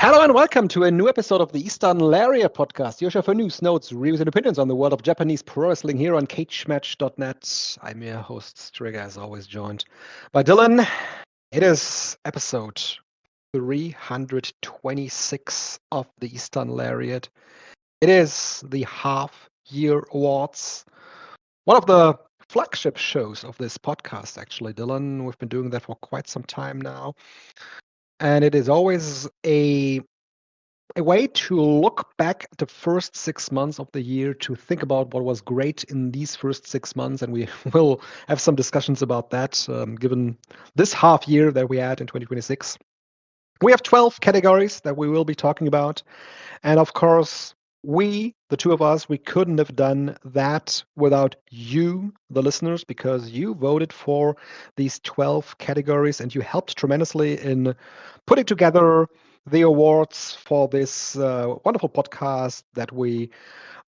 Hello and welcome to a new episode of the Eastern Lariat podcast, your show for news, notes, reviews, and opinions on the world of Japanese pro wrestling here on cagematch.net. I'm your host, STRIGGA, as always, joined by Dylan. It is episode 326 of the Eastern Lariat. It is the half-year awards, one of the flagship shows of this podcast, actually, Dylan. We've been doing that for quite some time now. And it is always a way to look back at the first 6 months of the year to think about what was great in these first 6 months. And we will have some discussions about that, given this half year that we had in 2026. We have 12 categories that we will be talking about. And of course, the two of us, we couldn't have done that without you, the listeners, because you voted for these 12 categories and you helped tremendously in putting together the awards for this wonderful podcast that we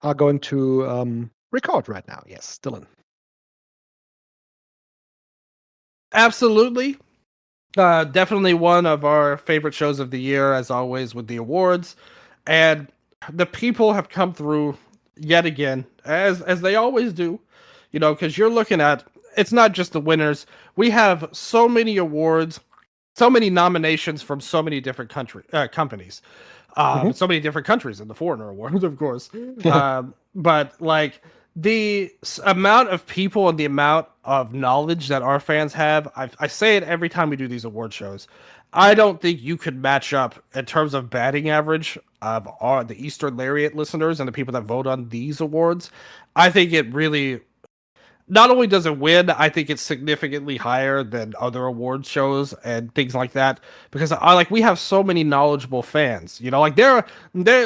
are going to record right now. Yes, Dylan. Absolutely. Definitely one of our favorite shows of the year, as always, with the awards. And the people have come through yet again, as they always do, because you're looking at, it's not just the winners. We have so many awards, so many nominations from so many different companies, so many different countries in the Foreigner Awards, of course. But like the amount of people and the amount of knowledge that our fans have, I say it every time we do these award shows. I don't think you could match up in terms of batting average of the Eastern Lariat listeners and the people that vote on these awards. I think it really, not only does it win, I think it's significantly higher than other award shows and things like that, because we have so many knowledgeable fans. They're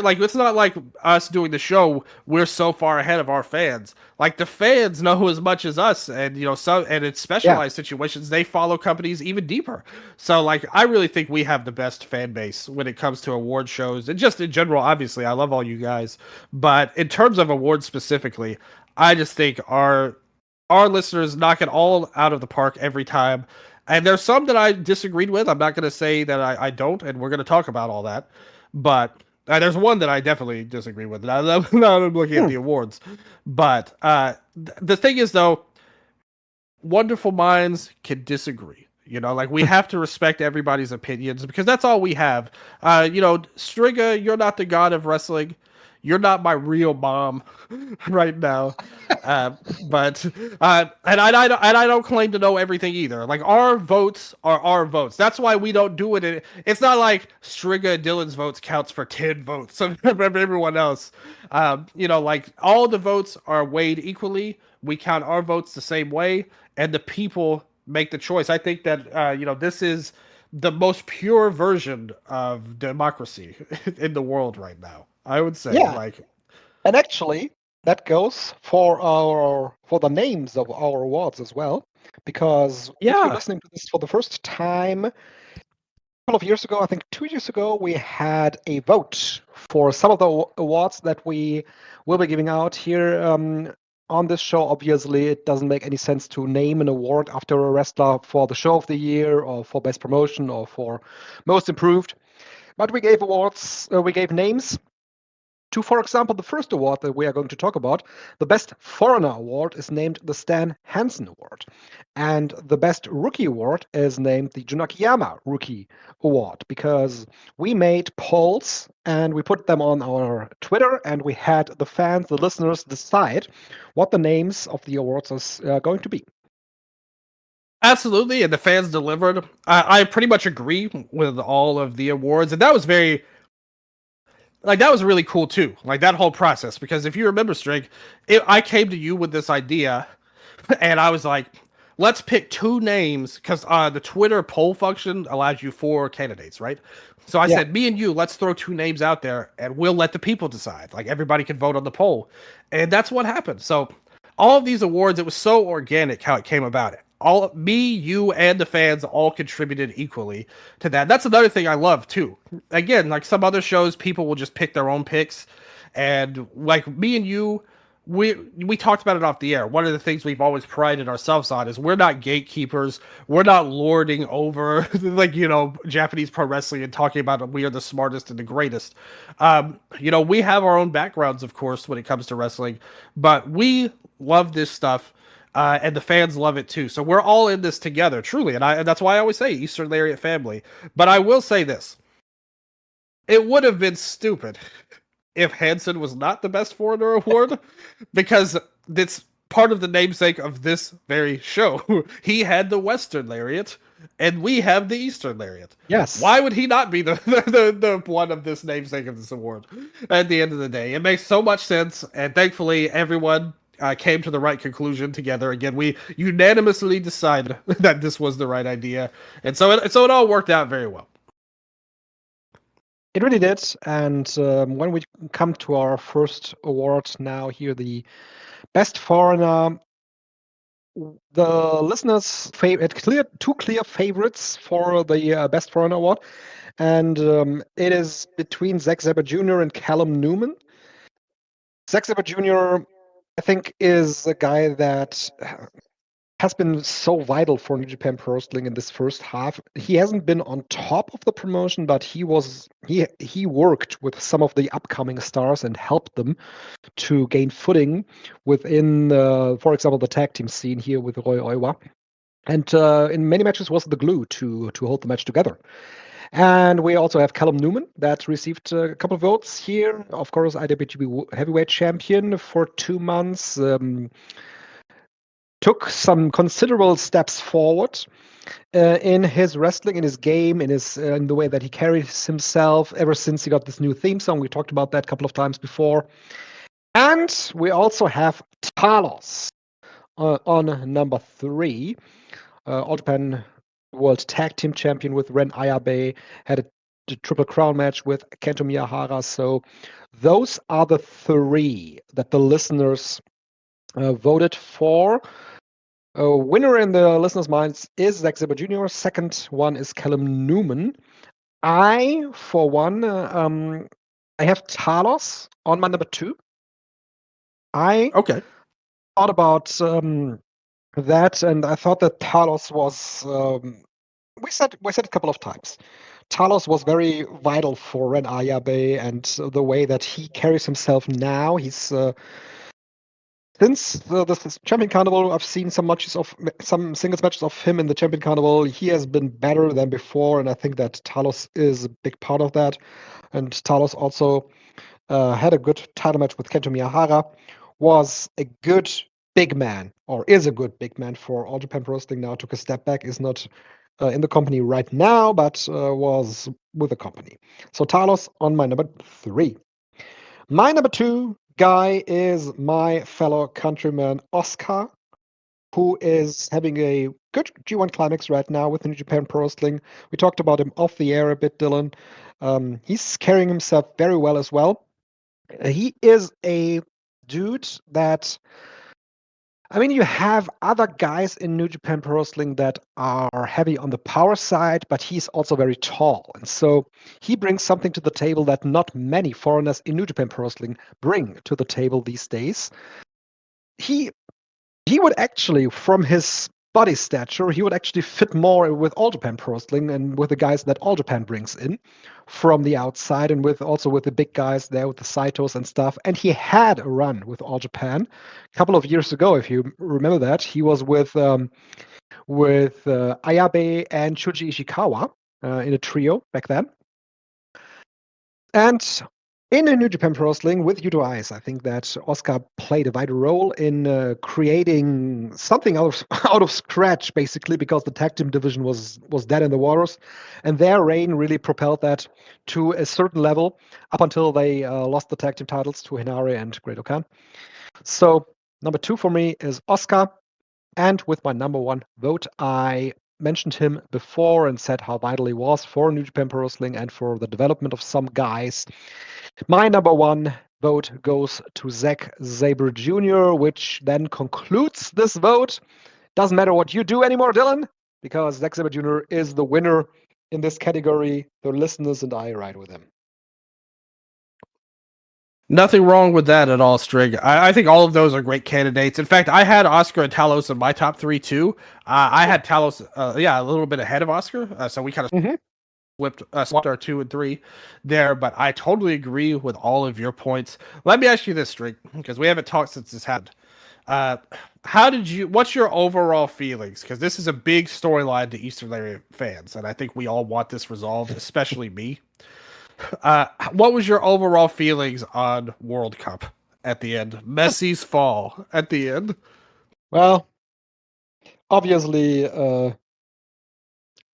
like, it's not like us doing the show, we're so far ahead of our fans. Like, the fans know as much as us, and and in specialized situations, they follow companies even deeper. So like, I really think we have the best fan base when it comes to award shows, and just in general. Obviously, I love all you guys, but in terms of awards specifically, I just think our listeners knock it all out of the park every time. And there's some that I disagreed with. I'm not going to say that I don't, and we're going to talk about all that. But there's one that I definitely disagree with. Now I'm looking at the awards. But the thing is, though, wonderful minds can disagree. We have to respect everybody's opinions, because that's all we have. Strigga, you're not the god of wrestling. You're not my real mom right now, but and I don't claim to know everything either. Like, our votes are our votes. That's why we don't do it. It's not like Strigga and Dylan's votes counts for 10 votes of everyone else. Like, all the votes are weighed equally. We count our votes the same way, and the people make the choice. I think that this is the most pure version of democracy in the world right now, I would say. And actually, that goes for the names of our awards as well, because if you're listening to this for the first time, a couple of years ago, I think 2 years ago, we had a vote for some of the awards that we will be giving out here on this show. Obviously, it doesn't make any sense to name an award after a wrestler for the show of the year, or for best promotion, or for most improved. But we gave names to, for example, the first award that we are going to talk about. The Best Foreigner Award is named the Stan Hansen Award. And the Best Rookie Award is named the Junakiyama Rookie Award, because we made polls and we put them on our Twitter, and we had the fans, the listeners, decide what the names of the awards are going to be. Absolutely, and the fans delivered. I pretty much agree with all of the awards, and that was that was really cool too. Like, that whole process, because if you remember, Strig, I came to you with this idea, and I was like, let's pick 2 names, because the Twitter poll function allows you 4 candidates, right? So I Yeah. said, me and you, let's throw 2 names out there and we'll let the people decide. Like everybody can vote on the poll. And that's what happened. So all of these awards, it was so organic how it came about. All me, you, and the fans all contributed equally to that. That's another thing I love too. Again, like some other shows, people will just pick their own picks. And like me and you, we talked about it off the air. One of the things we've always prided ourselves on is we're not gatekeepers. We're not lording over like Japanese pro wrestling and talking about we are the smartest and the greatest. We have our own backgrounds, of course, when it comes to wrestling, but we love this stuff. And the fans love it too. So we're all in this together, truly. And that's why I always say Eastern Lariat family. But I will say this. It would have been stupid if Hansen was not the best foreigner award, because it's part of the namesake of this very show. He had the Western Lariat, and we have the Eastern Lariat. Yes. Why would he not be the one of this namesake of this award? At the end of the day, it makes so much sense, and thankfully everyone came to the right conclusion together. Again, we unanimously decided that this was the right idea, and so it all worked out very well. It really did. And when we come to our first award now here, the Best Foreigner, the listeners had two clear favorites for the Best Foreigner award. And it is between Zack Sabre Jr. and Callum Newman. Zack Sabre Jr., I think, is a guy that has been so vital for New Japan Pro Wrestling in this first half. He hasn't been on top of the promotion, but he worked with some of the upcoming stars and helped them to gain footing within, for example, the tag team scene here with Roy Oiwa. And in many matches was the glue to hold the match together. And we also have Callum Newman that received a couple of votes here. Of course, IWGP Heavyweight Champion for 2 months. Took some considerable steps forward in his wrestling, in his game, in the way that he carries himself ever since he got this new theme song. We talked about that a couple of times before. And we also have Talos on number 3. All Japan World Tag Team Champion with Ren Ayabe, had a Triple Crown match with Kento Miyahara. So those are the 3 that the listeners voted for. Winner in the listeners' minds is Zack Sabre Jr. Second one is Callum Newman. I, for one, I have Talos on my number 2. I thought about that, and I thought that Talos was. We said it a couple of times. Talos was very vital for Ren Ayabe and the way that he carries himself now. He's since the Champion Carnival, I've seen some singles matches of him in the Champion Carnival. He has been better than before, and I think that Talos is a big part of that. And Talos also had a good title match with Kento Miyahara, was a good big man, or is a good big man for All Japan Pro Wrestling now. Took a step back, is not in the company right now, but was with the company. So Talos on my number 3. My number 2 guy is my fellow countryman Oscar, who is having a good G1 climax right now with New Japan Pro Wrestling. We talked about him off the air a bit, Dylan. He's carrying himself very well as well. He is a dude that, I mean, you have other guys in New Japan Pro Wrestling that are heavy on the power side, but he's also very tall. And so he brings something to the table that not many foreigners in New Japan Pro Wrestling bring to the table these days. He would actually, from his body stature, he would actually fit more with All Japan Pro Wrestling and with the guys that All Japan brings in from the outside, and with the big guys there with the Saitos and stuff. And he had a run with All Japan a couple of years ago, if you remember that. He was with Ayabe and Shuji Ishikawa in a trio back then. And in New Japan Pro Wrestling with Yuto Ice, I think that Oscar played a vital role in creating something out of scratch, basically, because the tag team division was dead in the waters, and their reign really propelled that to a certain level up until they lost the tag team titles to Hinare and Great Okan. So number 2 for me is Oscar, and with my number 1 vote, I mentioned him before and said how vital he was for New Japan Pro Wrestling and for the development of some guys. My number one vote goes to Zack Sabre Jr., which then concludes this vote. Doesn't matter what you do anymore, Dylan, because Zack Sabre Jr. is the winner in this category. The listeners and I ride with him. Nothing wrong with that at all, Strig. I think all of those are great candidates. In fact, I had Oscar and Talos in my top three too. I had Talos, a little bit ahead of Oscar, so we kind of swapped our 2 and 3 there. But I totally agree with all of your points. Let me ask you this, Strig, because we haven't talked since this happened. What's your overall feelings? Because this is a big storyline to Eastern Lariat fans, and I think we all want this resolved, especially me. What was your overall feelings on World Cup at the end? Messi's fall at the end. Well, obviously,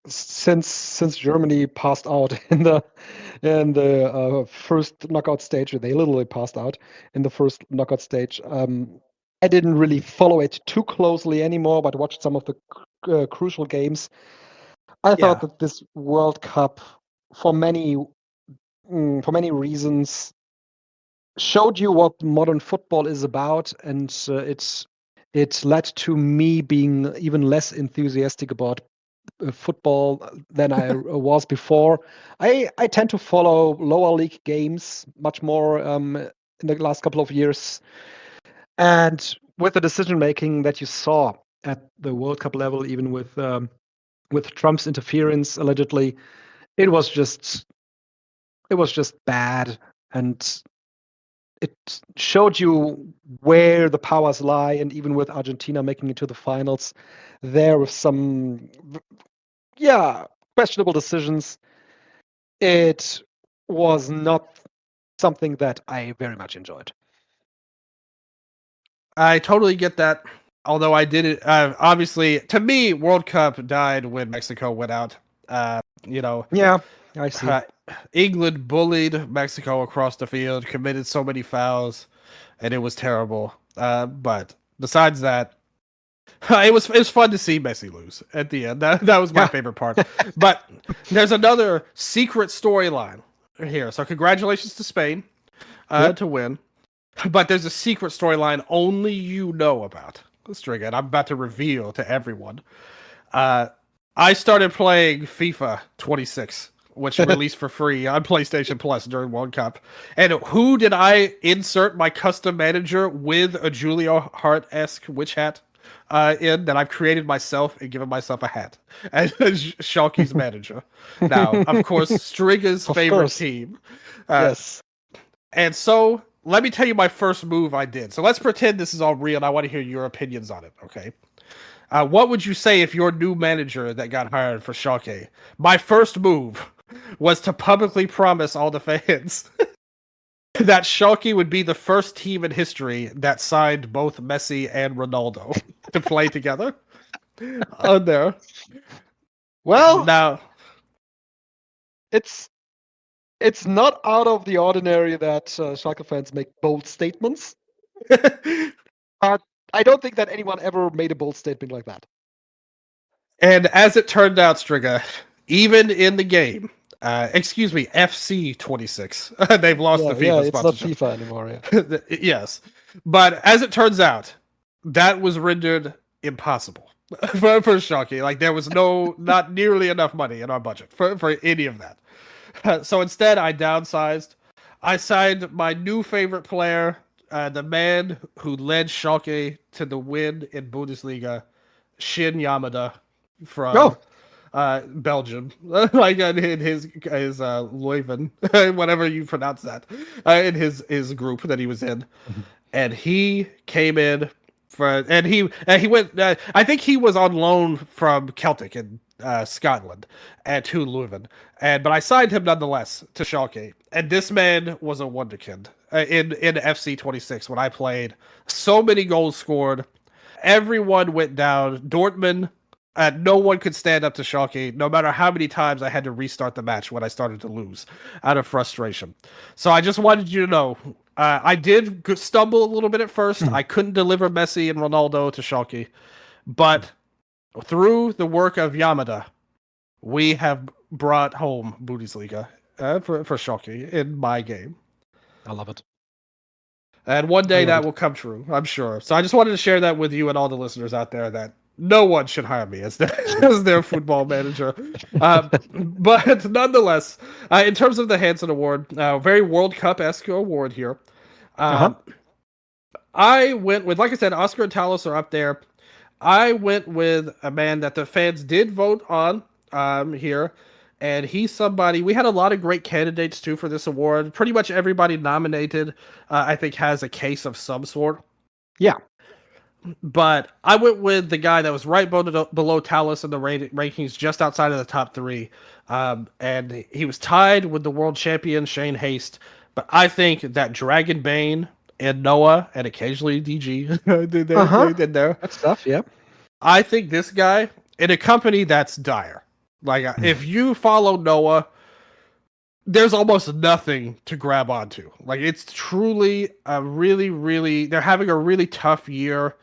since Germany passed out in the first knockout stage, they literally passed out in the first knockout stage. I didn't really follow it too closely anymore, but watched some of the crucial games. I thought that this World Cup, for many reasons, showed you what modern football is about, and it led to me being even less enthusiastic about football than I was before. I tend to follow lower league games much more in the last couple of years, and with the decision making that you saw at the World Cup level, even with Trump's interference allegedly, it was just bad, and it showed you where the powers lie. And even with Argentina making it to the finals, there were some questionable decisions. It was not something that I very much enjoyed. I totally get that. Although I did it, obviously, to me, World Cup died when Mexico went out. Yeah, I see. England bullied Mexico across the field, committed so many fouls, and it was terrible. But besides that, it was fun to see Messi lose at the end. That was my favorite part. But there's another secret storyline here. So congratulations to Spain to win. But there's a secret storyline only you know about, Strigga, and I'm about to reveal to everyone. I started playing FIFA 26, which released for free on PlayStation Plus during World Cup. And who did I insert my custom manager with a Julia Hart-esque witch hat in that I've created myself and given myself a hat as Schalke's manager? Now, of course, Strigga's favorite team. Yes. And so, let me tell you my first move I did. So let's pretend this is all real, and I want to hear your opinions on it, okay? What would you say if your new manager that got hired for Schalke? My first move was to publicly promise all the fans that Schalke would be the first team in history that signed both Messi and Ronaldo to play together on there. Well, now it's not out of the ordinary that Schalke fans make bold statements. But I don't think that anyone ever made a bold statement like that. And as it turned out, Strigga, even in the game, FC 26, they've lost the FIFA sponsorship. It's not FIFA anymore. Yeah. Yes. But as it turns out, that was rendered impossible for Schalke. Like, there was not nearly enough money in our budget for any of that. So instead, I downsized. I signed my new favorite player, the man who led Schalke to the win in Bundesliga, Shin Yamada from Belgium, like in his Leuven, whatever you pronounce that, in his group that he was in, and he came in he went. I think he was on loan from Celtic in Scotland to Leuven, but I signed him nonetheless to Schalke, and this man was a wonderkind in FC 26 when I played. So many goals scored. Everyone went down. Dortmund, no one could stand up to Schalke, no matter how many times I had to restart the match when I started to lose out of frustration. So I just wanted you to know, I did stumble a little bit at first. I couldn't deliver Messi and Ronaldo to Schalke, but through the work of Yamada, we have brought home Bundesliga for Schalke in my game. I love it. And one I day love that it. will come true, I'm sure. So I just wanted to share that with you and all the listeners out there that no one should hire me as their football manager. But nonetheless, in terms of the Hansen Award, very World Cup-esque award here. Uh-huh. I went with, like I said, Oscar and Talos are up there. I went with a man that the fans did vote on here, and he's somebody. We had a lot of great candidates too for this award. Pretty much everybody nominated, I think, has a case of some sort. Yeah. But I went with the guy that was right below Talos in the rankings, just outside of the top three, and he was tied with the world champion Shane Haste. But I think that Dragon Bane and Noah, and occasionally DG, they did there. That stuff, yeah. I think this guy in a company that's dire. Like, if you follow Noah, there's almost nothing to grab onto. Like, it's truly a really, really, they're having a really tough year.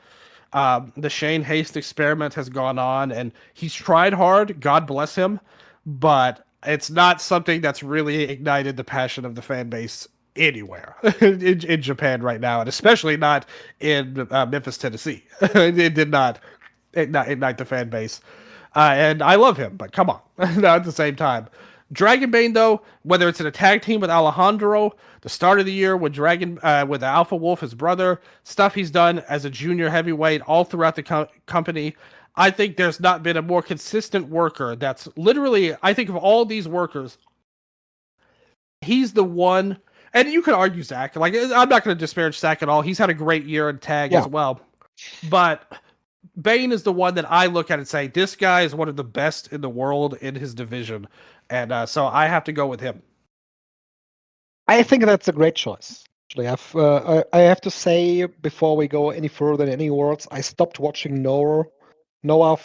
The Shane Haste experiment has gone on, and he's tried hard. God bless him, but it's not something that's really ignited the passion of the fan base anywhere in Japan right now, and especially not in Memphis, Tennessee. It did not ignite the fan base. And I love him, but come on. Not at the same time. Dragonbane, though, whether it's in a tag team with Alejandro, the start of the year with with Alpha Wolf, his brother, stuff he's done as a junior heavyweight all throughout the company, I think there's not been a more consistent worker that's literally, I think of all these workers, he's the one, and you could argue Zach. Like, I'm not going to disparage Zach at all. He's had a great year in tag as well. But Bane is the one that I look at and say, this guy is one of the best in the world in his division. And so I have to go with him. I think that's a great choice. Actually, I have to say, before we go any further in any awards, I stopped watching Noah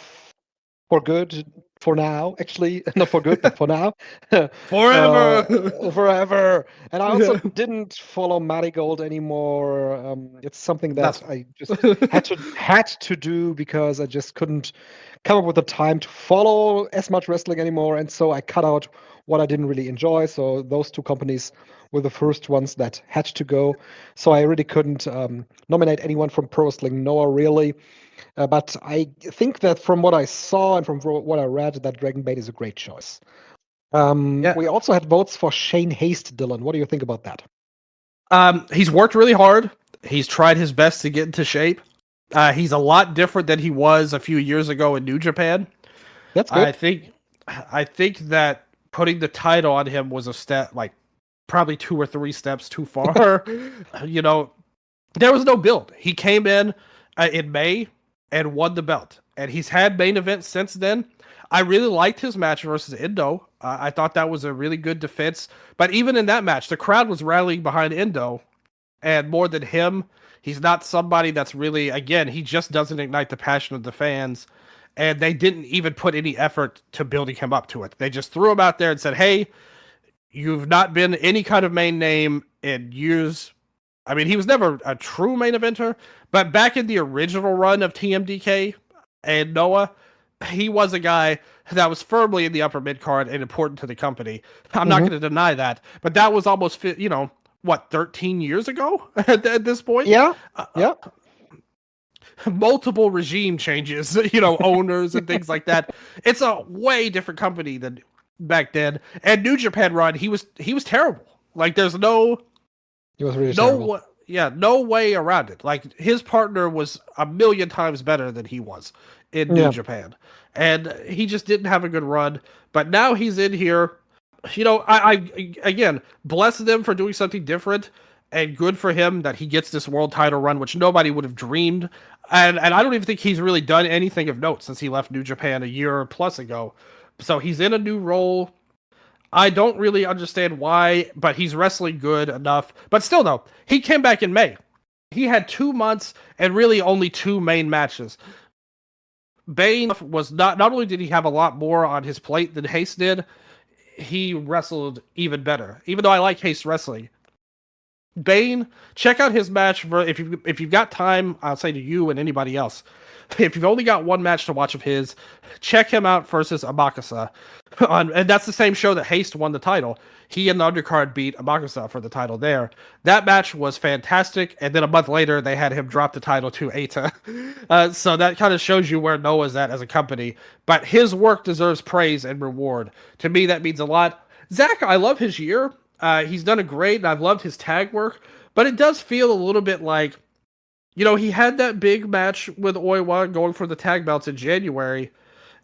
for good for now. Actually, not for good, but for now. Forever! Forever. And I also didn't follow Marigold anymore. It's something that I just had to do because I just couldn't come up with the time to follow as much wrestling anymore. And so I cut out what I didn't really enjoy. So those two companies were the first ones that had to go. So I really couldn't nominate anyone from Pro Wrestling Noah, really. But I think that from what I saw and from what I read, that Dragon Bane is a great choice. We also had votes for Shane Haste, Dylan. What do you think about that? He's worked really hard. He's tried his best to get into shape. He's a lot different than he was a few years ago in New Japan. That's good. I think that putting the title on him was a step, like probably 2 or 3 steps too far. You know, there was no build. He came in May and won the belt, and he's had main events since then. I really liked his match versus Endo. I thought that was a really good defense. But even in that match, the crowd was rallying behind Endo, and more than him, he's not somebody that's really, again, he just doesn't ignite the passion of the fans. And they didn't even put any effort to building him up to it. They just threw him out there and said, hey, you've not been any kind of main name in years. I mean, he was never a true main eventer, but back in the original run of TMDK and Noah, he was a guy that was firmly in the upper mid card and important to the company. I'm not going to deny that, but that was almost, 13 years ago at this point? Yeah. Multiple regime changes, owners and things like that. It's a way different company than back then. And New Japan run, he was terrible. Like, there's he was really terrible. No way around it. Like, his partner was a million times better than he was in New Japan. And he just didn't have a good run. But now he's in here. I again, bless them for doing something different, and good for him that he gets this world title run, which nobody would have dreamed. And I don't even think he's really done anything of note since he left New Japan a year plus ago. So he's in a new role. I don't really understand why, but he's wrestling good enough. But still, though, he came back in May. He had 2 months and really only 2 main matches. Bane was not only did he have a lot more on his plate than Haste did, he wrestled even better. Even though I like Haste wrestling, Bane, check out his match if you've got time. I'll say to you and anybody else, if you've only got one match to watch of his, check him out versus Amakasa. And that's the same show that Haste won the title. He and the undercard beat Amakasa for the title there. That match was fantastic, and then a month later, they had him drop the title to Eita. So that kind of shows you where Noah's at as a company. But his work deserves praise and reward. To me, that means a lot. Zach, I love his year. He's done a great, and I've loved his tag work. But it does feel a little bit like, he had that big match with Oiwa going for the tag belts in January,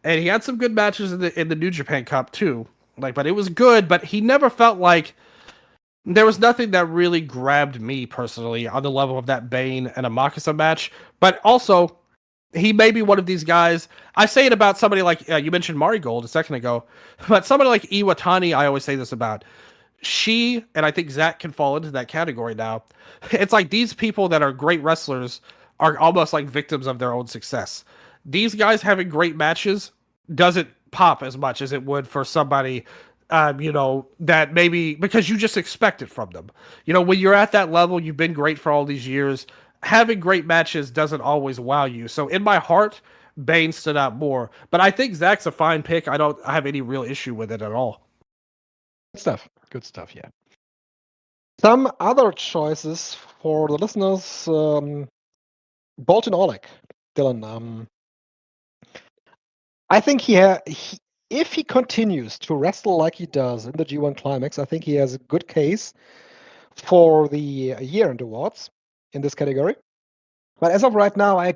and he had some good matches in the New Japan Cup too. But it was good, but he never felt like there was nothing that really grabbed me personally on the level of that Bane and Amakasa match. But also, he may be one of these guys. I say it about somebody like, you mentioned Marigold a second ago, but somebody like Iwatani, I always say this about. She, and I think Zach can fall into that category now. It's like these people that are great wrestlers are almost like victims of their own success. These guys having great matches doesn't pop as much as it would for somebody, that maybe because you just expect it from them. When you're at that level, you've been great for all these years. Having great matches doesn't always wow you. So in my heart, Bane stood out more. But I think Zach's a fine pick. I don't have any real issue with it at all. Good stuff, yeah. Some other choices for the listeners. Bolton Oleg, Dylan. I think if he continues to wrestle like he does in the G1 Climax, I think he has a good case for the year-end awards in this category. But as of right now, I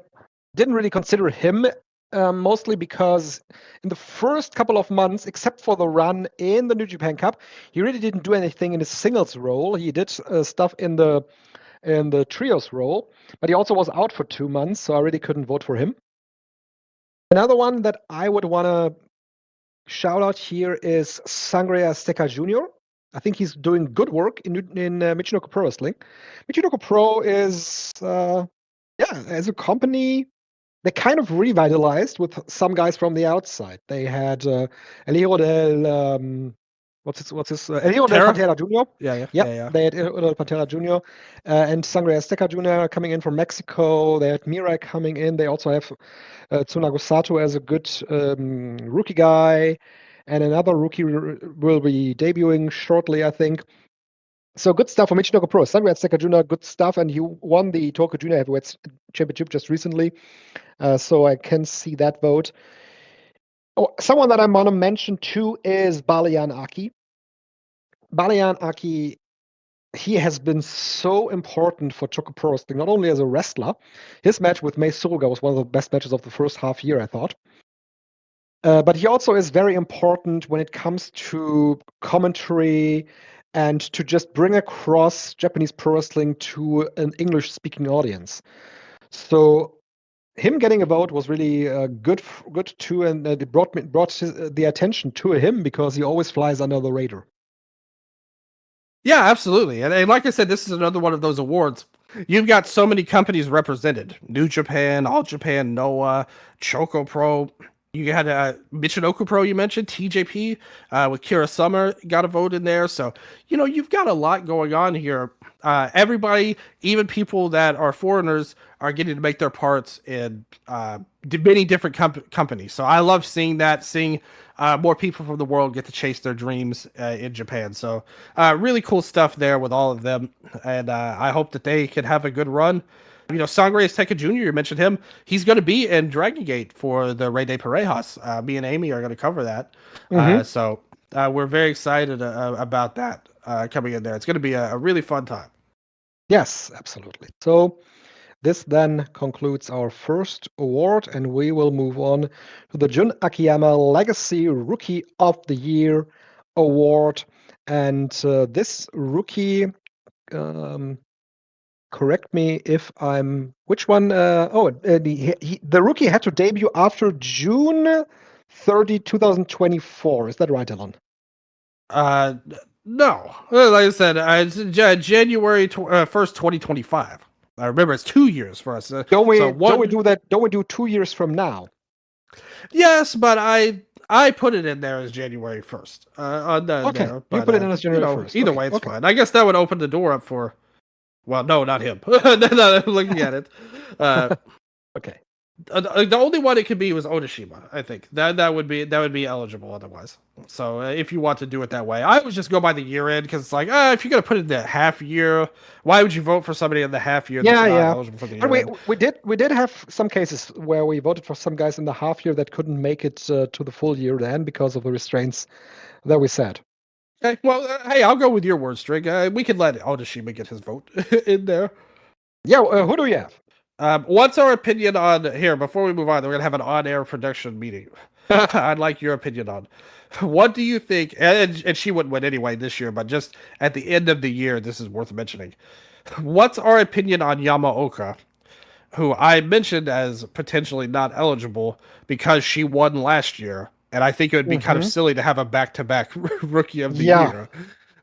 didn't really consider him, mostly because in the first couple of months, except for the run in the New Japan Cup, he really didn't do anything in his singles role. He did stuff in the trios role, but he also was out for 2 months, so I really couldn't vote for him. Another one that I would want to shout out here is Sangre Azteca Jr. I think he's doing good work in Michinoku Pro Wrestling. Michinoku Pro is, as a company, they kind of revitalized with some guys from the outside. They had El Hijo del El Hijo del Pantera Jr. Yeah. They had El Hijo del Pantera Jr. And Sangre Azteca Jr. coming in from Mexico. They had Mirai coming in. They also have Tsunago Sato as a good rookie guy, and another rookie will be debuting shortly, I think. So good stuff for Michinoku Pro. Sangre Azteca Jr., good stuff, and he won the Tokyo Junior Heavyweight Championship just recently. So I can see that vote. Oh, someone that I want to mention too is Balian Aki. Balian Aki, he has been so important for Tokyo Pro Wrestling, not only as a wrestler. His match with Mei Suruga was one of the best matches of the first half year, I thought. But he also is very important when it comes to commentary and to just bring across Japanese pro wrestling to an English-speaking audience. So him getting a vote was really good too, and it brought the attention to him because he always flies under the radar. Yeah, absolutely. And like I said, this is another one of those awards. You've got so many companies represented. New Japan, All Japan, Noah, Choco Pro. You had Michinoku Pro, you mentioned, TJP with Kira Summer got a vote in there. So, you've got a lot going on here. Everybody, even people that are foreigners, are getting to make their parts in many different companies. So I love seeing that, seeing more people from the world get to chase their dreams in Japan. So really cool stuff there with all of them. And I hope that they can have a good run. Sangre Azteca Jr., you mentioned him. He's going to be in Dragon Gate for the Rey de Parejas. Me and Amy are going to cover that. Mm-hmm. So we're very excited about that coming in there. It's going to be a really fun time. Yes, absolutely. So this then concludes our first award, and we will move on to the Jun Akiyama Legacy Rookie of the Year Award. And this rookie... correct me if I'm... Which one? The rookie had to debut after June 30, 2024. Is that right, Dylan? No. Like I said, it's January 1st, 2025. I remember it's 2 years for us. Don't we do that? Don't we do 2 years from now? Yes, but I put it in there as January 1st. Okay, there, you put it in as January 1st. Either way, it's fine. I guess that would open the door up for... Well, no, not him. Looking at it. Okay. The only one it could be was Onishima. I think that would be eligible otherwise. So if you want to do it that way, I would just go by the year end because it's like, if you're gonna put it in the half year, why would you vote for somebody in the half year that's Yeah, not yeah. eligible for the But year end? we did have some cases where we voted for some guys in the half year that couldn't make it to the full year then because of the restraints that we set. Okay, well, hey, I'll go with your word, Strig. We could let Onishima get his vote in there. Yeah, who do you have? What's our opinion on here? Before we move on, we're gonna have an on-air production meeting. I'd like your opinion on what do you think? And she wouldn't win anyway this year, but just at the end of the year, this is worth mentioning. What's our opinion on Yamaoka, who I mentioned as potentially not eligible because she won last year, and I think it would be kind of silly to have a back-to-back rookie of the year.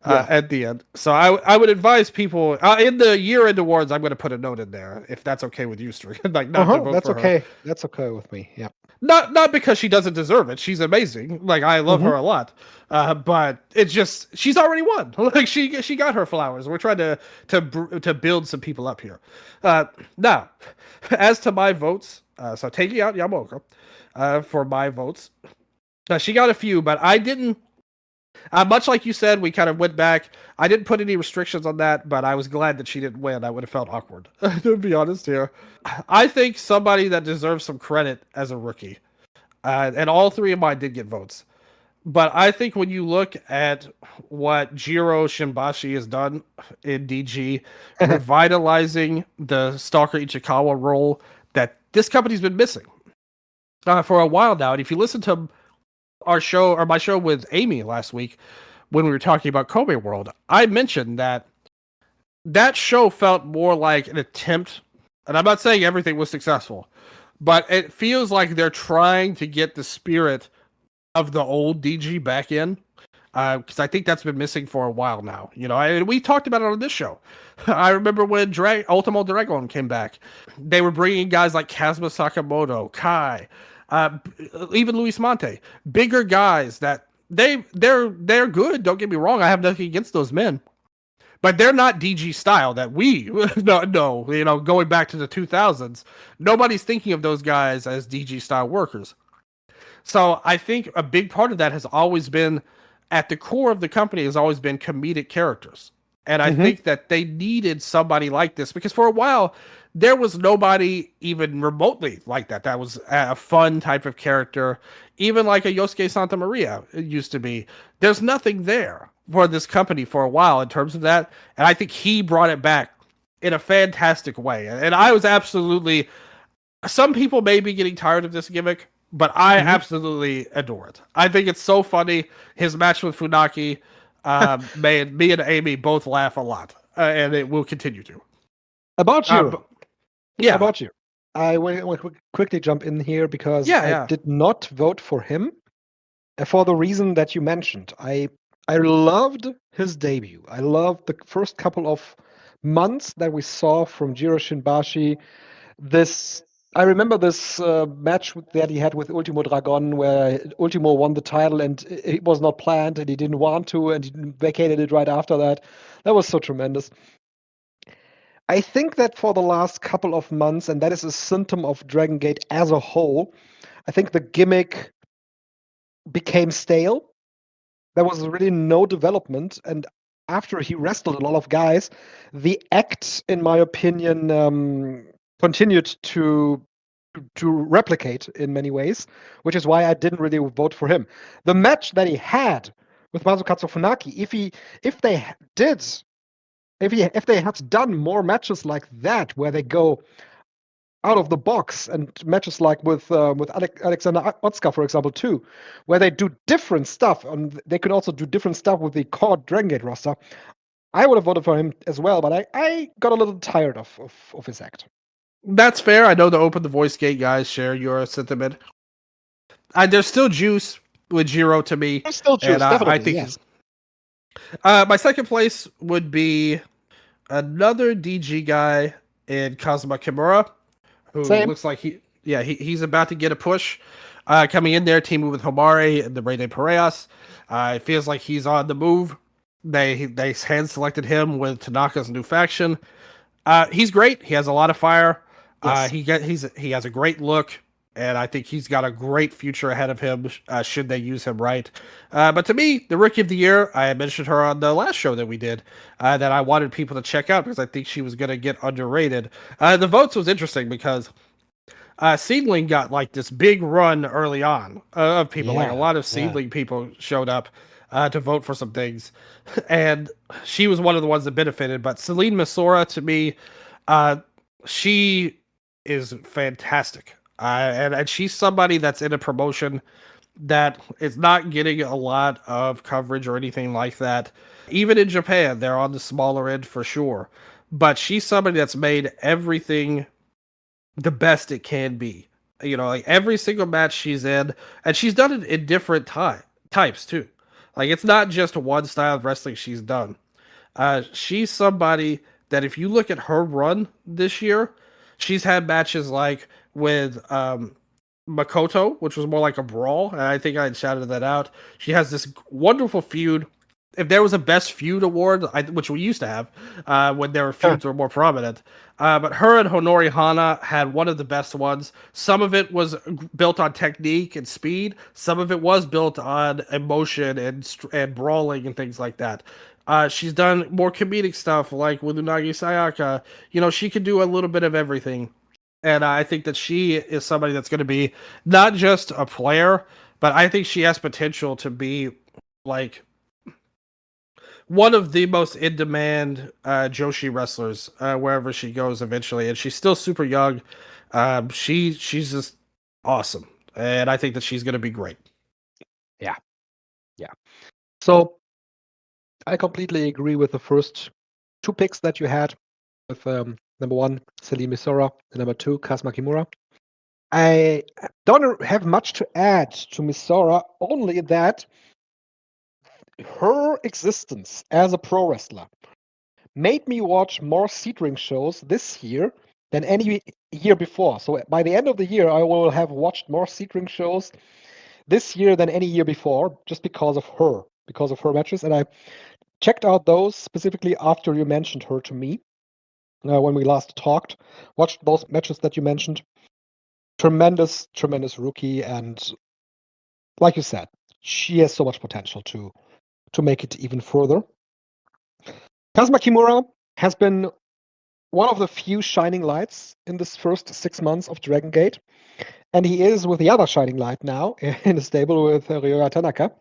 At the end. So I would advise people in the year-end awards, I'm going to put a note in there if that's okay with you, String. Like not to vote That's for okay. her. That's okay with me. Yeah. Not because she doesn't deserve it. She's amazing. Like I love her a lot. But it's just she's already won. Like she got her flowers. We're trying to build some people up here. Now, as to my votes, so taking out Yamaoka for my votes, she got a few, but I didn't. Much like you said, we kind of went back. I didn't put any restrictions on that, but I was glad that she didn't win. I would have felt awkward, to be honest here. I think somebody that deserves some credit as a rookie, and all three of mine did get votes. But I think when you look at what Jiro Shimbashi has done in DG, revitalizing the Stalker Ichikawa role that this company's been missing for a while now. And if you listen to our show or my show with Amy last week when we were talking about Kobe World, I mentioned that show felt more like an attempt, and I'm not saying everything was successful, but it feels like they're trying to get the spirit of the old DG back in. Because I think that's been missing for a while now. You know, we talked about it on this show. I remember when Ultimo Dragon came back. They were bringing guys like Kazuma Sakamoto, Kai, even Luis Monte, bigger guys that they're good. Don't get me wrong. I have nothing against those men, but they're not DG style that we no. You know, going back to the 2000s, nobody's thinking of those guys as DG style workers. So I think a big part of that has always been at the core of the company has always been comedic characters. And I think that they needed somebody like this because for a while there was nobody even remotely like that. That was a fun type of character, even like a Yosuke Santa Maria used to be. There's nothing there for this company for a while in terms of that. And I think he brought it back in a fantastic way. And I was absolutely, some people may be getting tired of this gimmick, but I absolutely adore it. I think it's so funny. His match with Funaki made me and Amy both laugh a lot, and it will continue to. About you. Yeah. About you. I want to quickly jump in here because I did not vote for him for the reason that you mentioned. I loved his debut. I loved the first couple of months that we saw from Jiro Shinbashi. I remember this match that he had with Ultimo Dragon where Ultimo won the title and it was not planned and he didn't want to and he vacated it right after that. That was so tremendous. I think that for the last couple of months, and that is a symptom of Dragon Gate as a whole, I think the gimmick became stale. There was really no development. And after he wrestled a lot of guys, the act, in my opinion, continued to replicate in many ways, which is why I didn't really vote for him. The match that he had with Masukatsu Funaki, if they had done more matches like that, where they go out of the box, and matches like with Alexander Otska, for example, too, where they do different stuff, and they could also do different stuff with the core Dragon Gate roster, I would have voted for him as well, but I got a little tired of his act. That's fair. I know the Open the Voice Gate guys share your sentiment. There's still juice with Jiro to me. There's still juice, definitely, I think yes. My second place would be another DG guy in Kazuma Kimura, who looks like he's about to get a push. Coming in there, teaming with Homare and the Rey de Parejas. It feels like he's on the move. They hand selected him with Tanaka's new faction. He's great. He has a lot of fire. Yes. He has a great look, and I think he's got a great future ahead of him. Should they use him right? But to me, the rookie of the year, I mentioned her on the last show that we did, that I wanted people to check out because I think she was going to get underrated. The votes was interesting because Seedling got like this big run early on of people. Like a Yeah. lot of Yeah. Seedling people showed up to vote for some things, and she was one of the ones that benefited. But Celine Masora, to me, uh, she is fantastic, and she's somebody that's in a promotion that is not getting a lot of coverage or anything like that. Even in Japan, they're on the smaller end for sure. But she's somebody that's made everything the best it can be. You know, like every single match she's in, and she's done it in different types too. Like it's not just one style of wrestling she's done. She's somebody that if you look at her run this year, she's had matches like with Makoto, which was more like a brawl, and I think I had shouted that out. She has this wonderful feud. If there was a best feud award, which we used to have when their feuds were more prominent, but her and Honori Hana had one of the best ones. Some of it was built on technique and speed. Some of it was built on emotion and brawling and things like that. She's done more comedic stuff like with Unagi Sayaka. You know, she can do a little bit of everything. And I think that she is somebody that's going to be not just a player, but I think she has potential to be like one of the most in demand Joshi wrestlers wherever she goes eventually. And she's still super young. She's just awesome. And I think that she's going to be great. Yeah. Yeah. So I completely agree with the first two picks that you had with number one, Celine Misora, and number two, Kazuma Kimura. I don't have much to add to Misora, only that her existence as a pro wrestler made me watch more seat ring shows this year than any year before. So by the end of the year, I will have watched more seat ring shows this year than any year before, just because of her matches. And I checked out those specifically after you mentioned her to me when we last talked. Watched those matches that you mentioned. Tremendous rookie, and like you said, she has so much potential to make it even further. Kazuma Kimura has been one of the few shining lights in this first 6 months of Dragon Gate, and he is with the other shining light now in the stable with Ryoga Tanaka.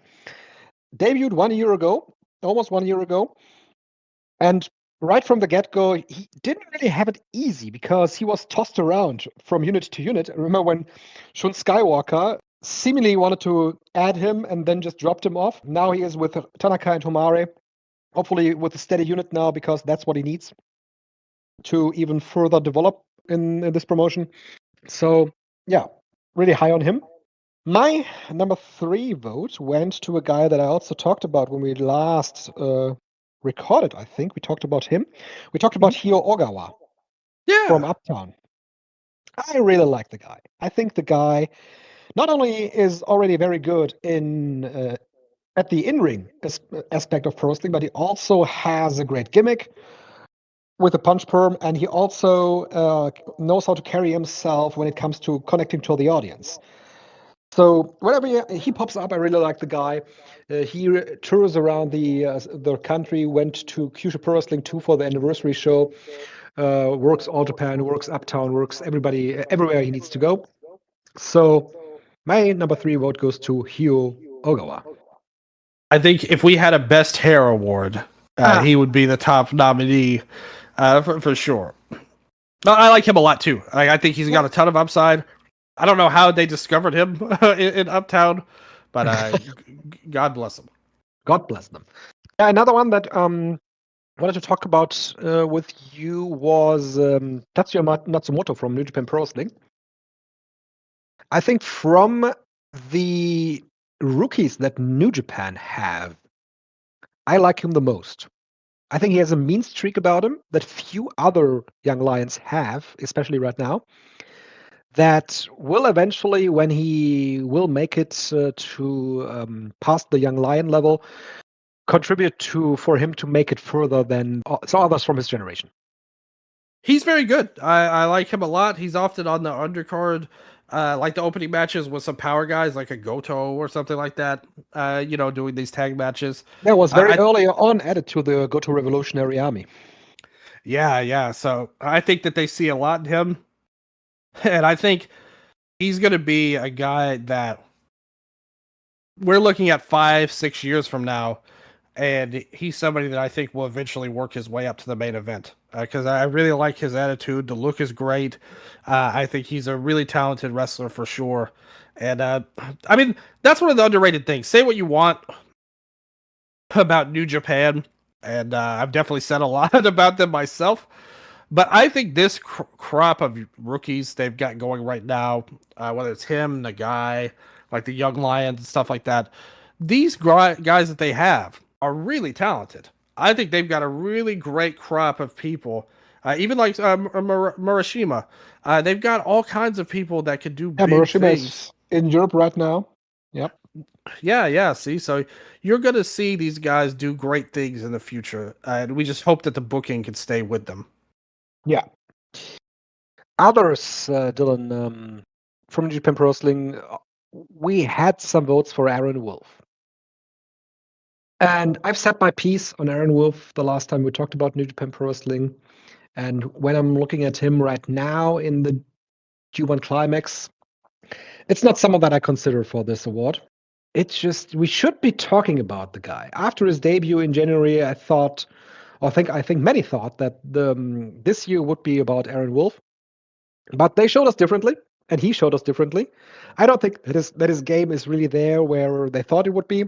Debuted 1 year ago, almost 1 year ago, and right from the get-go, he didn't really have it easy because he was tossed around from unit to unit. I remember when Shun Skywalker seemingly wanted to add him and then just dropped him off. Now he is with Tanaka and Homare, hopefully with a steady unit now, because that's what he needs to even further develop in this promotion. So, yeah, really high on him. My number 3 vote went to a guy that I also talked about when we last recorded, I think. We talked about him. We talked about Hio Ogawa from Uptown. I really like the guy. I think the guy not only is already very good in at the in-ring aspect of pro wrestling, but he also has a great gimmick with a punch perm, and he also knows how to carry himself when it comes to connecting to the audience. So whenever he pops up, I really like the guy. He tours around the country, went to Kyushu Pro Wrestling 2 for the anniversary show, works All Japan, works Uptown, works everywhere he needs to go. So my number 3 vote goes to Hio Ogawa. I think if we had a best hair award, he would be the top nominee for sure. I like him a lot too. I think he's got a ton of upside. I don't know how they discovered him in Uptown, but God bless him. God bless them. Yeah, another one that wanted to talk about with you was Tatsuya Matsumoto from New Japan Pro Wrestling. I think from the rookies that New Japan have, I like him the most. I think he has a mean streak about him that few other young lions have, especially right now. That will eventually, when he will make it to past the young lion level, contribute for him to make it further than some others from his generation. He's very good. I like him a lot. He's often on the undercard, like the opening matches with some power guys like a Goto or something like that. Doing these tag matches. That was very I early on added to the Go to Revolutionary Army. Yeah. So I think that they see a lot in him, and I think he's going to be a guy that we're looking at 5-6 years from now, and he's somebody that I think will eventually work his way up to the main event because I really like his attitude. The look is great. I think he's a really talented wrestler for sure. And I mean, that's one of the underrated things. Say what you want about New Japan, and I've definitely said a lot about them myself. But I think this crop of rookies they've got going right now, whether it's him, the guy, like the young lions and stuff like that, these guys that they have are really talented. I think they've got a really great crop of people. Even like Murashima, they've got all kinds of people that could do big Murashima things. is in Europe right now. Yep. Yeah. See, so you're going to see these guys do great things in the future, and we just hope that the booking can stay with them. Yeah. Others, Dylan, from New Japan Pro Wrestling, we had some votes for Aaron Wolf. And I've said my piece on Aaron Wolf the last time we talked about New Japan Pro Wrestling. And when I'm looking at him right now in the G1 Climax, it's not someone that I consider for this award. It's just we should be talking about the guy. After his debut in January, I think many thought that this year would be about Aaron Wolf, but they showed us differently, and he showed us differently. I don't think that his game is really there where they thought it would be,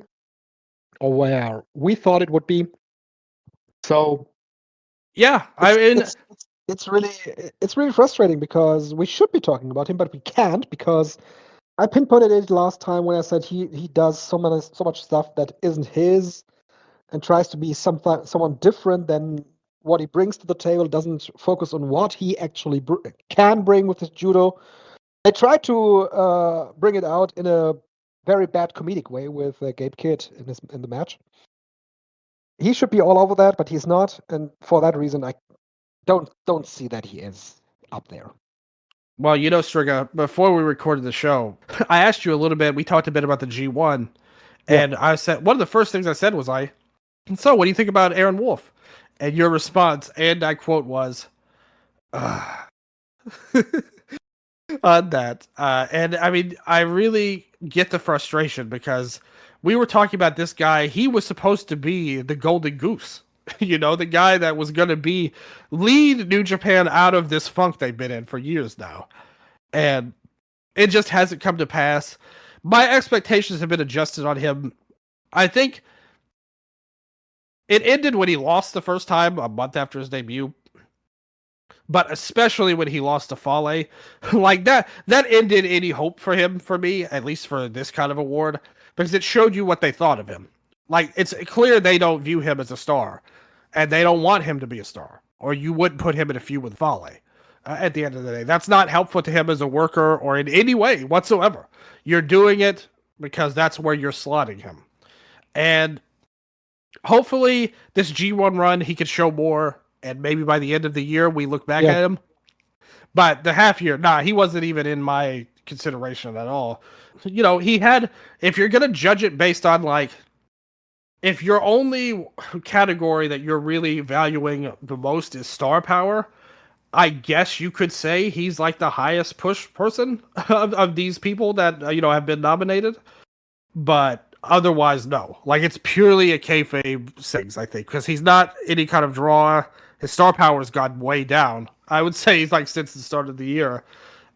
or where we thought it would be. So, yeah, it's really frustrating because we should be talking about him, but we can't because I pinpointed it last time when I said he does so much stuff that isn't his, and tries to be someone different than what he brings to the table, doesn't focus on what he actually can bring with his judo. They tried to bring it out in a very bad comedic way with Gabe Kidd in the match. He should be all over that, but he's not, and for that reason, I don't see that he is up there. Well, Strigga, before we recorded the show, I asked you a little bit. We talked a bit about the G1, and I said one of the first things I said was, so what do you think about Aaron Wolf? And your response, and I quote, was, on that. And I mean, I really get the frustration because we were talking about this guy. He was supposed to be the golden goose, the guy that was going to lead New Japan out of this funk they've been in for years now. And it just hasn't come to pass. My expectations have been adjusted on him. I think it ended when he lost the first time, a month after his debut. But especially when he lost to Fale, like that ended any hope for him, for me, at least for this kind of award, because it showed you what they thought of him. Like, it's clear they don't view him as a star, and they don't want him to be a star, or you wouldn't put him in a feud with Fale. At the end of the day, that's not helpful to him as a worker or in any way whatsoever. You're doing it because that's where you're slotting him. And hopefully this G1 run, he could show more, and maybe by the end of the year, we look back at him. But the half year, he wasn't even in my consideration at all. He had, if you're going to judge it based on, like, if your only category that you're really valuing the most is star power, I guess you could say he's like the highest push person of these people that, have been nominated. But otherwise, no. Like, it's purely a kayfabe things, I think, because he's not any kind of draw. His star power's gone way down. I would say he's like since the start of the year.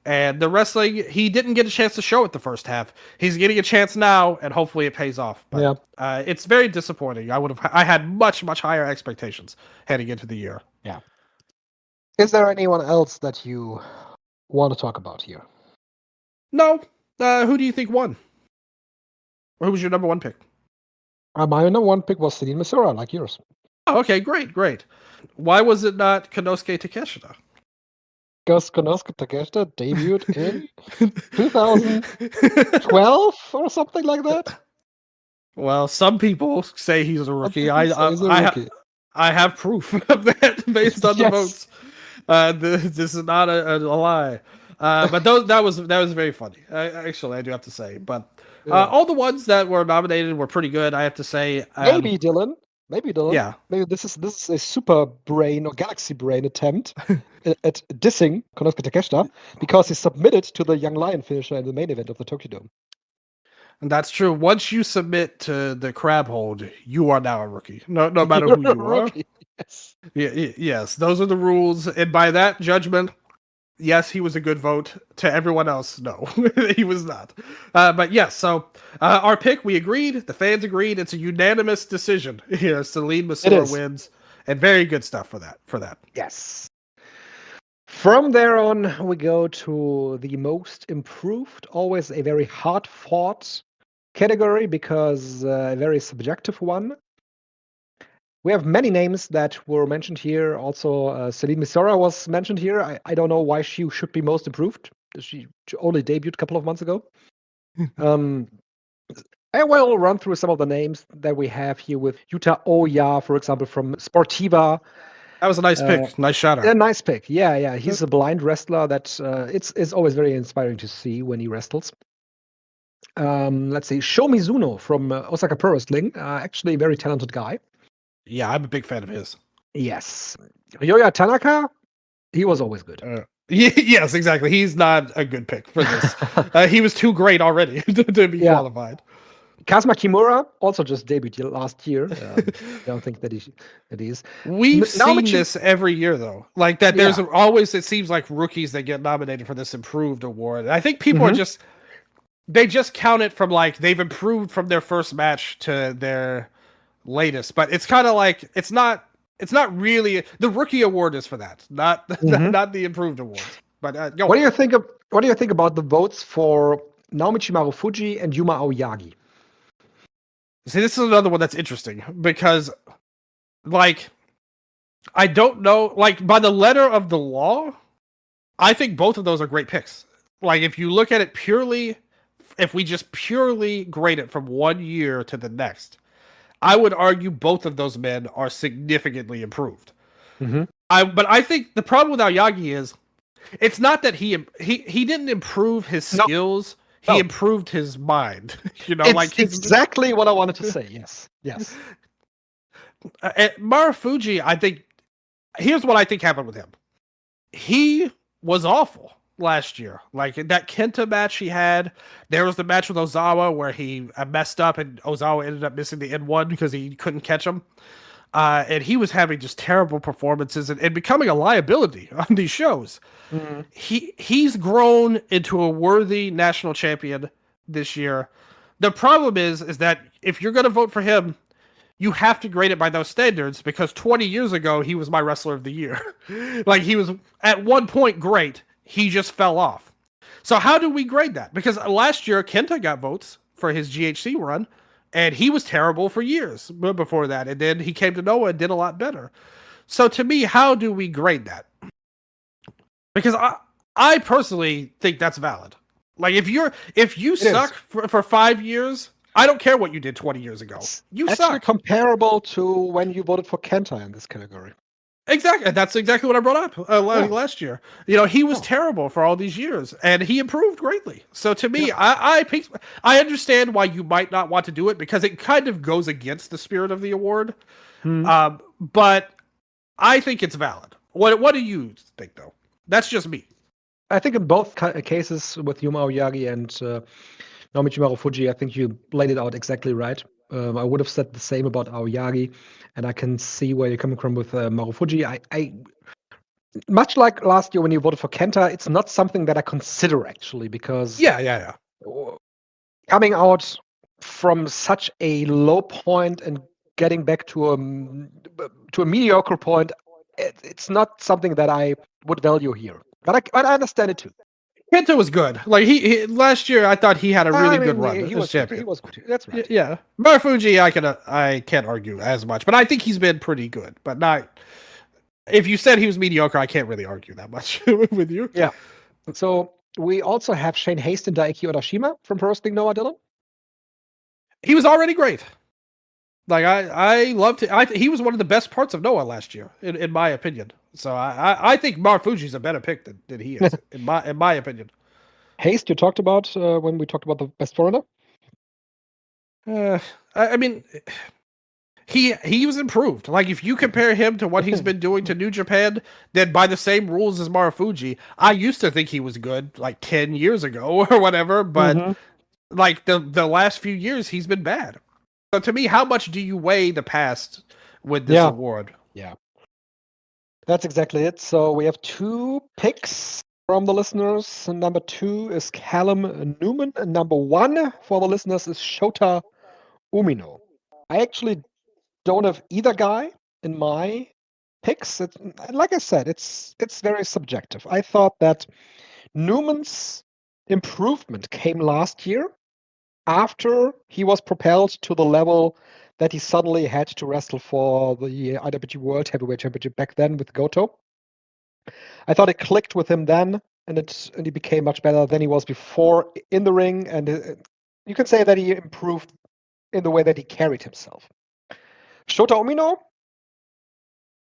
And the wrestling, he didn't get a chance to show it the first half. He's getting a chance now, and hopefully it pays off. But, it's very disappointing. I had much, much higher expectations heading into the year. Yeah. Is there anyone else that you want to talk about here? No. Who do you think won? Or who was your number one pick? My number one pick was Celine Misura, like yours. Oh, okay, great. Why was it not Konosuke Takeshita? Because Konosuke Takeshita debuted in 2012 or something like that. Well, some people say he's a rookie. I have proof of that based on the votes. This is not a lie. But that was very funny. Actually, I do have to say. But all the ones that were nominated were pretty good. I have to say. Maybe Dylan. Yeah. Maybe this is a super brain or galaxy brain attempt at dissing Konosuke Takeshita because he submitted to the Young Lion finisher in the main event of the Tokyo Dome. And that's true. Once you submit to the crab hold, you are now a rookie. No matter who you are. Yes. Yes, those are the rules. And by that judgment, yes, he was a good vote. To everyone else, no, he was not. But yes, so our pick, we agreed. The fans agreed. It's a unanimous decision. Here, Celine Masur wins, and very good stuff for that. Yes. From there on, we go to the most improved. Always a very hard-fought category because a very subjective one. We have many names that were mentioned here. Also, Celine Misora was mentioned here. I don't know why she should be most improved. She only debuted a couple of months ago. I will run through some of the names that we have here with Yuta Oya, for example, from Sportiva. That was a nice pick. Nice shout out. A nice pick. Yeah. He's a blind wrestler that it's always very inspiring to see when he wrestles. Let's see. Sho Mizuno from Osaka Pro Wrestling. Actually, a very talented guy. Yeah, I'm a big fan of his. Yes. Ryoya Tanaka, he was always good. Yes, exactly. He's not a good pick for this. He was too great already to be qualified. Kazuma Kimura also just debuted last year. I don't think that he is. We've seen this every year, though. Like that, there's always, it seems like rookies that get nominated for this improved award. I think people are they just count it from like they've improved from their first match to their latest, but it's kind of like it's not really the rookie award is for that, not the improved awards. But what do you think about the votes for Naomichi Marufuji and Yuma Aoyagi? See, this is another one that's interesting because, like, I don't know, like by the letter of the law, I think both of those are great picks. Like, if you look at it purely, if we just purely grade it from 1 year to the next, I would argue both of those men are significantly improved. But I think the problem with Aoyagi is it's not that he didn't improve his skills. He improved his mind. It's like exactly what I wanted to say. Yes. Marufuji, I think. Here's what I think happened with him. He was awful last year. Like that Kenta match he had, there was the match with Ozawa where he messed up and Ozawa ended up missing the N1 because he couldn't catch him. And he was having just terrible performances and becoming a liability on these shows. He's grown into a worthy national champion this year. The problem is that if you're going to vote for him, you have to grade it by those standards because 20 years ago, he was my wrestler of the year. Like he was at one point great. He just fell off. So how do we grade that? Because last year, Kenta got votes for his GHC run, and he was terrible for years before that. And then he came to Noah and did a lot better. So to me, how do we grade that? Because I personally think that's valid. Like if you suck for 5 years, I don't care what you did 20 years ago. You suck. Actually comparable to when you voted for Kenta in this category. Exactly. That's exactly what I brought up last year. He was terrible for all these years, and he improved greatly. So to me, I understand why you might not want to do it because it kind of goes against the spirit of the award. But I think it's valid. What do you think, though? That's just me. I think in both cases with Yuma Aoyagi and Naomichi Marufuji, I think you laid it out exactly right. I would have said the same about Aoyagi, and I can see where you're coming from with Marufuji. I much like last year when you voted for Kenta, it's not something that I consider actually because coming out from such a low point and getting back to a mediocre point, it's not something that I would value here. But I understand it too. Kenta was good. Like he last year, I thought he had a really good run. He was champion. He was good. That's right. Yeah, Marufuji, I can't argue as much, but I think he's been pretty good. But not if you said he was mediocre, I can't really argue that much with you. Yeah. So we also have Shane Haste and Daiki Odashima from Pro Wrestling Noah, Dylan. He was already great. Like I loved it. He was one of the best parts of Noah last year, in my opinion. So I think Marufuji's a better pick than he is, in my opinion. Haste, you talked about when we talked about the best foreigner. I mean, he was improved. Like, if you compare him to what he's been doing to New Japan, then by the same rules as Marufuji, I used to think he was good like 10 years ago or whatever, but like the last few years he's been bad. So to me, how much do you weigh the past with this award? Yeah. That's exactly it. So we have 2 picks from the listeners. Number 2 is Callum Newman, and number 1 for the listeners is Shota Umino. I actually don't have either guy in my picks. Like I said, it's very subjective. I thought that Newman's improvement came last year after he was propelled to the level that he suddenly had to wrestle for the IWGP World Heavyweight Championship back then with Goto. I thought it clicked with him then, and he became much better than he was before in the ring, and you can say that he improved in the way that he carried himself. Shota Umino,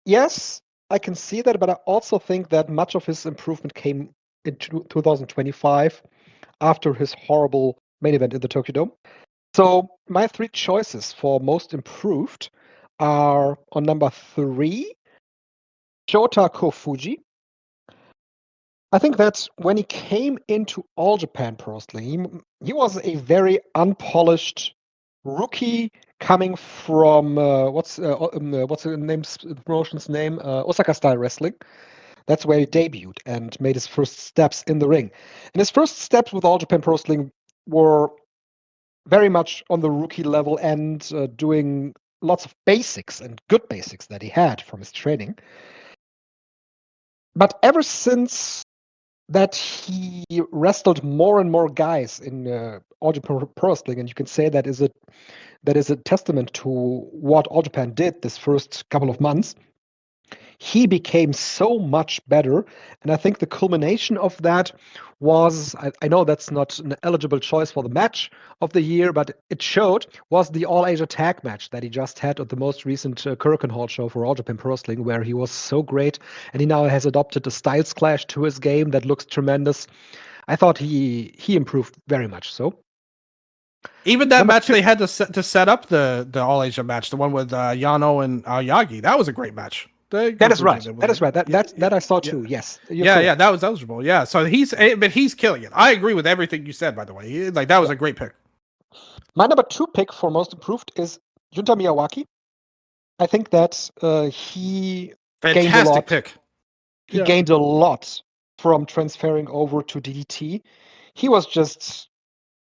yes, I can see that, but I also think that much of his improvement came in 2025 after his horrible main event in the Tokyo Dome. So my 3 choices for most improved are on number 3, Shota Kofuji. I think that when he came into All Japan Pro Wrestling, he was a very unpolished rookie coming from what's the promotion's name? Osaka Style Wrestling. That's where he debuted and made his first steps in the ring. And his first steps with All Japan Pro Wrestling were very much on the rookie level and doing lots of basics and good basics that he had from his training. But ever since that, he wrestled more and more guys in All Japan Pro Wrestling, and you can say that is a testament to what All Japan did this first couple of months. He became so much better, and I think the culmination of that was, I know that's not an eligible choice for the match of the year, but it showed, was the All Asia tag match that he just had at the most recent Kurikan Hall show for All Japan Pro Wrestling, where he was so great, and he now has adopted a Styles Clash to his game that looks tremendous. I thought he improved very much so. Even that match they had to set up the All Asia match, the one with Yano and Aoyagi, that was a great match. That is right. That is right. That I saw too. Yes. Yeah, that was eligible. Yeah, so he's killing it. I agree with everything you said. By the way, that was a great pick. My number 2 pick for most improved is Junta Miyawaki. I think that he gained a lot. Pick. He gained a lot from transferring over to DDT. He was just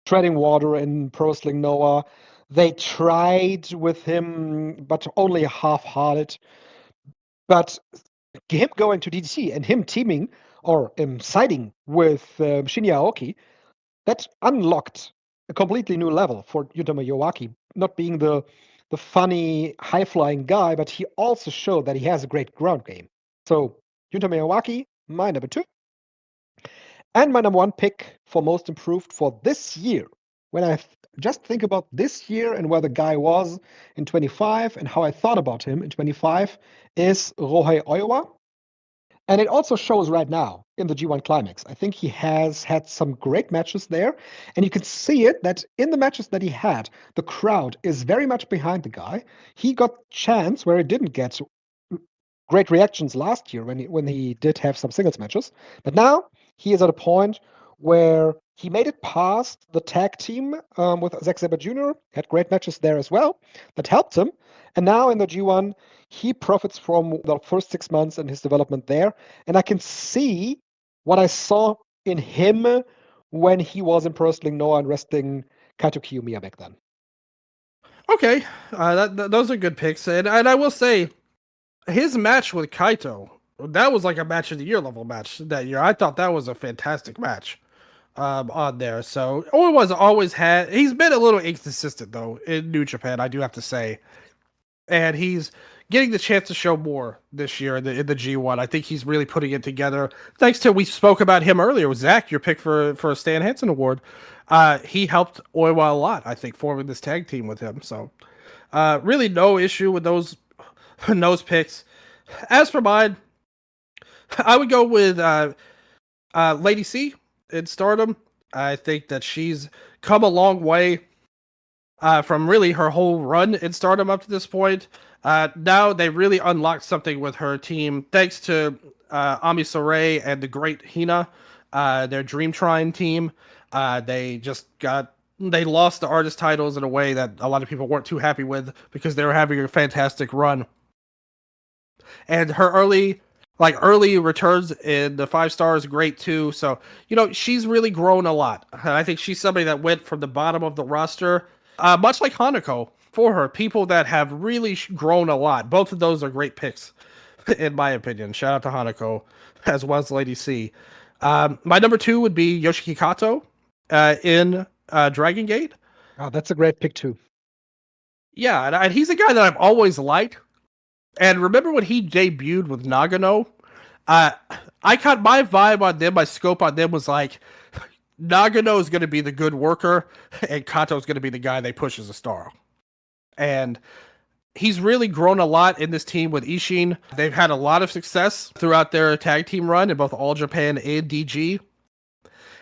treading water in Pro Wrestling Noah. They tried with him, but only half-hearted. But him going to DDT and him teaming or siding with Shinya Aoki, that unlocked a completely new level for Yuta Miyawaki, not being the funny, high-flying guy, but he also showed that he has a great ground game. So Yuta Miyawaki, my number 2. And my number 1 pick for most improved for this year, when I just think about this year and where the guy was in 25 and how I thought about him in 25, is Rohei Oiwa. And it also shows right now in the G1 Climax. I think he has had some great matches there. And you can see it that in the matches that he had, the crowd is very much behind the guy. He got chance where he didn't get great reactions last year when he did have some singles matches. But now he is at a point where he made it past the tag team with Zack Sabre Jr., had great matches there as well that helped him. And now in the G1, he profits from the first 6 months and his development there. And I can see what I saw in him when he was in Pro Wrestling Noah and wrestling Kaito Kiyomiya back then. Okay, those are good picks. And I will say, his match with Kaito, that was like a match of the year level match that year. I thought that was a fantastic match on there. So he's been a little inconsistent though in New Japan, I do have to say. And he's getting the chance to show more this year in the G1. I think he's really putting it together. Thanks to, we spoke about him earlier with Zach, your pick for a Stan Hansen award. He helped Oiwa a lot, I think, forming this tag team with him. So really no issue with those picks. As for mine, I would go with Lady C in Stardom. I think that she's come a long way from really her whole run in Stardom up to this point. Now they really unlocked something with her team thanks to Ami Sourei and the great Hina, their Dream Trine team. They lost the artist titles in a way that a lot of people weren't too happy with because they were having a fantastic run. And her early returns in the 5 stars great too. So, she's really grown a lot. And I think she's somebody that went from the bottom of the roster, much like Hanako for her. People that have really grown a lot. Both of those are great picks, in my opinion. Shout out to Hanako as well as Lady C. My number 2 would be Yoshiki Kato in Dragon Gate. Oh, that's a great pick too. Yeah, and he's a guy that I've always liked. And remember when he debuted with Nagano? I caught my vibe on them, my scope on them was like, Nagano is going to be the good worker, and Kato is going to be the guy they push as a star. And he's really grown a lot in this team with Ishin. They've had a lot of success throughout their tag team run in both All Japan and DG.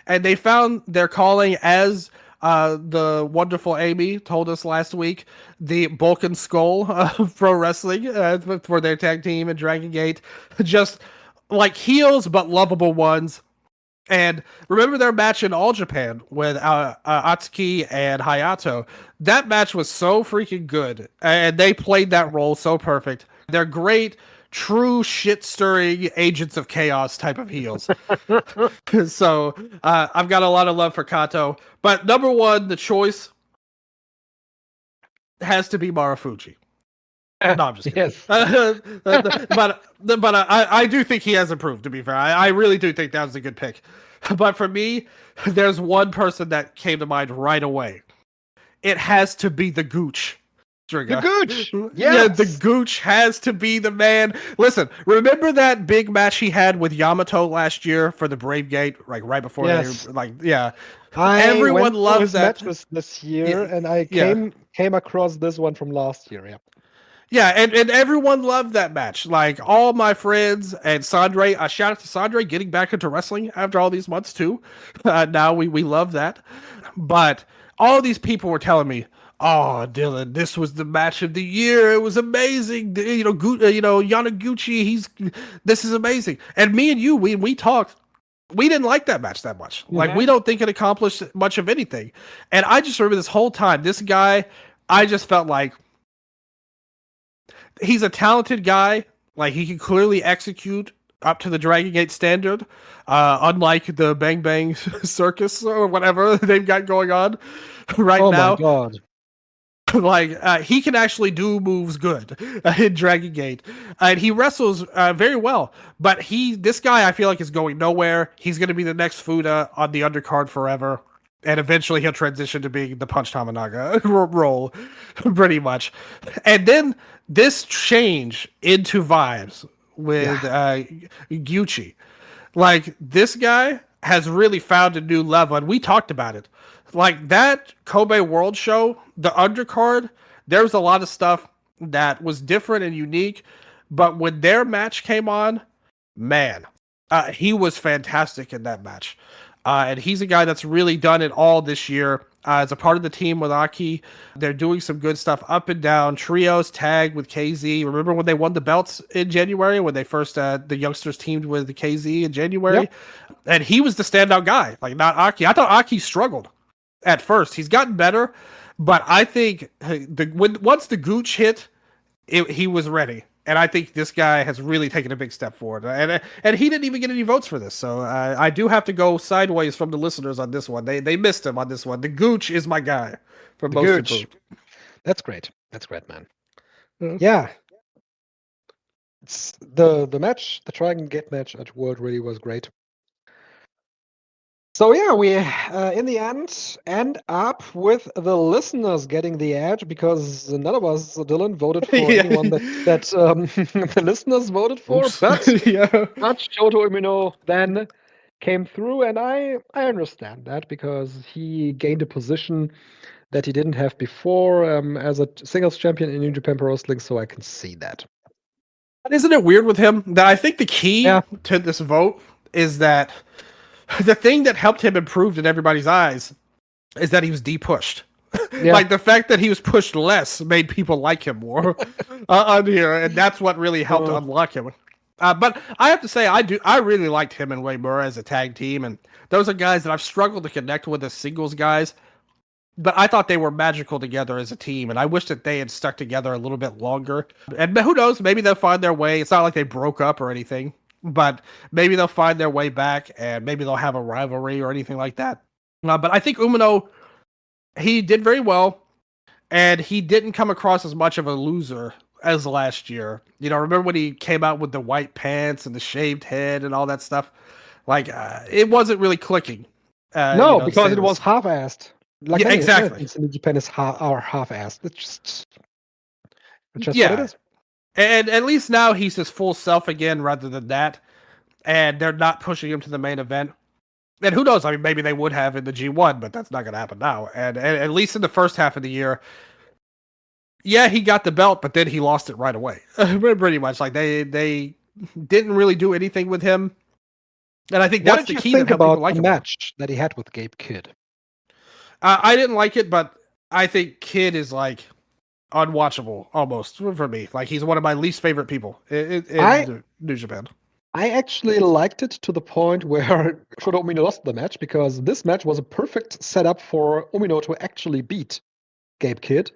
And they found their calling as the wonderful Amy told us last week, the Bulk and Skull of pro wrestling for their tag team in Dragon Gate. Just like heels, but lovable ones. And remember their match in All Japan with Atsuki and Hayato. That match was so freaking good. And they played that role so perfect. They're great, true shit-stirring agents of chaos type of heels. So I've got a lot of love for Kato. But number 1, the choice has to be Marufuji. No, I'm just kidding. Yes. but I do think he has improved, to be fair. I really do think that was a good pick. But for me, there's one person that came to mind right away. It has to be the Gooch. STRIGGA. The Gooch! Yes. Yeah, the Gooch has to be the man. Listen, remember that big match he had with Yamato last year for the Brave Gate, like right before everyone loved that match this year, and I came across this one from last year. Yeah. Yeah, and everyone loved that match. Like, all my friends and Sandre, shout out to Sandre getting back into wrestling after all these months, too. Now we love that. But all these people were telling me, oh, Dylan, this was the match of the year. It was amazing. Yanaguchi, this is amazing. And me and you, we talked. We didn't like that match that much. Mm-hmm. Like, we don't think it accomplished much of anything. And I just remember this whole time, this guy, I just felt like, he's a talented guy. Like, he can clearly execute up to the Dragon Gate standard, unlike the Bang Bang Circus or whatever they've got going on right now. Oh my god. Like, he can actually do moves good in Dragon Gate. And he wrestles very well. But this guy, I feel like, is going nowhere. He's going to be the next Fuda on the undercard forever. And eventually he'll transition to being the Punch Tamanaga role, pretty much. And then this change into vibes with Gucci. Like, this guy has really found a new level, and we talked about it. Like, that Kobe World Show, the undercard, there was a lot of stuff that was different and unique, but when their match came on, man, he was fantastic in that match. And he's a guy that's really done it all this year. As a part of the team with Aki, they're doing some good stuff up and down. Trios, tag with KZ. Remember when they won the belts in January? When they first, the youngsters teamed with the KZ in January? Yep. And he was the standout guy, like, not Aki. I thought Aki struggled at first. He's gotten better, but I think once the Gooch hit, he was ready. And I think this guy has really taken a big step forward. And he didn't even get any votes for this. So I do have to go sideways from the listeners on this one. They missed him on this one. The Gooch is my guy for most improved. That's great. That's great, man. Yeah. It's the match, the Dragon Gate match at World really was great. So yeah, we in the end up with the listeners getting the edge because none of us, Dylan, voted for anyone that the listeners voted for. Oops. But Shoto Umino then came through, and I understand that because he gained a position that he didn't have before as a singles champion in New Japan Pro Wrestling, so I can see that. But isn't it weird with him that I think the key Yeah. to this vote is that the thing that helped him improve in everybody's eyes is that he was de-pushed. Yeah. Like the fact that he was pushed less made people like him more on here, and that's what really helped unlock him. But I have to say, I really liked him and Wei Mura as a tag team, and those are guys that I've struggled to connect with as singles guys. But I thought they were magical together as a team, and I wish that they had stuck together a little bit longer. And who knows, maybe they'll find their way. It's not like they broke up or anything, but maybe they'll find their way back, and maybe they'll have a rivalry or anything like that. But I think Umino, he did very well, and he didn't come across as much of a loser as last year. You know, remember when he came out with the white pants and the shaved head and all that stuff? Like, it wasn't really clicking. No, because it was half-assed. Like yeah, exactly. In Japan is half-assed. It's just what yeah. it is. And at least now he's his full self again rather than that. And they're not pushing him to the main event. And who knows? I mean, maybe they would have in the G1, but that's not going to happen now. And at least in the first half of the year, yeah, he got the belt, but then he lost it right away. Pretty much. Like, they didn't really do anything with him. And I think that's the key that helped people like him. What did you think about the match that he had with Gabe Kidd? I didn't like it, but I think Kidd is, like, unwatchable almost for me. Like, he's one of my least favorite people in New Japan. I actually liked it to the point where Shota Umino lost the match, because this match was a perfect setup for Umino to actually beat Gabe Kidd.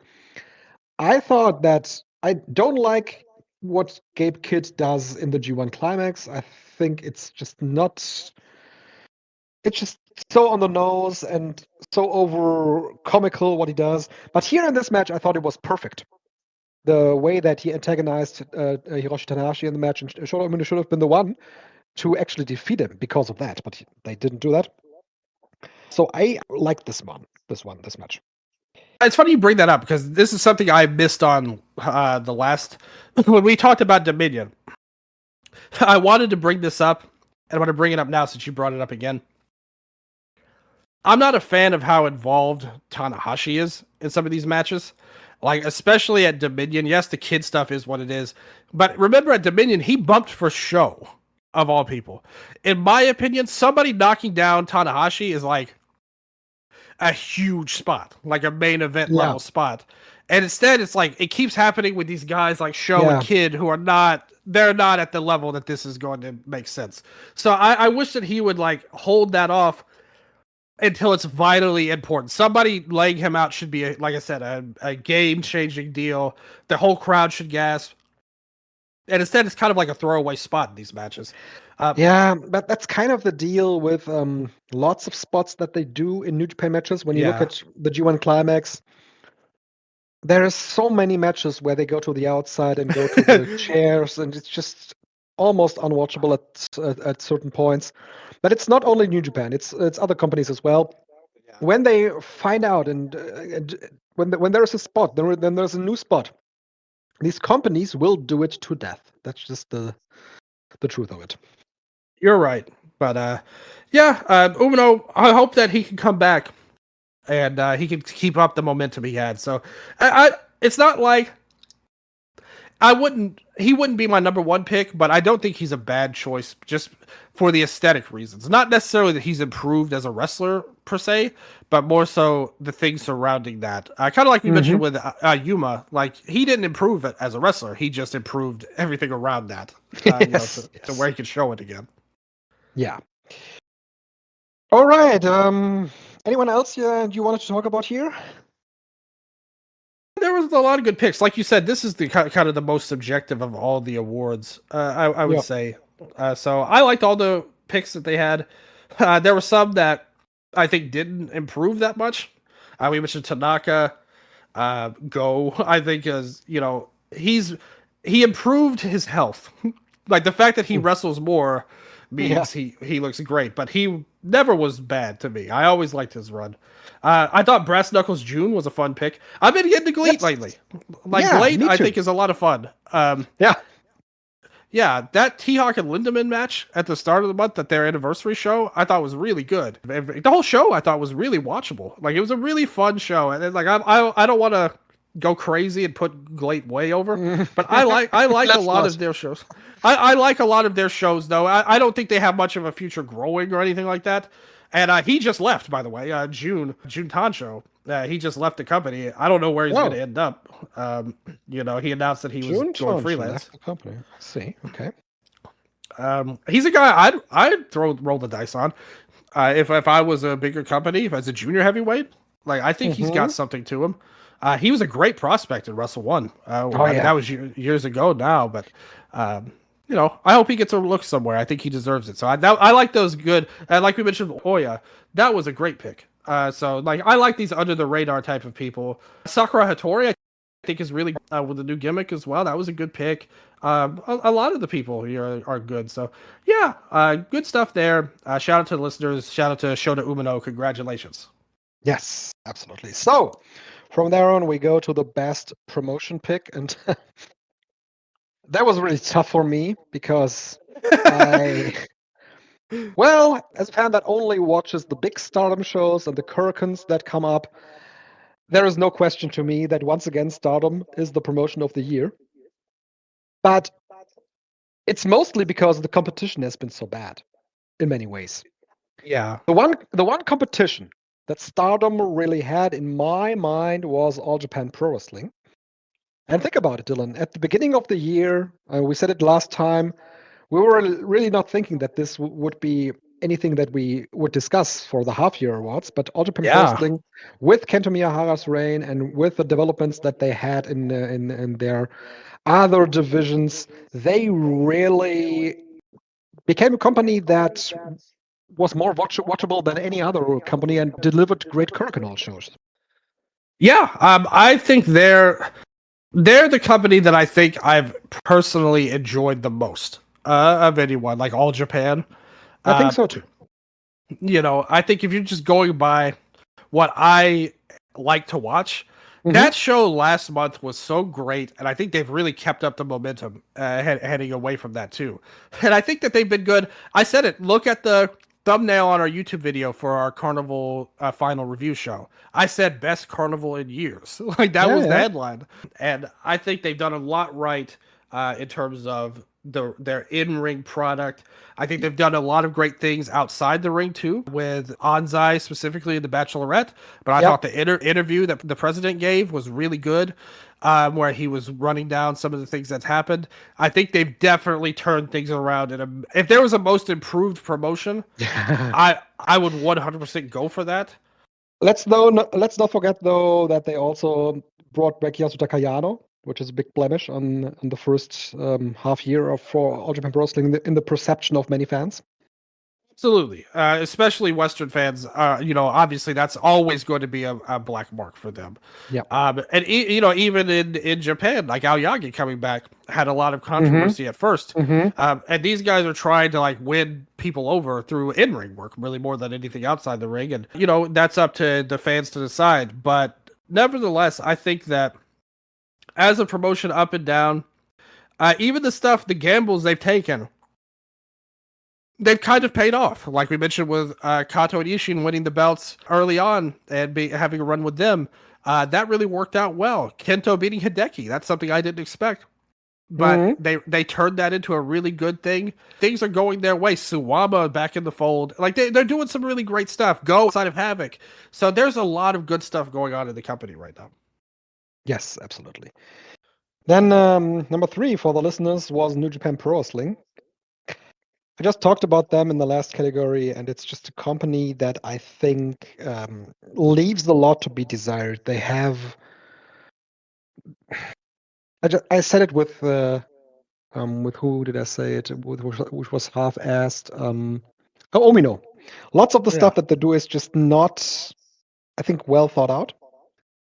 I thought that I don't like what Gabe Kidd does in the G1 Climax. I think it's just not... It's just so on the nose and so over comical what he does. But here in this match, I thought it was perfect. The way that he antagonized Hiroshi Tanahashi in the match, and Shota Umino should have been the one to actually defeat him because of that, but they didn't do that. So I like this match. It's funny you bring that up, because this is something I missed on the last when we talked about Dominion. I wanted to bring this up, and I want to bring it up now since you brought it up again. I'm not a fan of how involved Tanahashi is in some of these matches. Like, especially at Dominion. Yes, the kid stuff is what it is. But remember, at Dominion, he bumped for show, of all people. In my opinion, somebody knocking down Tanahashi is like a huge spot. Like a main event level spot. And instead, it's like, it keeps happening with these guys like Show and Kid who are not, they're not at the level that this is going to make sense. So I wish that he would, like, hold that off until it's vitally important. Somebody laying him out should be, like I said, a game-changing deal. The whole crowd should gasp. And instead, it's kind of like a throwaway spot in these matches. Yeah, but that's kind of the deal with lots of spots that they do in New Japan matches. When you look at the G1 Climax, there are so many matches where they go to the outside and go to the chairs, and it's just almost unwatchable at certain points. But it's not only New Japan; it's other companies as well. When they find out and when there is a spot, then there's a new spot. These companies will do it to death. That's just the truth of it. You're right, but Umino, I hope that he can come back and he can keep up the momentum he had. So, it's not like he wouldn't be my number one pick, but I don't think he's a bad choice just for the aesthetic reasons. Not necessarily that he's improved as a wrestler per se, but more so the things surrounding that. Kind of like we mentioned with Yuma, like, he didn't improve it as a wrestler. He just improved everything around that to where he could show it again. Yeah. All right. Anyone else you wanted to talk about here? There was a lot of good picks. Like you said, this is the kind of the most subjective of all the awards, I would say. So I liked all the picks that they had. There were some that I think didn't improve that much. We mentioned Tanaka. Go, I think, is, he improved his health. Like, the fact that he wrestles more means he looks great, but he never was bad to me. I always liked his run. I thought Brass Knuckles June was a fun pick. I've been getting to Glade lately. Like, Glade, I think, is a lot of fun. Yeah, that T-Hawk and Lindemann match at the start of the month at their anniversary show, I thought was really good. The whole show I thought was really watchable. Like, it was a really fun show, and like, I don't want to go crazy and put Glate way over. But I like a Let's lot not. of their shows. I like a lot of their shows though. I don't think they have much of a future growing or anything like that. And he just left, by the way. June Tancho. He just left the company. I don't know where he's going to Wow. end up. He announced that he was June going Tancho freelance. left the company. I see. Okay. He's a guy I'd roll the dice on. If I was a bigger company, if I was a junior heavyweight, like I think he's got something to him. He was a great prospect in Wrestle One. I mean, that was years ago now, but I hope he gets a look somewhere. I think he deserves it. So I like those good. And like we mentioned, Oya, that was a great pick. So like I like these under the radar type of people. Sakura Hattori, I think is really with the new gimmick as well. That was a good pick. A lot of the people here are good. So yeah, good stuff there. Shout out to the listeners. Shout out to Shota Umino. Congratulations. Yes, absolutely. So from there on, we go to the best promotion pick, and that was really tough for me because as a fan that only watches the big Stardom shows and the Hurricanes that come up, there is no question to me that once again Stardom is the promotion of the year. But it's mostly because the competition has been so bad in many ways. Yeah. The one competition that Stardom really had in my mind was All Japan Pro Wrestling. And think about it, Dylan. At the beginning of the year, we said it last time, we were really not thinking that this would be anything that we would discuss for the half-year awards. But All Japan Pro Wrestling, with Kento Miyahara's reign and with the developments that they had in their other divisions, they really became a company that was more watchable than any other company and delivered great Korakuen shows. Yeah, I think they're the company that I think I've personally enjoyed the most of anyone, like All Japan. I think so too. I think if you're just going by what I like to watch, that show last month was so great, and I think they've really kept up the momentum heading away from that too. And I think that they've been good. I said it. Look at the thumbnail on our YouTube video for our Carnival final review show. I said best Carnival in years. Like that was the headline, and I think they've done a lot right in terms of their in-ring product. I think they've done a lot of great things outside the ring too, with Anzai specifically in the Bachelorette. But I thought the interview that the president gave was really good, where he was running down some of the things that's happened. I think they've definitely turned things around. If there was a most improved promotion, I would 100% go for that. Let's not forget though that they also brought back Yasuda Kayano, which is a big blemish on the first half year for All Japan Pro Wrestling in the perception of many fans. Absolutely, especially Western fans. Obviously that's always going to be a black mark for them. Yeah. And even in Japan, like Aoyagi coming back had a lot of controversy at first. And these guys are trying to like win people over through in-ring work, really more than anything outside the ring. And that's up to the fans to decide. But nevertheless, I think that as a promotion up and down, even the gambles they've taken, they've kind of paid off. Like we mentioned with Kato and Ishin winning the belts early on and having a run with them. That really worked out well. Kento beating Hideki. That's something I didn't expect. But they turned that into a really good thing. Things are going their way. Suwama back in the fold. Like they're doing some really great stuff. Go outside of Havoc. So there's a lot of good stuff going on in the company right now. Yes, absolutely. Then number 3 for the listeners was New Japan Pro Wrestling. I just talked about them in the last category, and it's just a company that I think leaves a lot to be desired. They have. I said it with who did I say it? Which was half-assed. Omino. Lots of the stuff that they do is just not, I think, well thought out.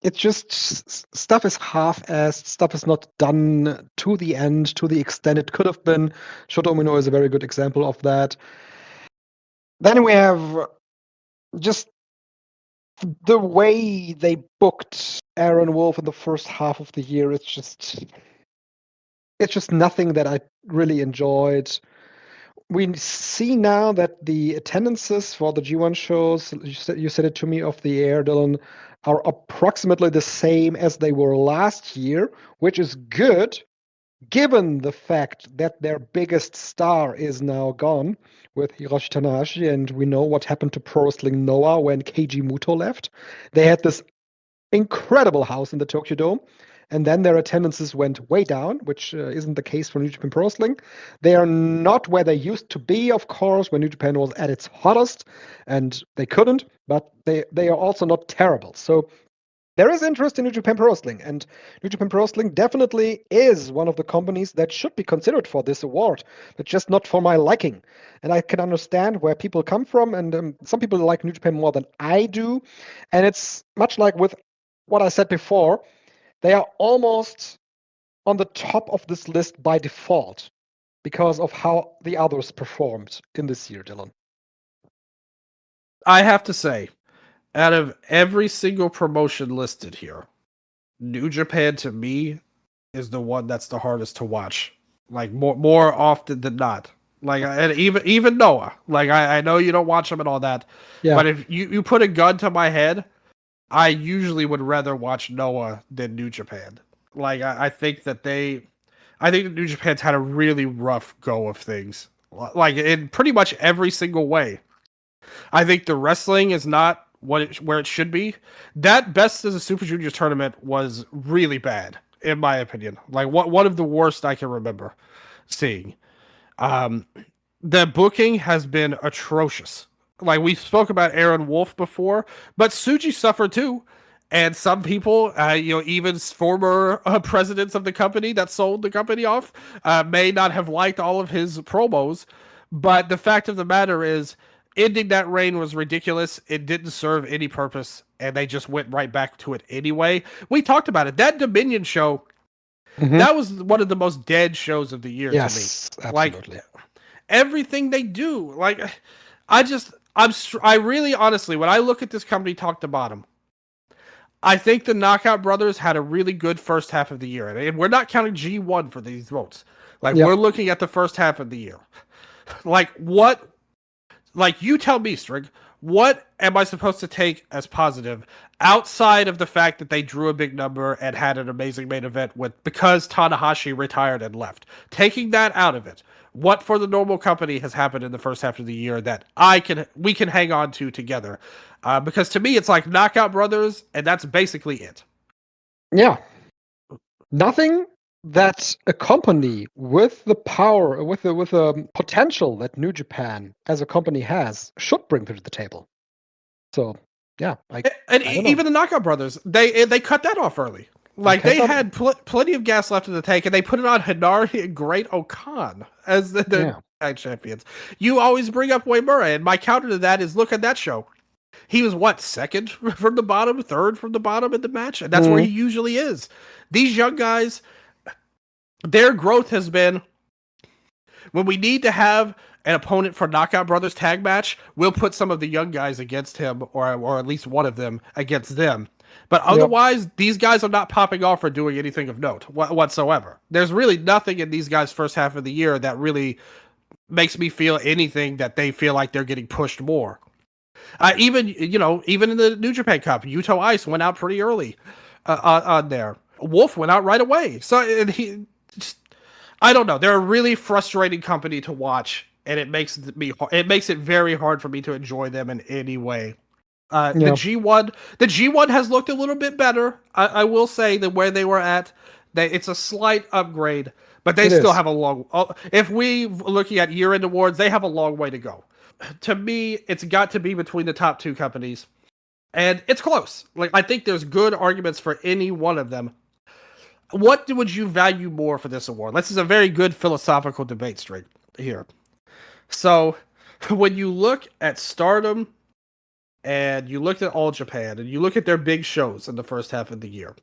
It's just stuff is half-assed. Stuff is not done to the end, to the extent it could have been. Shota Umino is a very good example of that. Then we have just the way they booked Aaron Wolf in the first half of the year. It's just nothing that I really enjoyed. we see now that the attendances for the G1 shows, you said it to me off the air, Dylan, are approximately the same as they were last year, which is good given the fact that their biggest star is now gone with Hiroshi Tanahashi, and we know what happened to Pro Wrestling Noah when Keiji Muto left. They had this incredible house in the Tokyo Dome, and then their attendances went way down, which isn't the case for New Japan Pro Wrestling. They are not where they used to be, of course, when New Japan was at its hottest, and they couldn't, but they are also not terrible. So there is interest in New Japan Pro Wrestling, and New Japan Pro Wrestling definitely is one of the companies that should be considered for this award, but just not for my liking. And I can understand where people come from, and some people like New Japan more than I do. And it's much like with what I said before, they are almost on the top of this list by default because of how the others performed in this year, Dylan. I have to say, out of every single promotion listed here, New Japan to me is the one that's the hardest to watch. Like more often than not. Like, and even Noah. Like, I know you don't watch him and all that, but if you put a gun to my head, I usually would rather watch Noah than New Japan. Like, I think that New Japan's had a really rough go of things. Like, in pretty much every single way. I think the wrestling is not where it should be. That Best as a Super Juniors tournament was really bad, in my opinion. Like, one of the worst I can remember seeing. The booking has been atrocious. Like, we spoke about Aaron Wolf before, but Tsuji suffered too. And some people, even former presidents of the company that sold the company off, may not have liked all of his promos. But the fact of the matter is, ending that reign was ridiculous. It didn't serve any purpose, and they just went right back to it anyway. We talked about it. That Dominion show, that was one of the most dead shows of the year to me. Yes, absolutely. Like, everything they do, like, I really, honestly, when I look at this company top to bottom, I think the Knockout Brothers had a really good first half of the year. And we're not counting G1 for these votes. Like, we're looking at the first half of the year. You tell me, Strig, what am I supposed to take as positive outside of the fact that they drew a big number and had an amazing main event because Tanahashi retired and left? Taking that out of it, what for the normal company has happened in the first half of the year that we can hang on to together? Because to me, it's like Knockout Brothers, and that's basically it. Yeah. Nothing that a company with the power, with the potential that New Japan as a company has, should bring to the table. So, yeah. Even the Knockout Brothers, they cut that off early. Like, they had plenty of gas left in the tank, and they put it on Hinari and Great Okan as the tag champions. You always bring up Wei Murray, and my counter to that is, look at that show. He was, second from the bottom, third from the bottom in the match, and that's where he usually is. These young guys, their growth has been, when we need to have an opponent for Knockout Brothers tag match, we'll put some of the young guys against him, or at least one of them against them. But otherwise, these guys are not popping off or doing anything of note whatsoever. There's really nothing in these guys' first half of the year that really makes me feel anything that they feel like they're getting pushed more. Even in the New Japan Cup, Yuto Ice went out pretty early on there. Wolf went out right away. So I don't know. They're a really frustrating company to watch, and it makes it very hard for me to enjoy them in any way. The G1 has looked a little bit better. I will say, than where they were at. It's a slight upgrade, but they still have a long. If we looking at year-end awards, they have a long way to go. To me, it's got to be between the top two companies, and it's close. Like, I think there's good arguments for any one of them. What would you value more for this award? This is a very good philosophical debate straight here. So, when you look at Stardom, and you look at All Japan, and you look at their big shows in the first half of the year,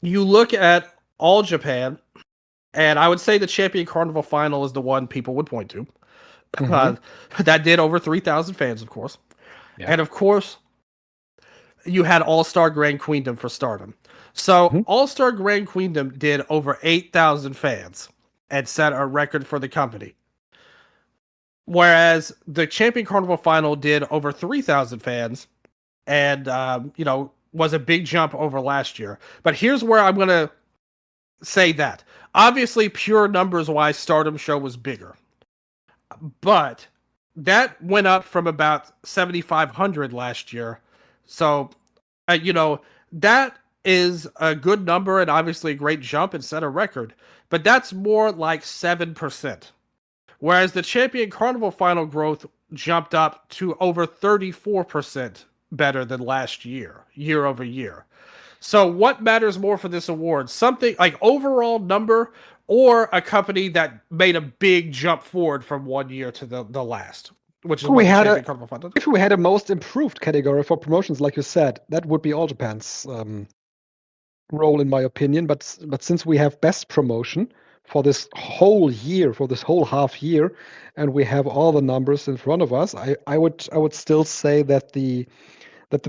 you look at All Japan, and I would say the Champion Carnival Final is the one people would point to. That did over 3,000 fans, of course. Yeah. And of course, you had All-Star Grand Queendom for Stardom. So All-Star Grand Queendom did over 8,000 fans and set a record for the company. Whereas the Champion Carnival final did over 3,000 fans and, was a big jump over last year. But here's where I'm going to say that. Obviously, pure numbers wise, Stardom Show was bigger. But that went up from about 7,500 last year. So, that is a good number and obviously a great jump and set a record. But that's more like 7%. Whereas the Champion Carnival final growth jumped up to over 34% better than last year, year over year. So what matters more for this award? Something like overall number or a company that made a big jump forward from one year to the last, which is what the Champion Carnival final did. If we had a most improved category for promotions, like you said, that would be All Japan's role, in my opinion. But since we have best promotion for this whole year, for this whole half year, and we have all the numbers in front of us, I would still say that the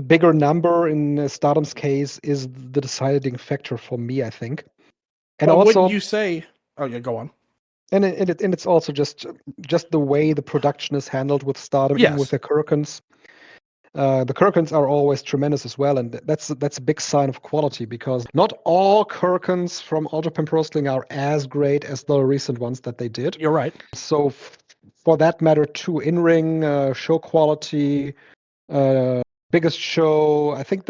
bigger number in Stardom's case is the deciding factor for me, I think. And well, also, wouldn't you say? Oh yeah, go on. And it's also just the way the production is handled with Stardom, Yes. even with the Kurkens. The Kurkens are always tremendous as well, and that's a big sign of quality, because not all Kurkens from All Japan Pro Wrestling are as great as the recent ones that they did. You're right. So for that matter, too, in-ring show quality, biggest show, I think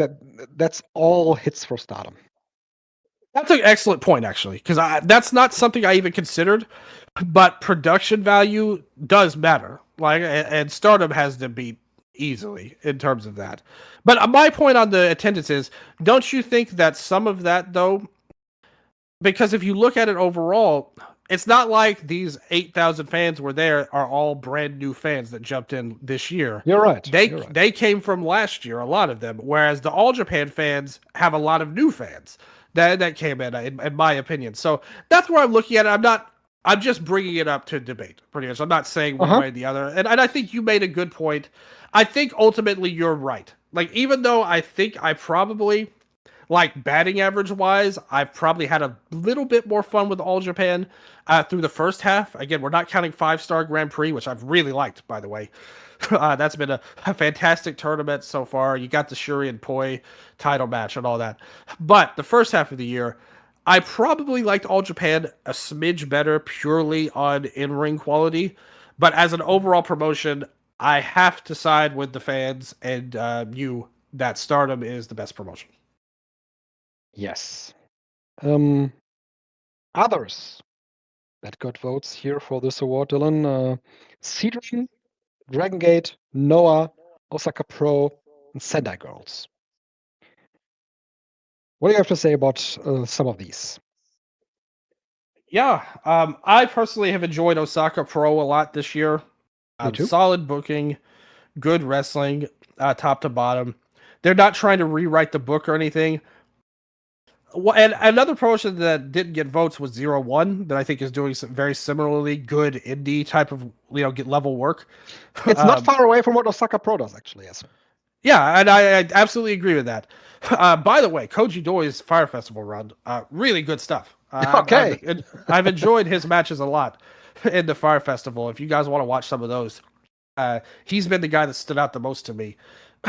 that's all hits for Stardom. That's an excellent point, actually, because that's not something I even considered. But production value does matter. And Stardom has to beat easily in terms of that. But my point on the attendance is, don't you think that some of that, though, because if you look at it overall, it's not like these 8,000 fans were there are all brand new fans that jumped in this year. You're right. They came from last year, a lot of them, whereas the All Japan fans have a lot of new fans that came in my opinion. So that's where I'm looking at it. I'm just bringing it up to debate, pretty much. I'm not saying one way or the other. And I think you made a good point. I think ultimately you're right. Like, even though I think I probably, like, batting average wise, I've probably had a little bit more fun with All Japan through the first half. Again, we're not counting 5-star Grand Prix, which I've really liked, by the way. That's been a fantastic tournament so far. You got the Shuri and Poi title match and all that. But the first half of the year, I probably liked All Japan a smidge better purely on in-ring quality. But as an overall promotion, I have to side with the fans and you that Stardom is the best promotion. Yes. Others that got votes here for this award, Dylan. Seadream, Dragon Gate, Noah, Osaka Pro, and Sendai Girls. What do you have to say about some of these? Yeah, I personally have enjoyed Osaka Pro a lot this year. Me too. Solid booking, good wrestling, top to bottom. They're not trying to rewrite the book or anything. And another promotion that didn't get votes was 0-1, that I think is doing some very similarly good indie type of level work. It's not far away from what Osaka Pro does, actually. Yes. Yeah, and I absolutely agree with that. By the way, Koji Doi's Fire Festival run, really good stuff. Okay. I've enjoyed his matches a lot in the Fire Festival. If you guys want to watch some of those, he's been the guy that stood out the most to me.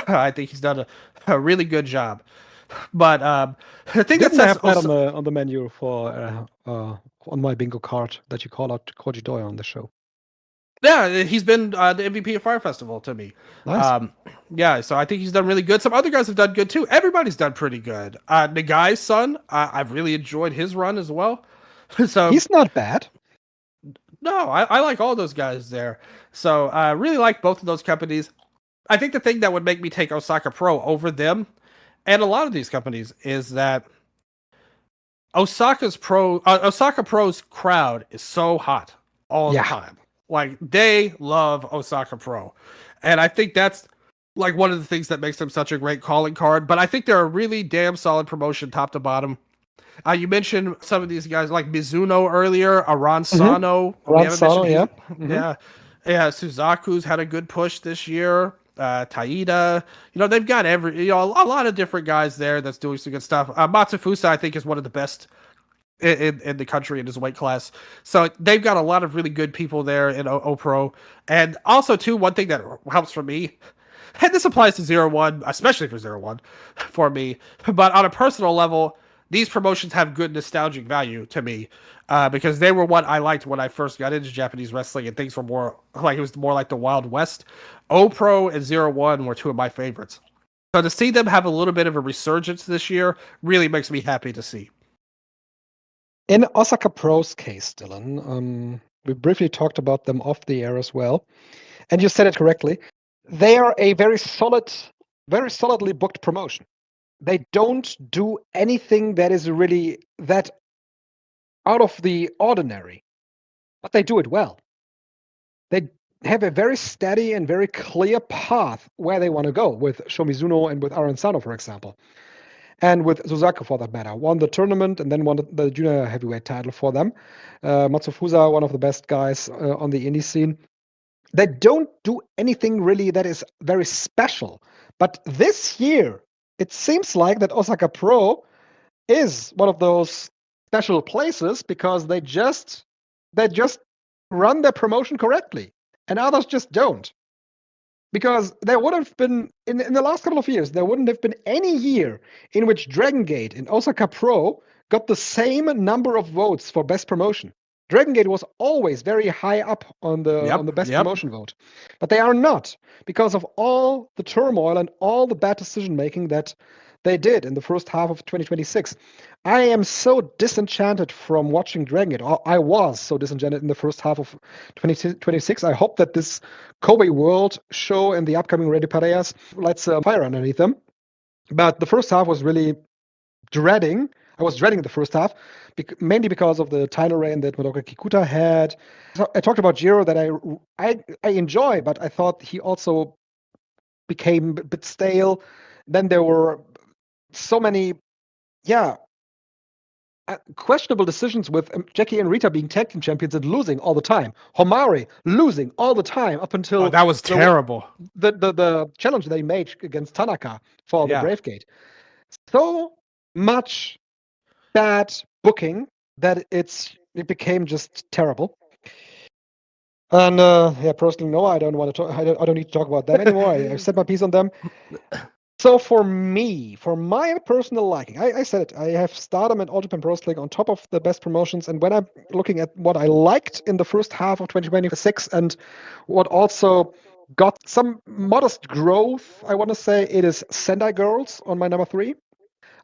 I think he's done a really good job. But the thing Didn't have that on the menu for on my bingo card that you call out Koji Doi on the show. Yeah, he's been the MVP of Fire Festival to me. Nice. Yeah, so I think he's done really good. Some other guys have done good too. Everybody's done pretty good. Nagai's son, I've really enjoyed his run as well. So he's not bad. No, I like all those guys there. So I really like both of those companies. I think the thing that would make me take Osaka Pro over them and a lot of these companies is that Osaka Pro's crowd is so hot all the time. Like, they love Osaka Pro. And I think that's like one of the things that makes them such a great calling card. But I think they're a really damn solid promotion top to bottom. You mentioned some of these guys like Mizuno earlier, Aran Sano. Yeah. Yeah, Suzaku's had a good push this year. Taida, they've got a lot of different guys there that's doing some good stuff. Matsufusa, I think, is one of the best in the country in his weight class. So they've got a lot of really good people there in O-Pro. And also, too, one thing that helps for me, and this applies to 0-1, especially for 0-1 for me, but on a personal level, these promotions have good nostalgic value to me because they were what I liked when I first got into Japanese wrestling, and things were more like, it was more like the Wild West. O-Pro and 0-1 were two of my favorites. So to see them have a little bit of a resurgence this year really makes me happy to see. In Osaka Pro's case, Dylan, we briefly talked about them off the air as well, and you said it correctly. They are a very solidly booked promotion. They don't do anything that is really that out of the ordinary, but they do it well. They have a very steady and very clear path where they want to go with Shomizuno and with Aaron Sano, for example. And with Suzaku, for that matter, won the tournament and then won the junior heavyweight title for them. Matsufusa, one of the best guys on the indie scene. They don't do anything really that is very special. But this year, it seems like that Osaka Pro is one of those special places because they just run their promotion correctly, and others just don't. Because there would have been, in the last couple of years, there wouldn't have been any year in which Dragon Gate and Osaka Pro got the same number of votes for best promotion. Dragon Gate was always very high up on the best promotion vote. But they are not, because of all the turmoil and all the bad decision making that they did in the first half of 2026. I am so disenchanted from watching Dragon Gate. I was so disenchanted in the first half of 2026. I hope that this Kobe World show and the upcoming Ready Pareas lights a fire underneath them. But the first half was really dreading. I was dreading the first half, mainly because of the title reign that Madoka Kikuta had. I talked about Jiro that I enjoy, but I thought he also became a bit stale. Then there were so many, questionable decisions with Jackie and Rita being tag team champions and losing all the time. Homari losing all the time up until that was terrible. The challenge they made against Tanaka for the Brave Gate. So much bad booking that it became just terrible. And personally, no, I don't want to talk. I don't need to talk about them anymore. I've said my piece on them. So for me, for my personal liking, I said it. I have Stardom and All Japan Pro Wrestling on top of the best promotions. And when I'm looking at what I liked in the first half of 2026 and what also got some modest growth, I want to say it is Sendai Girls on my number 3.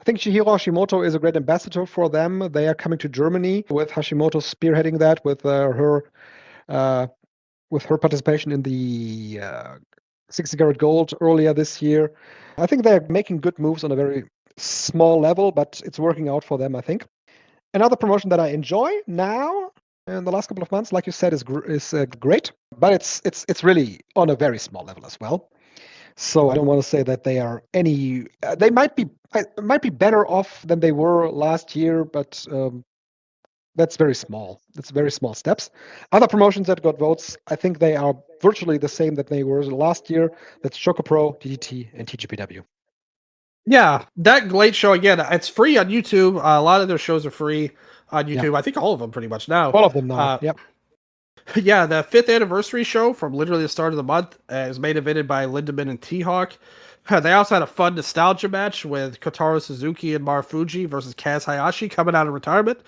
I think Chihiro Hashimoto is a great ambassador for them. They are coming to Germany with Hashimoto spearheading that with her participation in the 60 Carat Gold earlier this year. I think they're making good moves on a very small level, but it's working out for them, I think. Another promotion that I enjoy now in the last couple of months, like you said, is great, but it's really on a very small level as well. So I don't want to say that they are any. They might be better off than they were last year, but that's very small. That's very small steps. Other promotions that got votes, I think they are virtually the same that they were last year. That's Shoko Pro, DDT, and TGPW. Yeah, that Glade show, again, it's free on YouTube. A lot of their shows are free on YouTube. I think all of them pretty much now. All of them now, yep. Yeah, the 5th anniversary show from literally the start of the month is main evented by Lindemann and T-Hawk. They also had a fun nostalgia match with Kotaro Suzuki and Marufuji versus Kaz Hayashi coming out of retirement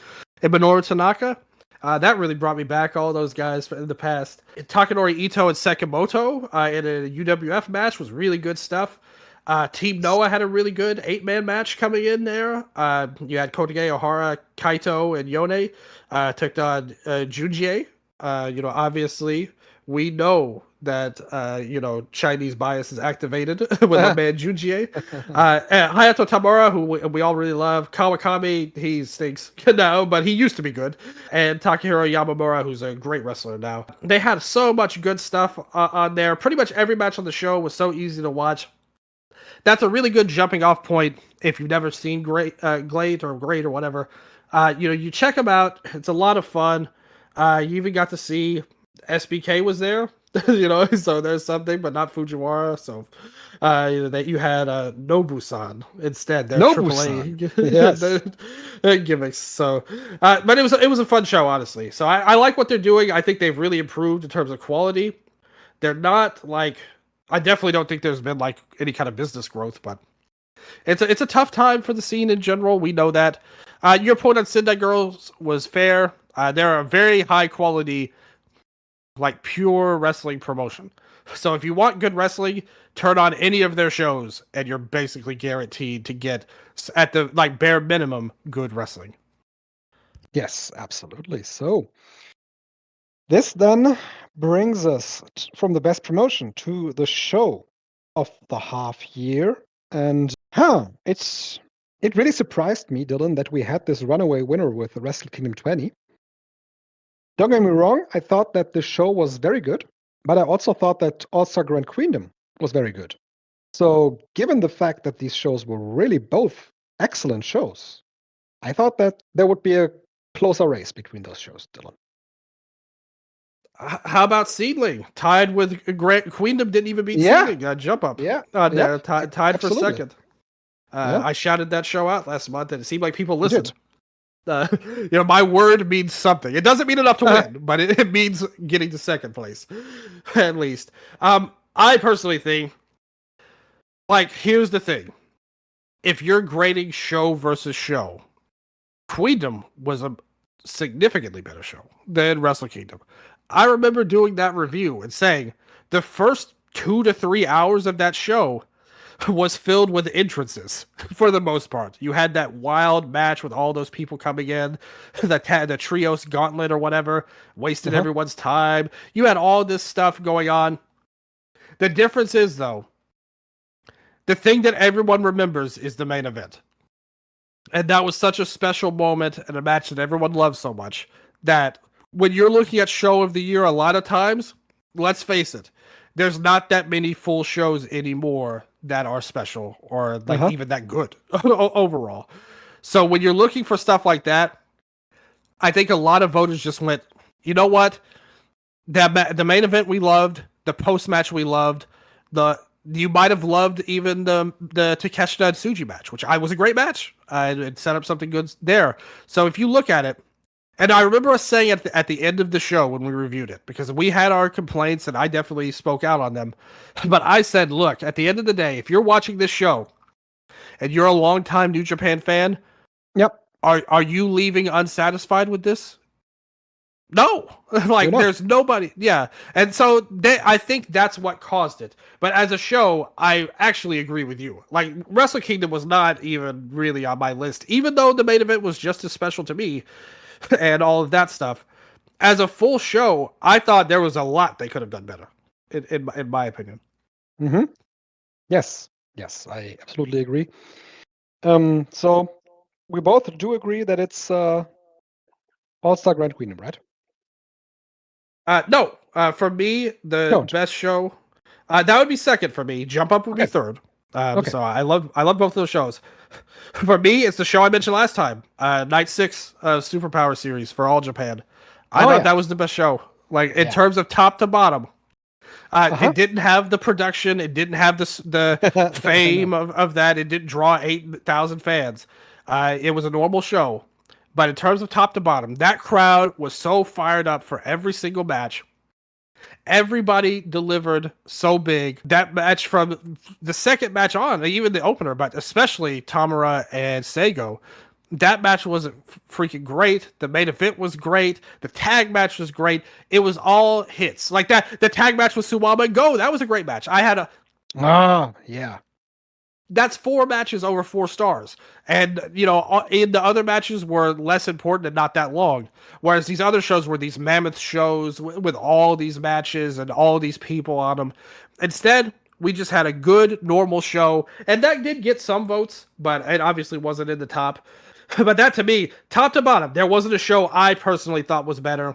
and Minoru Tanaka. That really brought me back, all those guys in the past. Takanori Ito and Sekimoto in a UWF match was really good stuff. Team Noah had a really good 8-man match coming in there. You had Kotage Ohara, Kaito, and Yone took on Junjie. Obviously, we know that, Chinese bias is activated with the man Junjie. Hayato Tamura, who we all really love. Kawakami, he stinks now, but he used to be good. And Takahiro Yamamura, who's a great wrestler now. They had so much good stuff on there. Pretty much every match on the show was so easy to watch. That's a really good jumping off point if you've never seen Glade or Great or whatever. You check them out. It's a lot of fun. You even got to see SBK was there. So there's something, but not Fujiwara. So that you had Nobusan instead. They're Nobu-san. AAA Yes. gimmicks. So, but it was a fun show, honestly. So I like what they're doing. I think they've really improved in terms of quality. They're not like I definitely don't think there's been like any kind of business growth, but it's a tough time for the scene in general. We know that. Your point on Sendai Girls was fair. They're a very high quality, like pure wrestling promotion. So if you want good wrestling, turn on any of their shows, and you're basically guaranteed to get at the like bare minimum good wrestling. Yes, absolutely. So this then brings us from the best promotion to the show of the half year. And it really surprised me, Dylan, that we had this runaway winner with the Wrestle Kingdom 20. Don't get me wrong, I thought that the show was very good, but I also thought that All-Star Grand Queendom was very good. So, given the fact that these shows were really both excellent shows, I thought that there would be a closer race between those shows, Dylan. How about Seedling? Tied with Grand Queendom, didn't even beat Yeah, Seedling. Jump up yeah, on there, yep, tied for absolutely. second. Yeah, I shouted that show out last month, and it seemed like people you did. listened. My word means something. It doesn't mean enough to win, but it means getting to second place, at least. I personally think, like, here's the thing: if you're grading show versus show, Queendom was a significantly better show than Wrestle Kingdom. I remember doing that review and saying the first 2 to 3 hours of that show was filled with entrances for the most part. You had that wild match with all those people coming in, the trios gauntlet or whatever, wasted everyone's time. You had all this stuff going on. The difference is, though, the thing that everyone remembers is the main event. And that was such a special moment and a match that everyone loves so much that when you're looking at show of the year, a lot of times, let's face it, there's not that many full shows anymore that are special or like even that good overall. So when you're looking for stuff like that, I think a lot of voters just went, you know what? The main event we loved, the post match we loved, you might have loved even the Takeshita and Tsuji match, which was a great match. It set up something good there. So if you look at it, and I remember us saying at the end of the show when we reviewed it, because we had our complaints and I definitely spoke out on them. But I said, look, at the end of the day, if you're watching this show and you're a longtime New Japan fan, yep, are you leaving unsatisfied with this? No, like there's nobody. Yeah. And so I think that's what caused it. But as a show, I actually agree with you. Like Wrestle Kingdom was not even really on my list, even though the main event was just as special to me and all of that stuff. As a full show, I thought there was a lot they could have done better, in my opinion. Mm-hmm. Yes, I absolutely agree. So we both do agree that it's All-Star Grand Queendom, right? No, for me, the best show that would be second for me. Jump Up would be third. So I love both of those shows. For me, it's the show I mentioned last time, Night 6 Superpower Series for All Japan. I thought that was the best show. Like in terms of top to bottom, it didn't have the production, it didn't have the fame of that. It didn't draw 8,000 fans. It was a normal show. But in terms of top to bottom, that crowd was so fired up for every single match. Everybody delivered so big. That match from the second match on, even the opener, but especially Tamura and Seigo, that match was freaking great. The main event was great. The tag match was great. It was all hits. Like that, the tag match with Suwama and Go, that was a great match. That's 4 matches over 4 stars. And, in the other matches were less important and not that long. Whereas these other shows were these mammoth shows with all these matches and all these people on them. Instead, we just had a good, normal show. And that did get some votes, but it obviously wasn't in the top. But that, to me, top to bottom, there wasn't a show I personally thought was better.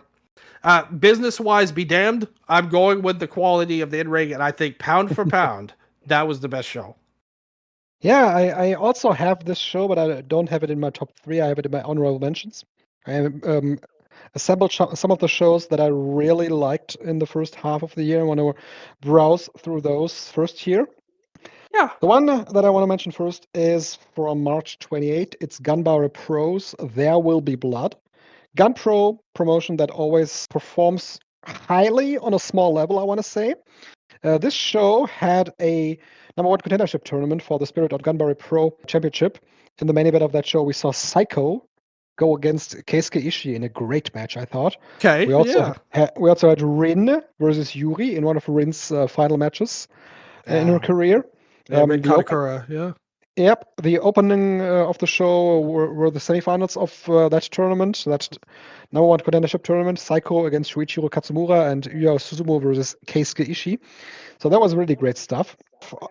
Business-wise, be damned. I'm going with the quality of the in-ring, and I think pound for pound, that was the best show. Yeah, I also have this show, but I don't have it in my top 3. I have it in my honorable mentions. assembled some of the shows that I really liked in the first half of the year. I want to browse through those first here. Yeah. The one that I want to mention first is from March 28. It's Gunbar Pro's There Will Be Blood. Gun Pro promotion that always performs highly on a small level, I want to say. This show had a #1 contendership tournament for the Spirit of Gunbar Pro Championship. In the main event of that show, we saw Psycho go against Keisuke Ishii in a great match, I thought. Okay. We also Yeah. had Rin versus Yuri in one of Rin's final matches in her career. Yeah, Rin The open, Katakura. Yeah. Yep, the opening of the show were the semifinals of that tournament, that #1 contendership tournament, Psycho against Shuichiro Katsumura and Yuya Suzumu versus Keisuke Ishii. So that was really great stuff.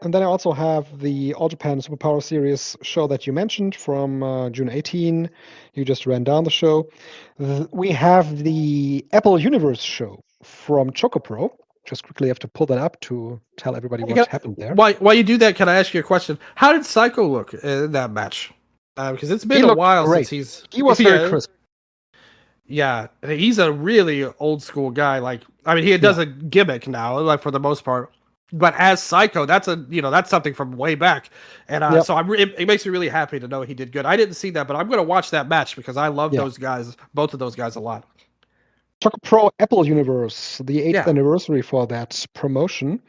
And then I also have the All Japan Superpower Series show that you mentioned from June 18. You just ran down the show. We have the Apple Universe show from ChocoPro. Just quickly have to pull that up to tell everybody what happened there. While you do that, can I ask you a question? How did Psycho look in that match? Because it's been a while great. since he was very crisp. Yeah, he's a really old school guy. Like, I mean, he does a gimmick now, like for the most part. But as Psycho, that's something from way back, and so it makes me really happy to know he did good. I didn't see that, but I'm going to watch that match because I love those guys, both of those guys, a lot. ChocoPro Apple Universe, the 8th anniversary for that promotion,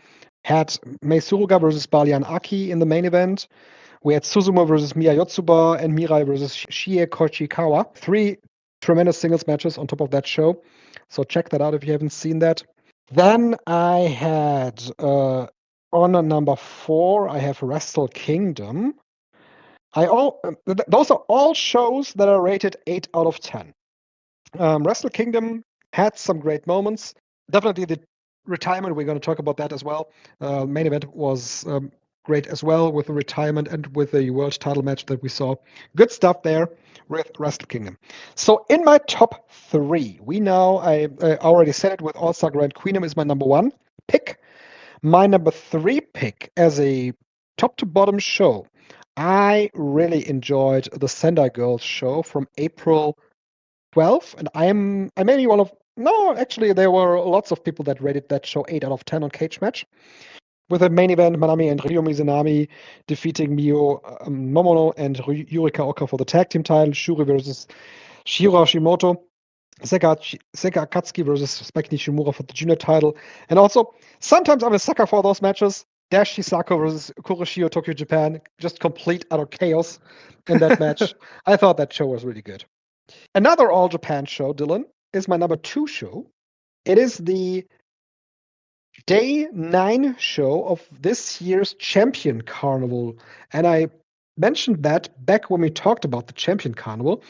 had Mei Suruga versus Balian Aki in the main event. We had Suzumu versus Miya Yotsuba and Mirai versus Shie Kochikawa. 3 tremendous singles matches on top of that show. So check that out if you haven't seen that. Then I had on number 4, I have Wrestle Kingdom. Those are all shows that are rated 8 out of 10. Wrestle Kingdom had some great moments. Definitely the retirement, we're going to talk about that as well. Main event was great as well with the retirement and with the world title match that we saw. Good stuff there with Wrestle Kingdom. So in my top 3, I already said it with All-Star Grand Queendom is my #1 pick. My number 3 pick as a top to bottom show, I really enjoyed the Sendai Girls show from April 12, and I'm maybe one of actually there were lots of people that rated that show 8 out of 10 on Cage Match. With a main event, Manami and Ryo Mizunami defeating Mio Momono and Yurika Oka for the tag team title, Shuri versus Shiro Hashimoto, Seka Akatsuki versus Spike Nishimura for the junior title, and also sometimes I'm a sucker for those matches. Dash Hisako versus Kuroshio Tokyo Japan, just complete utter chaos in that match. I thought that show was really good. Another All Japan show, Dylan, is my number 2 show. It is the Day 9 show of this year's Champion Carnival. And I mentioned that back when we talked about the Champion Carnival.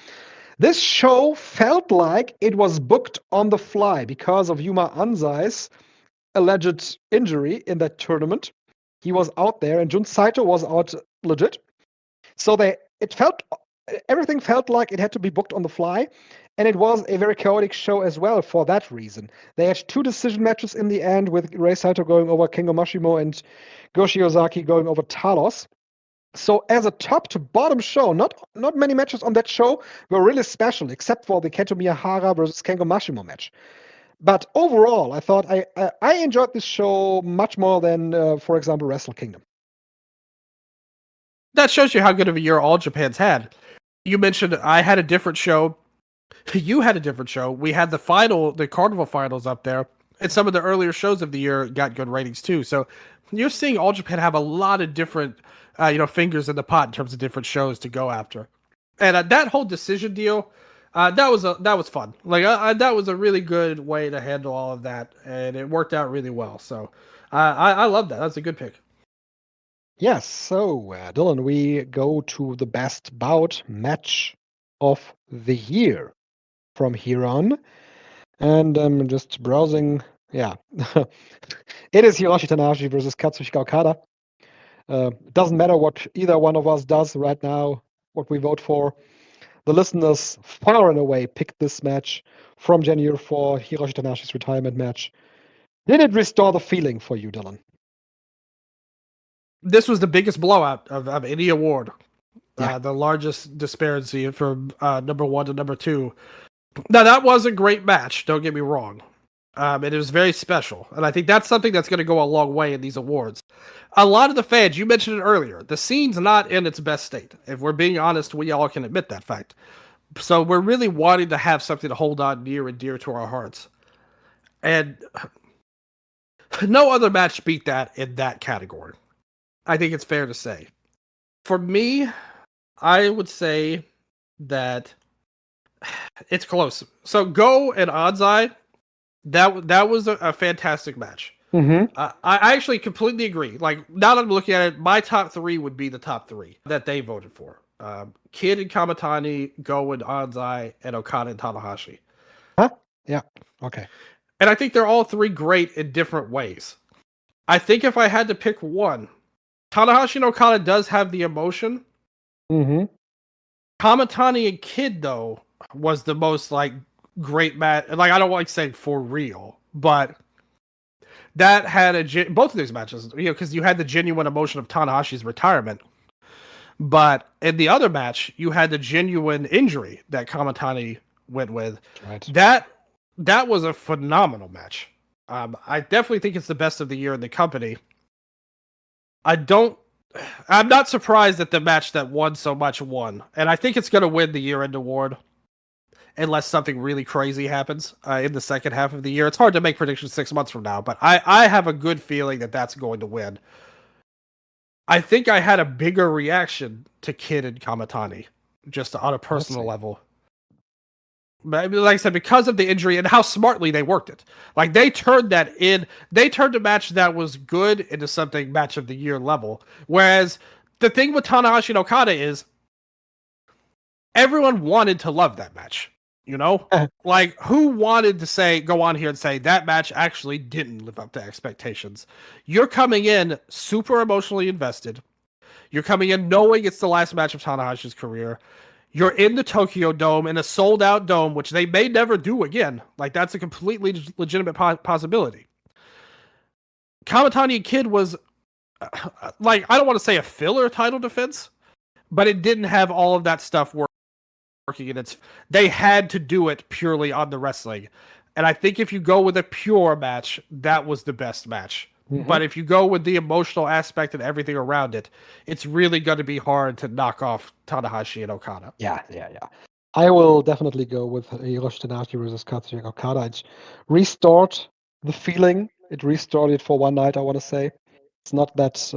This show felt like it was booked on the fly because of Yuma Anzai's alleged injury in that tournament. He was out there, and Jun Saito was out legit. So everything felt like it had to be booked on the fly, and it was a very chaotic show as well for that reason. They had 2 decision matches in the end, with Rei Saito going over Kengo Mashimo and Goshi Ozaki going over Talos. So as a top to bottom show, not many matches on that show were really special, except for the Kento Miyahara versus Kengo Mashimo match. But overall, I thought I enjoyed this show much more than, for example, Wrestle Kingdom. That shows you how good of a year All Japan's had. You mentioned I had a different show. You had a different show. We had the Carnival finals up there, and some of the earlier shows of the year got good ratings too. So you're seeing All Japan have a lot of different, fingers in the pot in terms of different shows to go after. And that whole decision deal, that was fun. Like that was a really good way to handle all of that, and it worked out really well. So I love that. That's a good pick. Yes. So Dylan, we go to the best bout match of the year from here on, and I'm just browsing. Yeah, it is Hiroshi Tanahashi versus Katsuhiko Okada. Doesn't matter what either one of us does right now, what we vote for. The listeners far and away picked this match from January for Hiroshi Tanahashi's retirement match. Did it restore the feeling for you, Dylan? This was the biggest blowout of any award. Yeah. The largest disparity from number 1 to number 2. Now, that was a great match. Don't get me wrong. It was very special. And I think that's something that's going to go a long way in these awards. A lot of the fans, you mentioned it earlier, the scene's not in its best state. If we're being honest, we all can admit that fact. So we're really wanting to have something to hold on near and dear to our hearts. And no other match beat that in that category. I think it's fair to say. For me, I would say that it's close. So Go and Onsai, that was a fantastic match. Mm-hmm. I actually completely agree. Like, now that I'm looking at it, my top three would be the top three that they voted for. Kid and Kamatani, Go and Onsai, and Okada and Tanahashi. Huh? Yeah. Okay. And I think they're all three great in different ways. I think if I had to pick one, Tanahashi and Okada does have the emotion. Mm-hmm. Kamatani and Kid, though, was the most, like, great match. Like, I don't like saying for real, but that had both of these matches, because you had the genuine emotion of Tanahashi's retirement. But in the other match, you had the genuine injury that Kamatani went with. Right. That was a phenomenal match. I definitely think it's the best of the year in the company. I'm not surprised that the match that won so much won. And I think it's going to win the year-end award unless something really crazy happens in the second half of the year. It's hard to make predictions 6 months from now, but I have a good feeling that that's going to win. I think I had a bigger reaction to Kid and Kamatani, just on a personal level. But like I said, because of the injury and how smartly they worked it. Like, they turned a match that was good into something match of the year level. Whereas the thing with Tanahashi and Okada is everyone wanted to love that match. You know? Like, who wanted to go on here and say that match actually didn't live up to expectations? You're coming in super emotionally invested. You're coming in knowing it's the last match of Tanahashi's career. You're in the Tokyo Dome, in a sold-out dome, which they may never do again. Like, that's a completely legitimate possibility. Kamatani and Kid was, like, I don't want to say a filler title defense, but it didn't have all of that stuff working in its. They had to do it purely on the wrestling. And I think if you go with a pure match, that was the best match. Mm-hmm. But if you go with the emotional aspect and everything around it, it's really going to be hard to knock off Tanahashi and Okada. Yeah. I will definitely go with Hiroshi Tanahashi versus Katsuhiko Okada. It restored the feeling. It restored it for one night, I want to say. It's not that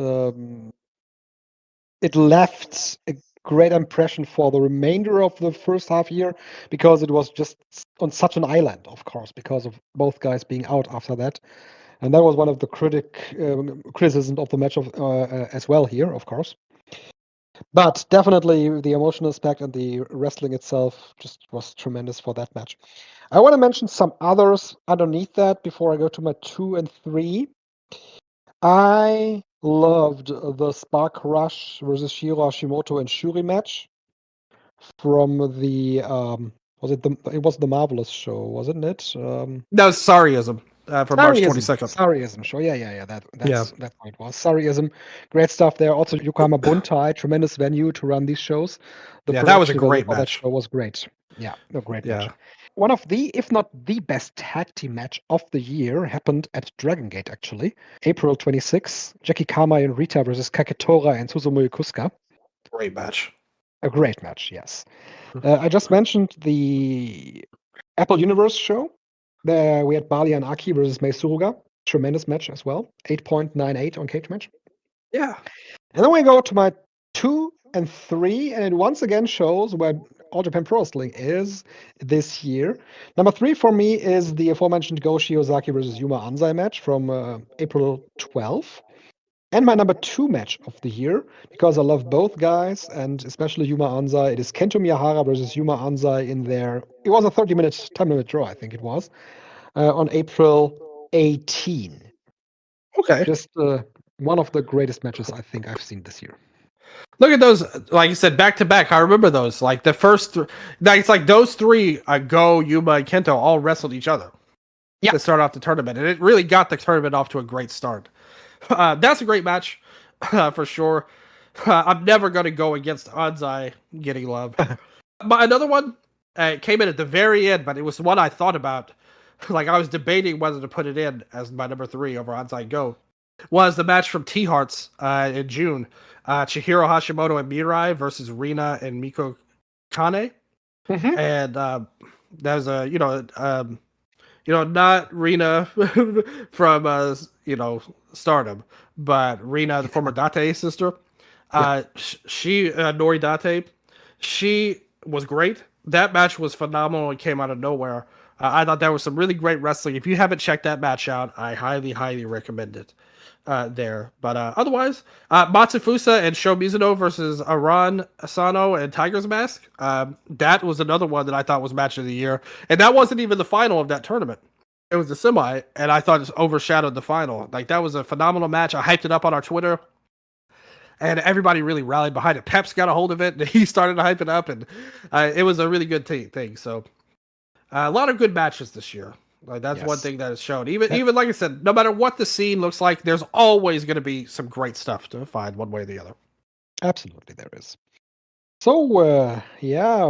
it left a great impression for the remainder of the first half year, because it was just on such an island, of course, because of both guys being out after that. And that was one of the criticisms of the match as well here, of course. But definitely the emotional aspect and the wrestling itself just was tremendous for that match. I want to mention some others underneath that before I go to my 2 and 3. I loved the Spark Rush versus Shiro Hashimoto and Shuri match from the it was the Marvelous show, wasn't it? No, Sorryism from March 22nd. Sorryism show. Yeah. That's what it was. Sorryism. Great stuff there. Also, Yokohama Buntai, tremendous venue to run these shows. That was a great match. That show was great. Yeah, a great match. One of the, if not the best tag team match of the year happened at Dragon Gate, actually. April 26, Jackie Kamai and Rita versus Kaketora and Suzumu Yokosuka. Great match. A great match, yes. I just mentioned the Apple Universe show. There we had Bali and Aki versus Mei Suruga. Tremendous match as well. 8.98 on Cage Match. Yeah. And then we go to my 2 and 3, and it once again shows where All Japan Pro Wrestling is this year. Number 3 for me is the aforementioned Go Shiozaki versus Yuma Anzai match from April 12th. And my number 2 match of the year, because I love both guys, and especially Yuma Anzai, it is Kento Miyahara versus Yuma Anzai in their. It was a 30-minute time-limit draw, I think it was, on April 18. Okay. Just one of the greatest matches I think I've seen this year. Look at those, like you said, back to back. I remember those. Like the first, it's like those three, Go, Yuma, and Kento, all wrestled each other to start off the tournament, and it really got the tournament off to a great start. That's a great match for sure. I'm never going to go against Anzai getting love. But another one, It came in at the very end, but it was one I thought about. Like, I was debating whether to put it in as my number 3 over Onside Go. Was the match from T-Hearts in June. Chihiro Hashimoto and Mirai versus Rina and Miko Kane. Mm-hmm. And that was not Rina from Stardom, but Rina, the former Date sister. She Nori Date, she was great. That match was phenomenal. It came out of nowhere. I thought that was some really great wrestling. If you haven't checked that match out, I highly, highly recommend it. There, but otherwise, Matsufusa and Sho Mizuno versus Aran Asano and Tiger's Mask. That was another one that I thought was match of the year, and that wasn't even the final of that tournament. It was the semi, and I thought it overshadowed the final. Like, that was a phenomenal match. I hyped it up on our Twitter, and everybody really rallied behind it. Peps got a hold of it, and he started to hype it up, and it was a really good thing. So, a lot of good matches this year. Like, that's one thing that is shown. Even like I said, no matter what the scene looks like, there's always going to be some great stuff to find one way or the other. Absolutely, there is. So,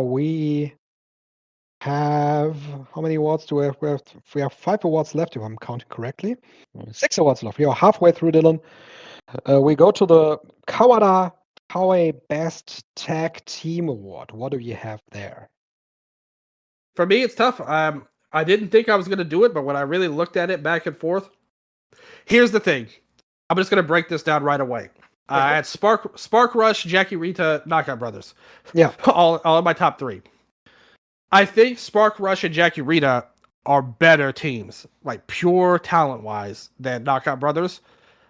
we have, how many awards do we have? We have 5 awards left, if I'm counting correctly. 6 awards left. We are halfway through, Dylan. We go to the Kawada Kawaii Best Tag Team Award. What do you have there? For me, it's tough. I didn't think I was going to do it, but when I really looked at it back and forth, here's the thing. I'm just going to break this down right away. I had Spark Rush, Jackie Rita, Knockout Brothers. Yeah. all of my top 3. I think Spark Rush and Jackie Rita are better teams, like pure talent-wise, than Knockout Brothers.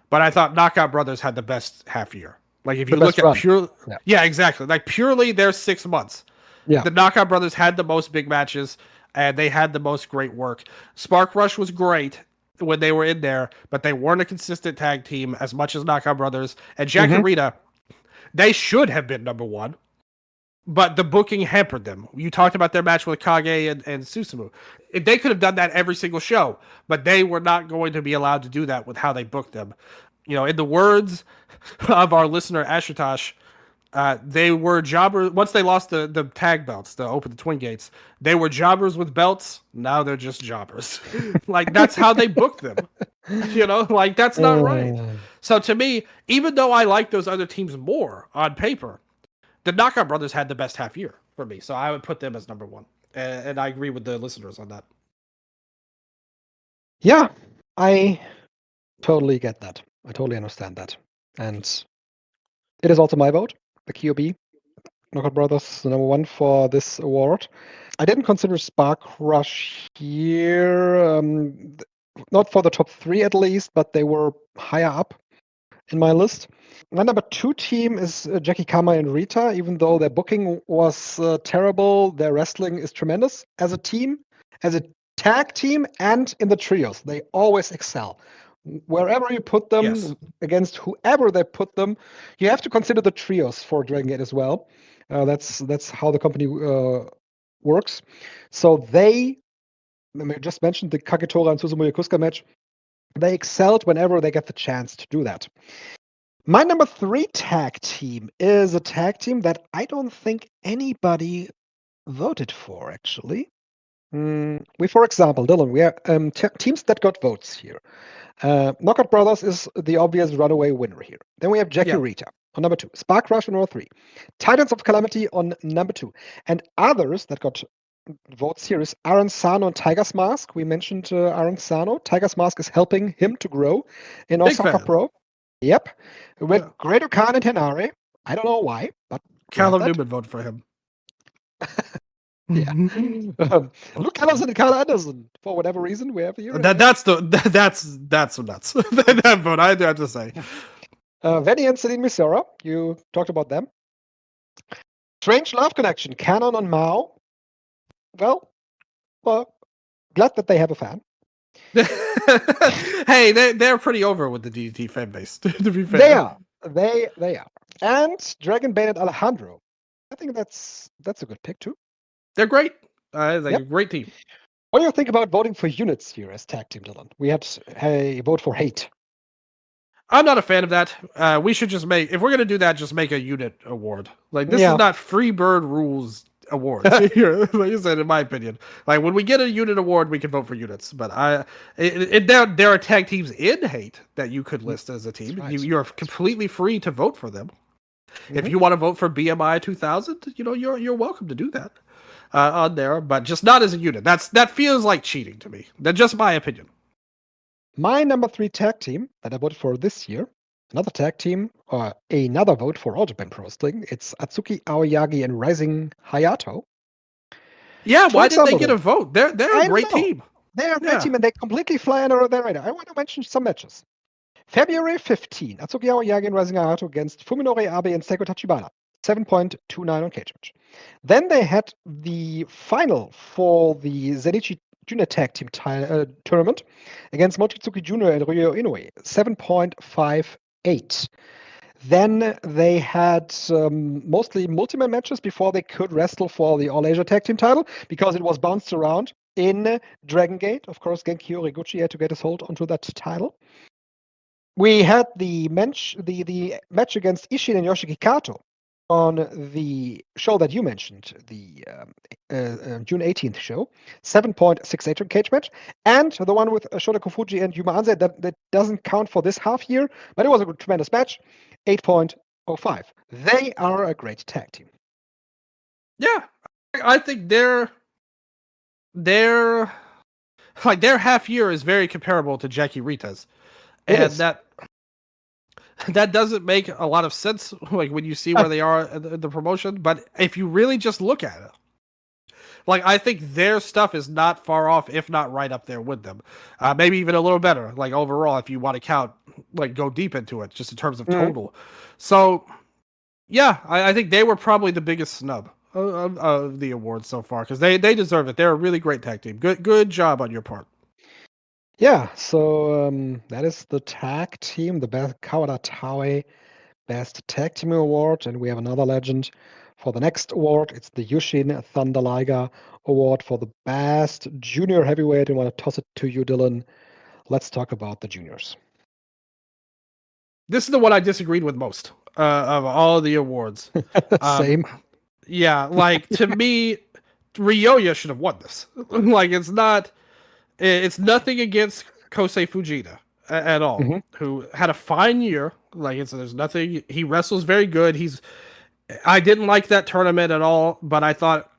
But I thought Knockout Brothers had the best half year. Like, if you look at pure... Yeah, exactly. Like, purely their 6 months. Yeah. The Knockout Brothers had the most big matches, and they had the most great work. Spark Rush was great when they were in there, but they weren't a consistent tag team as much as Knockout Brothers. And Jackie Rita, they should have been number 1, but the booking hampered them. You talked about their match with Kage and Susumu. They could have done that every single show, but they were not going to be allowed to do that with how they booked them. In the words of our listener, Ashutosh, they were jobbers. Once they lost the tag belts, the Twin Gates, they were jobbers with belts. Now they're just jobbers. Like, that's how they booked them. Like, that's not right. So to me, even though I like those other teams more on paper, the Knockout Brothers had the best half year for me. So I would put them as number 1. And I agree with the listeners on that. Yeah, I totally get that. I totally understand that. And it is also my vote. The KOB Knockout Brothers, the number 1 for this award. I didn't consider Spark Rush here, not for the top 3 at least, but they were higher up in my list. My number 2 team is Jackie Kama and Rita. Even though their booking was terrible, their wrestling is tremendous as a team, as a tag team, and in the trios. They always excel. Wherever you put them, against whoever they put them, you have to consider the trios for Dragon Gate as well. That's how the company works. So I just mentioned the Kagetora and Susumu Yakusuka match. They excelled whenever they get the chance to do that. My number 3 tag team is a tag team that I don't think anybody voted for, actually. For example, Dylan, we have teams that got votes here. Knockout Brothers is the obvious runaway winner here. Then we have Jackie Rita on number 2, Spark Rush on number 3, Titans of Calamity on number 2, and others that got votes here is Aaron Sano and Tiger's Mask. We mentioned Aaron Sano. Tiger's Mask is helping him to grow in Osaka Pro. Yep. With Great Khan and Henare. I don't know why, but Callum Newman voted for him. Yeah. Luke Gallows and Carl Anderson, for whatever reason, we have here. That's nuts. That vote, I have to say. Venny and Celine Misora, you talked about them. Strange Love Connection, Canon on Mao. Well, glad that they have a fan. Hey, they're pretty over with the DDT fan base, to be fair. They are. And Dragon Bane and Alejandro. I think that's a good pick too. They're great. They're a great team. What do you think about voting for units here as tag team, Dylan? We had a vote for hate. I'm not a fan of that. We should just if we're going to do that, just make a unit award. Like, this is not Freebird rules awards here. Like you said, in my opinion, like when we get a unit award, we can vote for units. But there are tag teams in Hate that you could list as a team. Right. You're completely free to vote for them. If Mhm. you want to vote for BMI 2000, you're welcome to do that on there, but just not as a unit. That feels like cheating to me. That's just my opinion. My number 3 tag team that I voted for this year, another tag team, or another vote for All Japan Pro Wrestling, it's Atsuki Aoyagi and Rising Hayato. Yeah, For why did they example, get a vote? They're a I don't great know. team. They're a great Yeah. team and they completely fly under their radar. I want to mention some matches. February 15, Atsuki Aoyagi and Rising Hayato against Fuminori Abe and Seiko Tachibana. 7.29 on cage match. Then they had the final for the Zenichi Junior Tag Team tournament against Mochizuki Junior and Ryo Inoue. 7.58. Then they had mostly multi-man matches before they could wrestle for the All Asia Tag Team title because it was bounced around in Dragon Gate. Of course, Genki Horiguchi had to get his hold onto that title. We had the match against Ishin and Yoshiki Kato on the show that you mentioned, the June 18th show, 7.68 on cage match, and the one with Shota Kofuji and Yuma Anze that doesn't count for this half year, but it was a tremendous match, 8.05. They are a great tag team. Yeah, I think their half year is very comparable to Jackie Rita's, and that doesn't make a lot of sense. Like when you see where they are in the promotion, but if you really just look at it, like I think their stuff is not far off, if not right up there with them. Maybe even a little better. Like overall, if you want to count, like go deep into it, just in terms of total. So, yeah, I think they were probably the biggest snub of the awards so far because they deserve it. They're a really great tag team. Good job on your part. Yeah, so that is the tag team, the best Kawada Taue Best Tag Team Award, and we have another legend for the next award. It's the Yushin Thunder Liger Award for the Best Junior Heavyweight. I want to toss it to you, Dylan. Let's talk about the juniors. This is the one I disagreed with most of all the awards. Same. Yeah, like to me, Ryoya should have won this. Like it's nothing against Kosei Fujita at all, who had a fine year. Like there's nothing. He wrestles very good. I didn't like that tournament at all, but I thought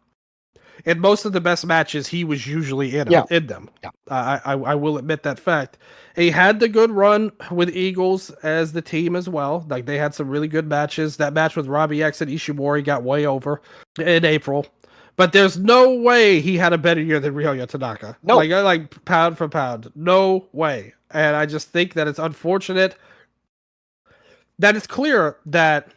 in most of the best matches he was usually in them. Yeah. I will admit that fact. He had the good run with Eagles as the team as well. Like they had some really good matches. That match with Robbie X and Ishimori got way over in April. But there's no way he had a better year than Ryoya Tanaka. No. Like pound for pound. No way. And I just think that it's unfortunate that it's clear that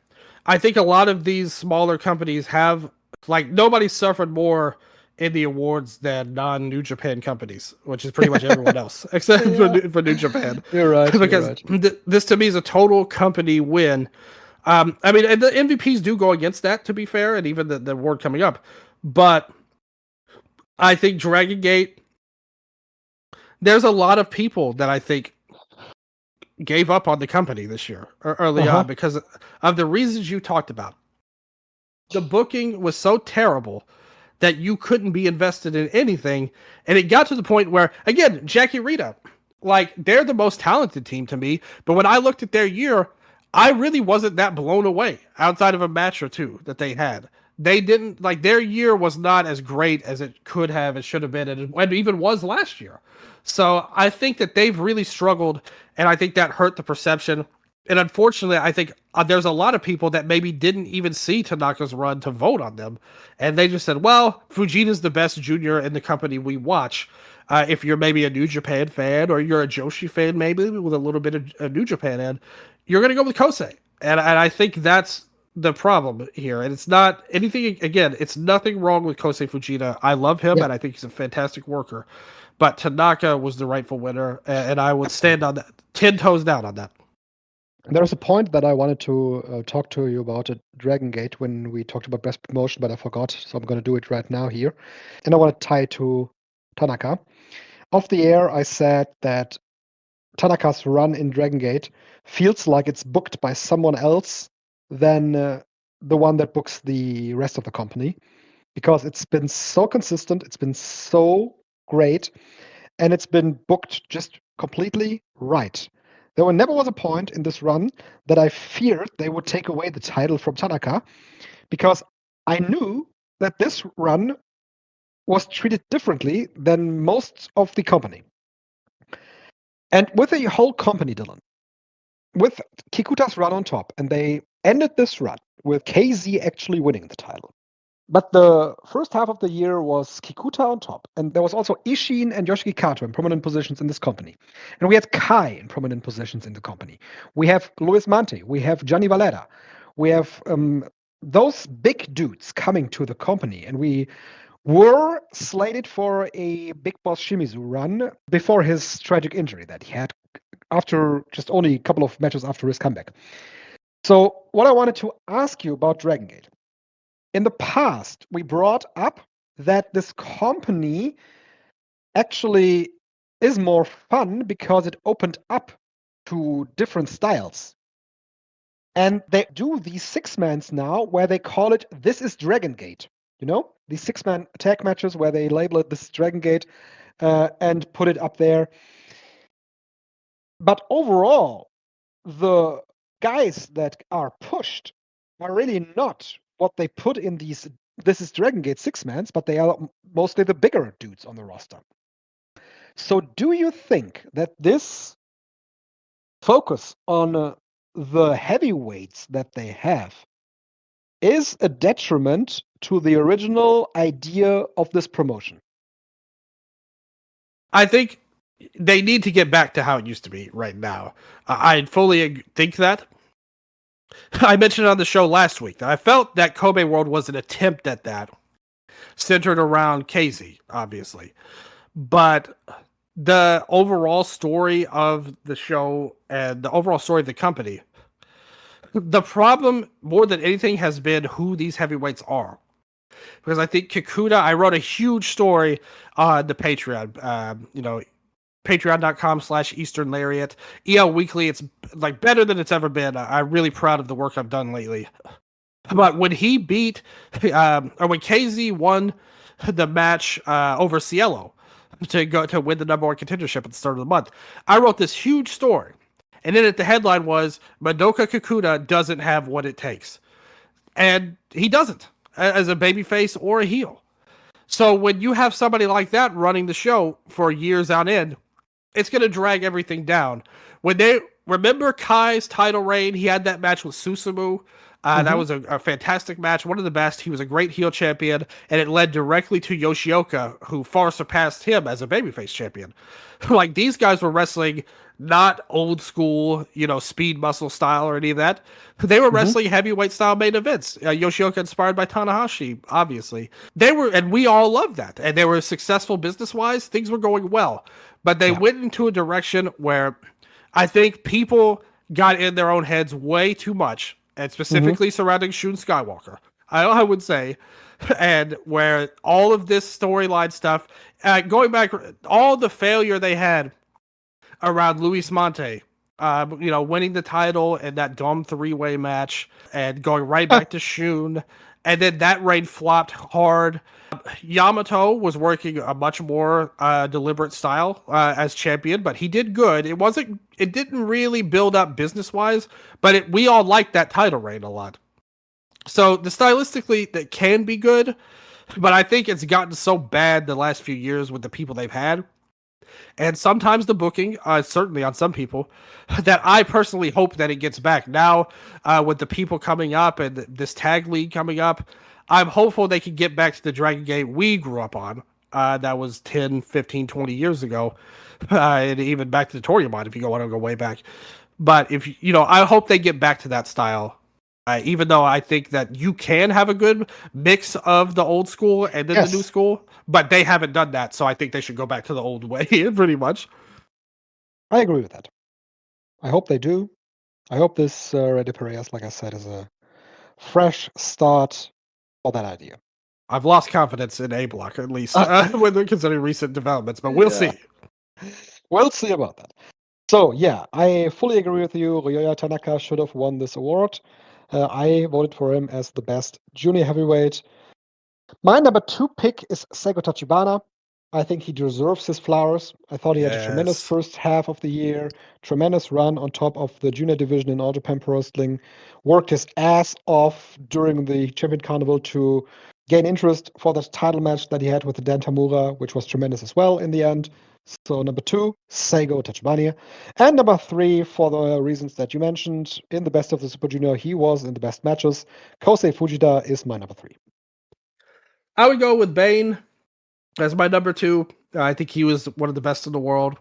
I think a lot of these smaller companies have, like, nobody suffered more in the awards than non-New Japan companies, which is pretty much everyone else, except for New Japan. You're right. Because this to me is a total company win. I mean, and the MVPs do go against that, to be fair, and even the award coming up. But I think Dragon Gate, there's a lot of people that I think gave up on the company this year early on because of the reasons you talked about. The booking was so terrible that you couldn't be invested in anything. And it got to the point where, again, Jackie Rita, like, they're the most talented team to me. But when I looked at their year, I really wasn't that blown away outside of a match or two that they had. They didn't, like, their year was not as great as it could have, it should have been, and it even was last year. So I think that they've really struggled, and I think that hurt the perception. And unfortunately, I think there's a lot of people that maybe didn't even see Tanaka's run to vote on them. And they just said, well, Fujita's the best junior in the company we watch. If you're maybe a New Japan fan or you're a Joshi fan, maybe with a little bit of New Japan in, you're going to go with Kosei. And I think that's the problem here. And it's not anything, again, it's nothing wrong with Kosei Fujita. I love him, and I think he's a fantastic worker. But Tanaka was the rightful winner, and I would stand on that, 10 toes down on that. There's a point that I wanted to talk to you about at Dragon Gate when we talked about best promotion, but I forgot, so I'm going to do it right now here. And I want to tie it to Tanaka. Off the air, I said that Tanaka's run in Dragon Gate feels like it's booked by someone else than the one that books the rest of the company. because it's been so consistent, it's been so great, and it's been booked just completely right. Never was a point in this run that I feared they would take away the title from Tanaka, because I knew that this run was treated differently than most of the company. And with the whole company, Dylan, with Kikuta's run on top, and they ended this run with KZ actually winning the title. But the first half of the year was Kikuta on top, and there was also Ishin and Yoshiki Kato in prominent positions in this company. And we had Kai in prominent positions in the company. We have Luis Mante, we have Gianni Valera, we have those big dudes coming to the company, and we were slated for a Big Boss Shimizu run before his tragic injury that he had after just only a couple of matches after his comeback. So, what I wanted to ask you about Dragon Gate. In the past, we brought up that this company actually is more fun because it opened up to different styles. And they do these 6-mans now where they call it This is Dragon Gate. You know, these 6-man tag matches where they label it This is Dragon Gate and put it up there. But overall, the guys that are pushed are really not what they put in these This is Dragon Gate 6-mans, but they are mostly the bigger dudes on the roster. So do you think that this focus on the heavyweights that they have is a detriment to the original idea of this promotion? I think they need to get back to how it used to be right now. I fully think that. I mentioned on the show last week that I felt that Kobe World was an attempt at that, centered around KZ, obviously. But the overall story of the show and the overall story of the company, the problem more than anything has been who these heavyweights are. Because I think Kikuta, I wrote a huge story on the Patreon, patreon.com/Eastern Lariat. EL Weekly, it's like better than it's ever been. I'm really proud of the work I've done lately. But when he beat, or when KZ won the match over Cielo to win the number one contendership at the start of the month, I wrote this huge story. And then the headline was, Madoka Kikuta doesn't have what it takes. And he doesn't, as a babyface or a heel. So when you have somebody like that running the show for years on end, it's going to drag everything down. When they remember Kai's title reign, he had that match with Susumu. That was a fantastic match, one of the best. He was a great heel champion, and it led directly to Yoshioka, who far surpassed him as a babyface champion. Like, these guys were wrestling not old school, speed muscle style or any of that. They were wrestling heavyweight style main events. Yoshioka inspired by Tanahashi, obviously. They were, and we all loved that. And they were successful business wise. Things were going well, but they went into a direction where I think people got in their own heads way too much, and specifically surrounding Shun Skywalker, I would say, and where all of this storyline stuff, going back, all the failure they had around Luis Mante, winning the title in that Dom 3-way match and going right back to Shun, and then that reign flopped hard. Yamato was working a much more deliberate style as champion, but he did good. It didn't really build up business-wise, but we all liked that title reign a lot. So the stylistically, that can be good, but I think it's gotten so bad the last few years with the people they've had. And sometimes the booking, certainly on some people, that I personally hope that it gets back. Now, with the people coming up and this tag league coming up, I'm hopeful they can get back to the Dragon Gate we grew up on. That was 10, 15, 20 years ago. And even back to the Toryumon if you want to go way back. But I hope they get back to that style. Even though I think that you can have a good mix of the old school and then the new school, but they haven't done that, so I think they should go back to the old way, pretty much. I agree with that. I hope they do. I hope this Ready Perez, like I said, is a fresh start for that idea. I've lost confidence in A-Block, at least, when they're considering recent developments, but we'll see. We'll see about that. So, yeah, I fully agree with you. Ryoya Tanaka should have won this award. I voted for him as the best junior heavyweight. My number 2 pick is Seigo Tachibana. I think he deserves his flowers. I thought he had a tremendous Yes. first half of the year, tremendous run on top of the junior division in All Japan Pro Wrestling, worked his ass off during the Champion Carnival to gain interest for the title match that he had with Dan Tamura, which was tremendous as well in the end. So number 2, Seigo Tachibana. And number 3, for the reasons that you mentioned, in the best of the Super Junior, he was in the best matches. Kosei Fujita is my number 3. I would go with Bane as my number 2. I think he was one of the best in the world.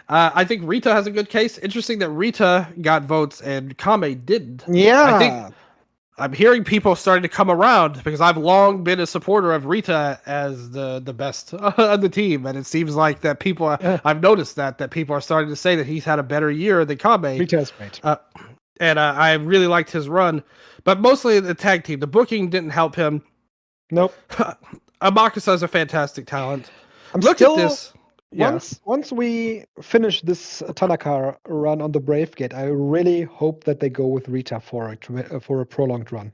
I think Rita has a good case. Interesting that Rita got votes and Kame didn't. Yeah. I think I'm hearing people starting to come around because I've long been a supporter of Rita as the best on the team, and it seems like that people I've noticed that people are starting to say that he's had a better year than Kame. Rita is great. And I really liked his run, but mostly the tag team. The booking didn't help him. Nope. Amakusa is a fantastic talent. Look at this. Once we finish this Tanaka run on the Brave Gate, I really hope that they go with Rita for a prolonged run.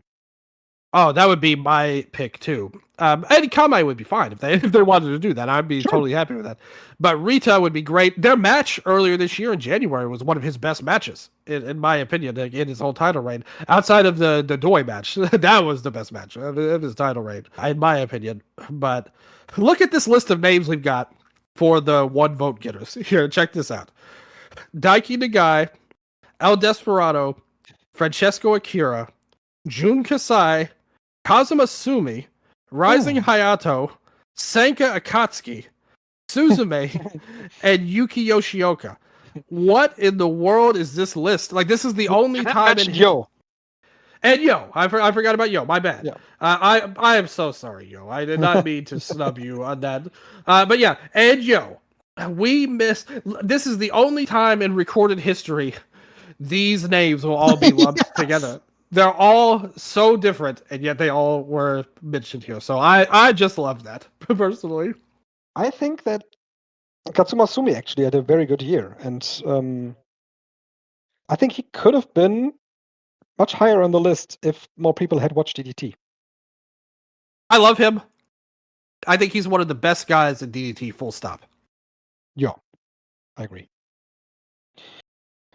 Oh, that would be my pick too. And Kame would be fine if they wanted to do that. I'd be totally happy with that. But Rita would be great. Their match earlier this year in January was one of his best matches, in my opinion, in his whole title reign. Outside of the Doi match, that was the best match of his title reign, in my opinion. But look at this list of names we've got for the 1 vote getters. Here, check this out. Daiki Nagai, El Desperado, Francesco Akira, Jun Kasai, Kazuma Sumi, Rising Hayato, Sanka Akatsuki, Suzume, and Yuki Yoshioka. What in the world is this list? Like, this is the only time in Yo. And Yo, I forgot about Yo. My bad. Yeah. I am so sorry, Yo. I did not mean to snub you on that. But yeah, and Yo, we missed. This is the only time in recorded history these names will all be lumped together. They're all so different, and yet they all were mentioned here. So I just love that personally. I think that Katsuma Sumi actually had a very good year, and I think he could have been much higher on the list if more people had watched DDT. I love him. I think he's one of the best guys in DDT, full stop. Yeah, I agree.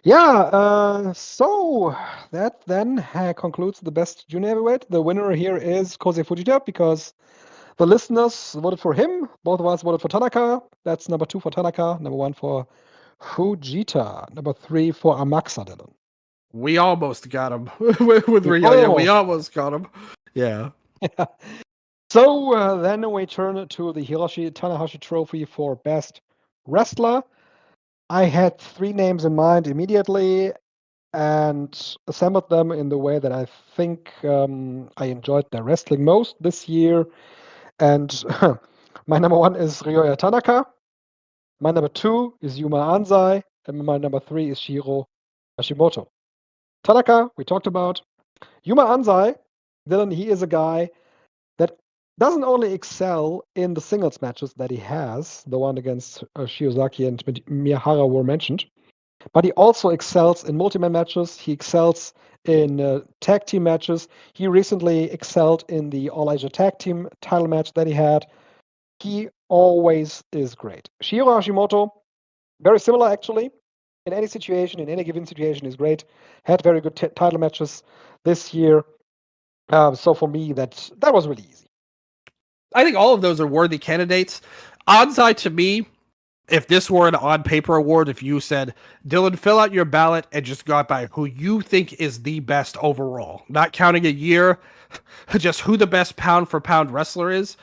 Yeah, so that then concludes the best junior heavyweight. The winner here is Kosei Fujita because the listeners voted for him. Both of us voted for Tanaka. That's number 2 for Tanaka, number 1 for Fujita, number 3 for Amakusa, Dylan. We almost got him with Rio. Yeah, we almost got him. Yeah. So then we turn to the Hiroshi Tanahashi Trophy for Best Wrestler. I had 3 names in mind immediately and assembled them in the way that I think I enjoyed their wrestling most this year. And my number 1 is Ryoya Tanaka. My number 2 is Yuma Anzai. And my number 3 is Shiro Hashimoto. Tanaka, we talked about. Yuma Anzai, Dylan, he is a guy that doesn't only excel in the singles matches that he has, the one against Shiozaki and Miyahara were mentioned, but he also excels in multi-man matches. He excels in tag team matches. He recently excelled in the All Asia Tag Team title match that he had. He always is great. Shiro Hashimoto, very similar actually. In any situation, in any given situation, is great. Had very good title matches this year. So for me, that was really easy. I think all of those are worthy candidates. Anzai, to me, if this were an on-paper award, if you said, Dylan, fill out your ballot and just go out by who you think is the best overall, not counting a year, just who the best pound-for-pound wrestler is,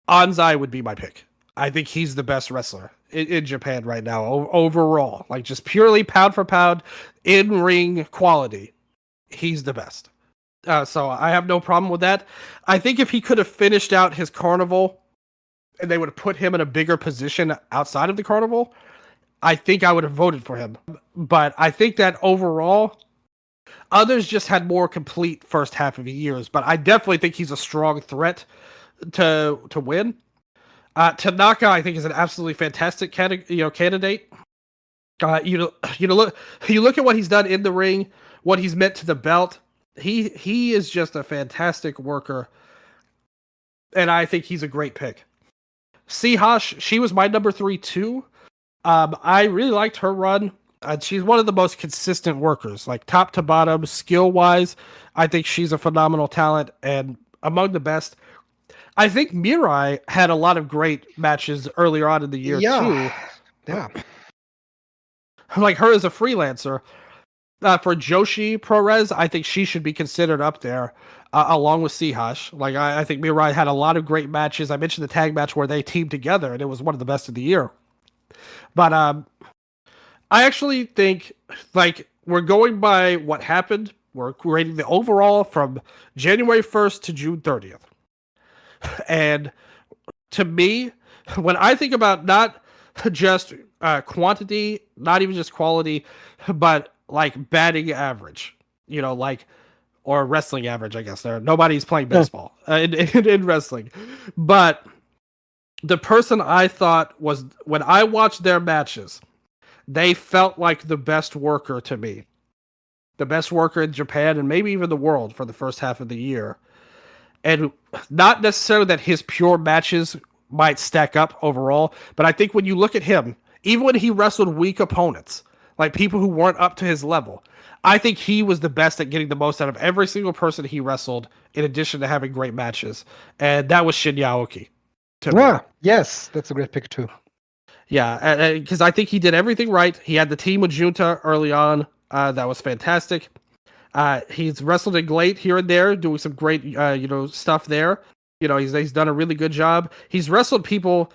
Anzai would be my pick. I think he's the best wrestler in Japan right now, overall. Like, just purely pound-for-pound, in-ring quality. He's the best. So I have no problem with that. I think if he could have finished out his carnival and they would have put him in a bigger position outside of the carnival, I think I would have voted for him. But I think that overall, others just had more complete first half of the years. But I definitely think he's a strong threat to win. Tanaka, I think, is an absolutely fantastic candidate. You look at what he's done in the ring, what he's meant to the belt. He is just a fantastic worker. and I think he's a great pick. Seahash, she was my number 3 too. I really liked her run. She's one of the most consistent workers, like top to bottom, skill wise. I think she's a phenomenal talent and among the best. I think Mirai had a lot of great matches earlier on in the year too. Yeah. Like her as a freelancer. For Joshi ProRes, I think she should be considered up there, along with Seahash. Like I think Mirai had a lot of great matches. I mentioned the tag match where they teamed together, and it was one of the best of the year. But I actually think like we're going by what happened. We're rating the overall from January 1st to June 30th. And to me, when I think about not just quantity, not even just quality, but like batting average, or wrestling average, I guess. Nobody's playing baseball in wrestling. But the person I thought was, when I watched their matches, they felt like the best worker to me. The best worker in Japan and maybe even the world for the first half of the year. And not necessarily that his pure matches might stack up overall, but I think when you look at him, even when he wrestled weak opponents, like people who weren't up to his level, I think he was the best at getting the most out of every single person he wrestled, in addition to having great matches. And that was Shin Yaoki. Yes, that's a great pick too. Yeah, because I think he did everything right. He had the team with Junta early on. That was fantastic. He's wrestled in Glate here and there, doing some great, stuff there. He's done a really good job. He's wrestled people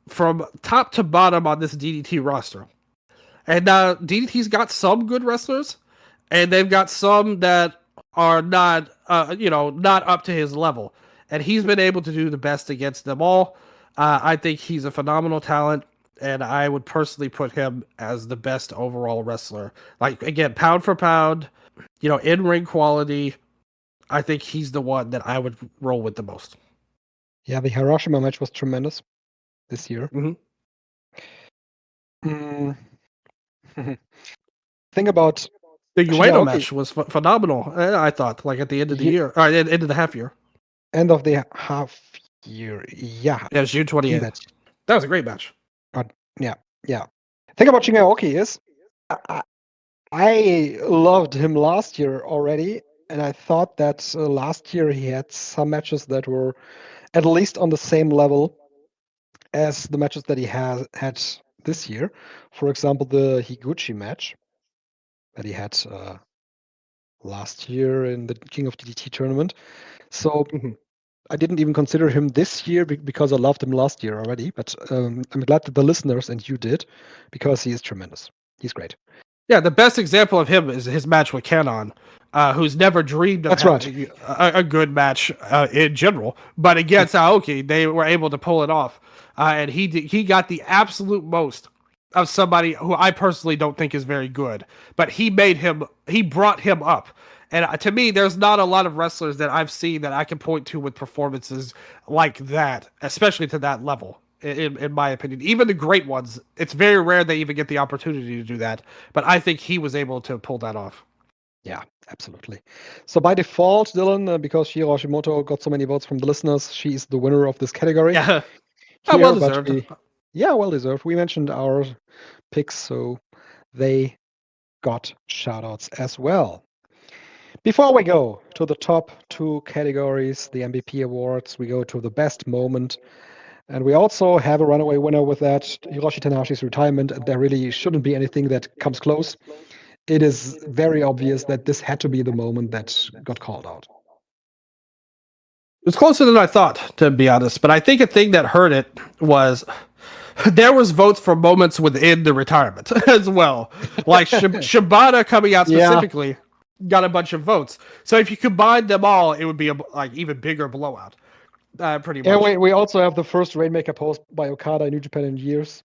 from top to bottom on this DDT roster. And DDT's got some good wrestlers, and they've got some that are not up to his level. And he's been able to do the best against them all. I think he's a phenomenal talent, and I would personally put him as the best overall wrestler. Like, again, pound for pound, in-ring quality, I think he's the one that I would roll with the most. Yeah, the Hiroshima match was tremendous this year. Think about the Ueno match was phenomenal. I thought, like at the end of the year, or end of the half year. End of the half year, yeah. Yeah, it was June 28th. That was a great match. Yeah. Thing about Shin Yaoki is, I loved him last year already, and I thought that last year he had some matches that were at least on the same level as the matches that he had this year. For example, the Higuchi match that he had last year in the King of DDT tournament. So I didn't even consider him this year because I loved him last year already. But I'm glad that the listeners and you did, because he is tremendous. He's great. Yeah, the best example of him is his match with Kanon, who's never dreamed of having a good match in general. But against Aoki, they were able to pull it off. And he got the absolute most of somebody who I personally don't think is very good. But he brought him up. And to me, there's not a lot of wrestlers that I've seen that I can point to with performances like that, especially to that level. In my opinion, even the great ones, it's very rare they even get the opportunity to do that. But I think he was able to pull that off. Yeah, absolutely. So by default, Dylan, because Shiro Hashimoto got so many votes from the listeners, she's the winner of this category. Yeah, well deserved. Well deserved. We mentioned our picks, so they got shoutouts as well. Before we go to the top 2 categories, the MVP awards, we go to the best moment. And we also have a runaway winner with that, Hiroshi Tanahashi's retirement. There really shouldn't be anything that comes close. It is very obvious that this had to be the moment that got called out. It's closer than I thought, to be honest. But I think a thing that hurt it was there was votes for moments within the retirement as well. Like Shibata coming out specifically got a bunch of votes. So if you combine them all, it would be a even bigger blowout. Pretty much. Yeah, we also have the first Rainmaker post by Okada in New Japan in years.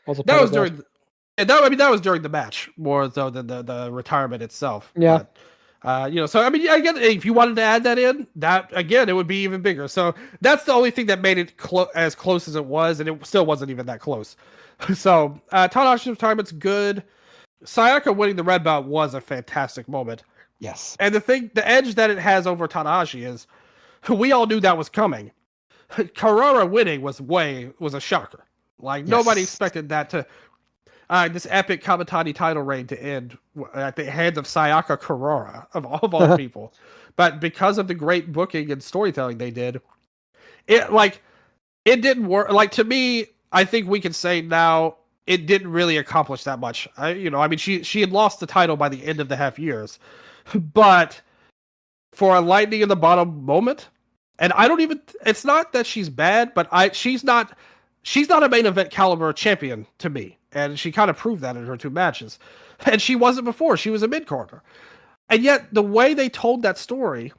Also, that was during. That was during the match more so than the retirement itself. Yeah. But, so I mean, I get if you wanted to add that in, that again, it would be even bigger. So that's the only thing that made it as close as it was, and it still wasn't even that close. So Tanahashi's retirement's good. Sayaka winning the red belt was a fantastic moment. Yes. And the edge that it has over Tanahashi is, we all knew that was coming. Carrara winning was a shocker. Like nobody Yes. expected that to this epic Kamitani title reign to end at the hands of Sayaka Carrara of all people. But because of the great booking and storytelling they did, it didn't work. Like to me, I think we can say now it didn't really accomplish that much. She had lost the title by the end of the half years, but for a lightning in the bottom moment, and I don't even. It's not that she's bad, but she's not a main event caliber champion to me, and she kind of proved that in her 2 matches, and she wasn't before. She was a mid carder, and yet the way they told that story,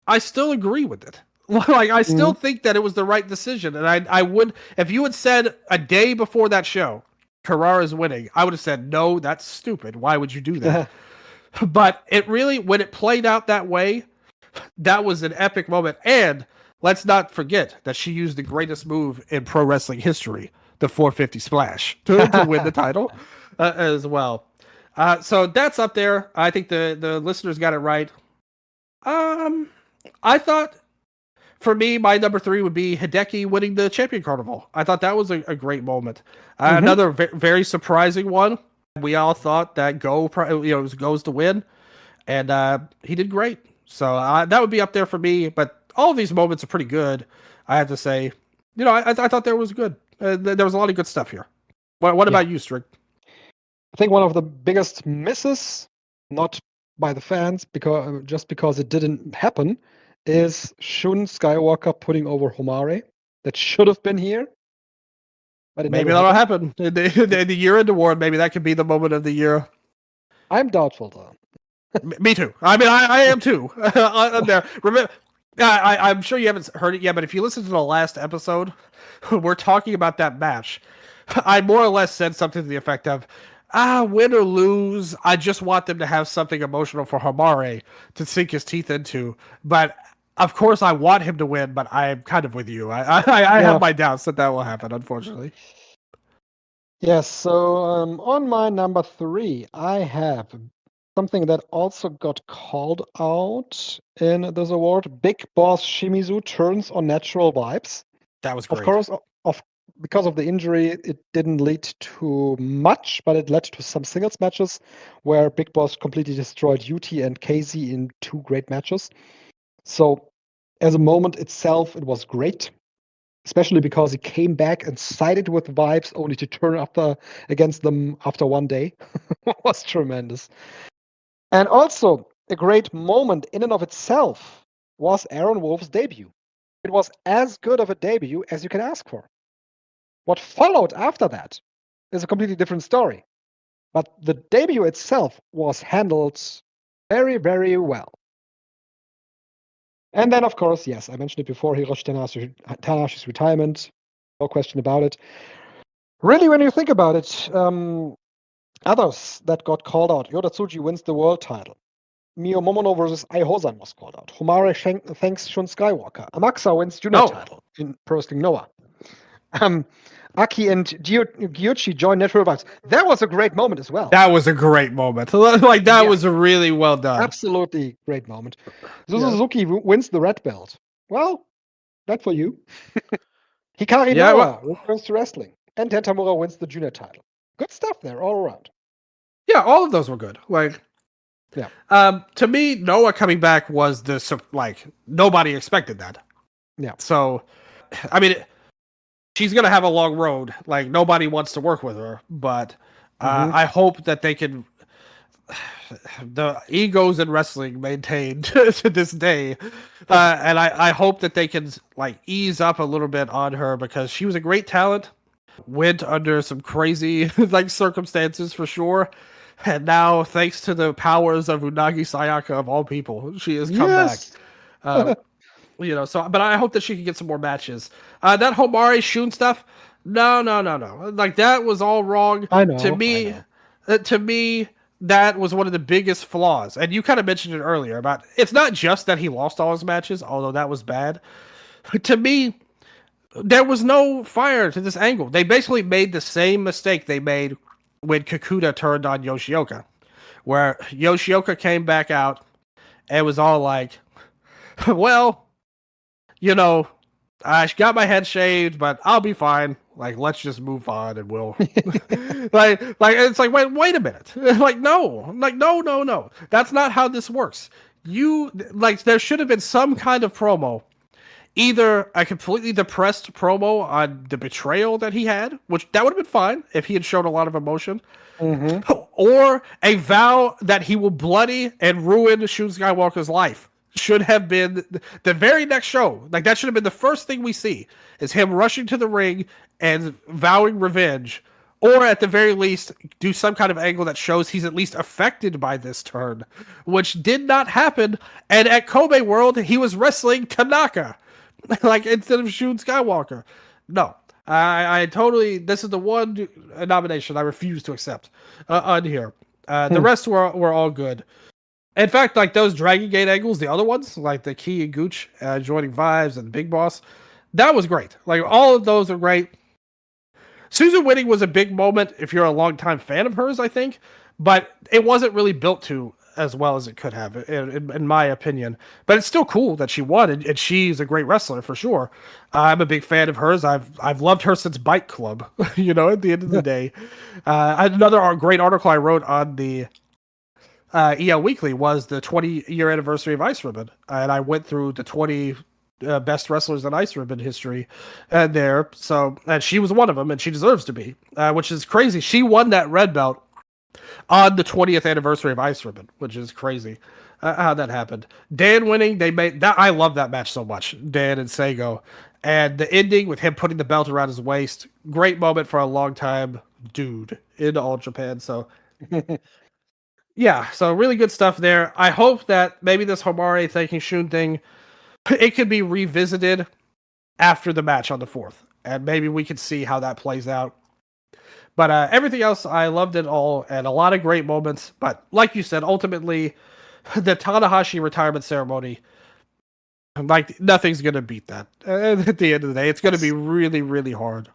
I still agree with it. Like I still think that it was the right decision, and I would, if you had said a day before that show, Carrara's winning, I would have said no, that's stupid. Why would you do that? But it really, when it played out that way, that was an epic moment. And let's not forget that she used the greatest move in pro wrestling history, the 450 splash, to win the title as well. So that's up there. I think the listeners got it right. I thought, for me, my number 3 would be Hideki winning the Champion Carnival. I thought that was a great moment. Another very surprising one. We all thought that it was Go's to win, and he did great. So that would be up there for me. But all of these moments are pretty good, I have to say. I thought there was good. There was a lot of good stuff here. What about you, Strig? I think one of the biggest misses, not by the fans, because it didn't happen, is Shun Skywalker putting over Homare. That should have been here. But maybe that'll happen. In the year-end award, maybe that could be the moment of the year. I'm doubtful, though. Me too. I mean, I am too. There. Remember, I'm sure you haven't heard it yet, but if you listen to the last episode, we're talking about that match. I more or less said something to the effect of, win or lose, I just want them to have something emotional for Homare to sink his teeth into. But of course, I want him to win, but I'm kind of with you. I have my doubts that will happen, unfortunately. Yes, so on my number 3, I have something that also got called out in this award. Big Boss Shimizu turns on natural vibes. That was great. Of course, because of the injury, it didn't lead to much, but it led to some singles matches where Big Boss completely destroyed Yuti and Casey in 2 great matches. So, as a moment itself, it was great, especially because he came back and sided with Vibes only to turn against them after 1 day. It was tremendous. And also, a great moment in and of itself was Aaron Wolf's debut. It was as good of a debut as you can ask for. What followed after that is a completely different story. But the debut itself was handled very, very well. And then, of course, yes, I mentioned it before, Hiroshi Tanahashi's retirement. No question about it. Really, when you think about it, others that got called out, Yota Tsuji wins the world title. Mio Momono versus Ai Hosan was called out. Homare thanks Shun Skywalker. Amaxa wins junior title in Pro Wrestling Noah. Aki and Gyuchi join Natural Vibes. That was a great moment as well. That was a great moment. Like, that was really well done. Absolutely great moment. Suzuki wins the red belt. Well, not for you. Hikari Noah returns to wrestling. And Tentamura wins the junior title. Good stuff there all around. Yeah, all of those were good. Like, to me, Noah coming back was nobody expected that. Yeah. So, I mean, she's going to have a long road. Like, nobody wants to work with her. But I hope that they can... the egos in wrestling maintained to this day. And I hope that they can, ease up a little bit on her, because she was a great talent. Went under some crazy, circumstances for sure. And now, thanks to the powers of Unagi Sayaka, of all people, she has come back. But I hope that she can get some more matches. That Homare Shun stuff, no. Like, that was all wrong. I know. To me, that was one of the biggest flaws. And you kind of mentioned it earlier about, it's not just that he lost all his matches, although that was bad. To me, there was no fire to this angle. They basically made the same mistake they made when Kakuta turned on Yoshioka, where Yoshioka came back out and was all like, well, I got my head shaved, but I'll be fine. Like, let's just move on, and we'll like it's like wait a minute. Like, no, no. That's not how this works. You like there should have been some kind of promo, either a completely depressed promo on the betrayal that he had, which that would have been fine if he had shown a lot of emotion, or a vow that he will bloody and ruin Shun Skywalker's life. Should have been the very next show. Like, that should have been the first thing we see, is him rushing to the ring and vowing revenge, or at the very least do some kind of angle that shows he's at least affected by this turn, which did not happen. And at Kobe World, he was wrestling Tanaka, like, instead of Shun Skywalker. No, I totally. This is the one nomination I refuse to accept on here. The rest were all good. In fact, like those Dragon Gate angles, the other ones, like the Key and Gooch joining Vibes and Big Boss, that was great. Like, all of those are great. Susan winning was a big moment if you're a longtime fan of hers, I think, but it wasn't really built to as well as it could have, in my opinion. But it's still cool that she won, and she's a great wrestler for sure. I'm a big fan of hers. I've loved her since Bike Club. You know, at the end of the day, another great article I wrote on the EL Weekly was the 20-year anniversary of Ice Ribbon, and I went through the 20 best wrestlers in Ice Ribbon history there. So, and she was one of them, and she deserves to be, which is crazy. She won that red belt on the 20th anniversary of Ice Ribbon, which is crazy how that happened. Dan winning, they made that. I love that match so much, Dan and Seigo, and the ending with him putting the belt around his waist. Great moment for a long time dude in All Japan. So. Yeah, so really good stuff there. I hope that maybe this Homare thanking Shun thing, it could be revisited after the match on the 4th, and maybe we could see how that plays out. But everything else, I loved it all, and a lot of great moments. But like you said, ultimately, the Tanahashi retirement ceremony, like, nothing's going to beat that. At the end of the day, it's going to be really, really hard.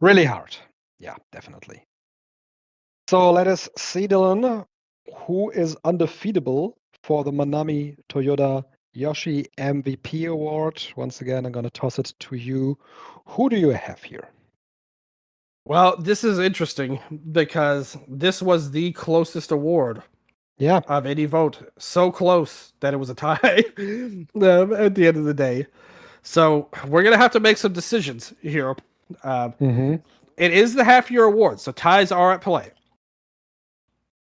Really hard. Yeah, definitely. So let us see, Dylan, who is undefeatable for the Manami Toyota Yoshi MVP award. Once again, I'm going to toss it to you. Who do you have here? Well, this is interesting because this was the closest award of any vote. So close that it was a tie at the end of the day. So we're going to have to make some decisions here. It is the half-year award, so ties are at play.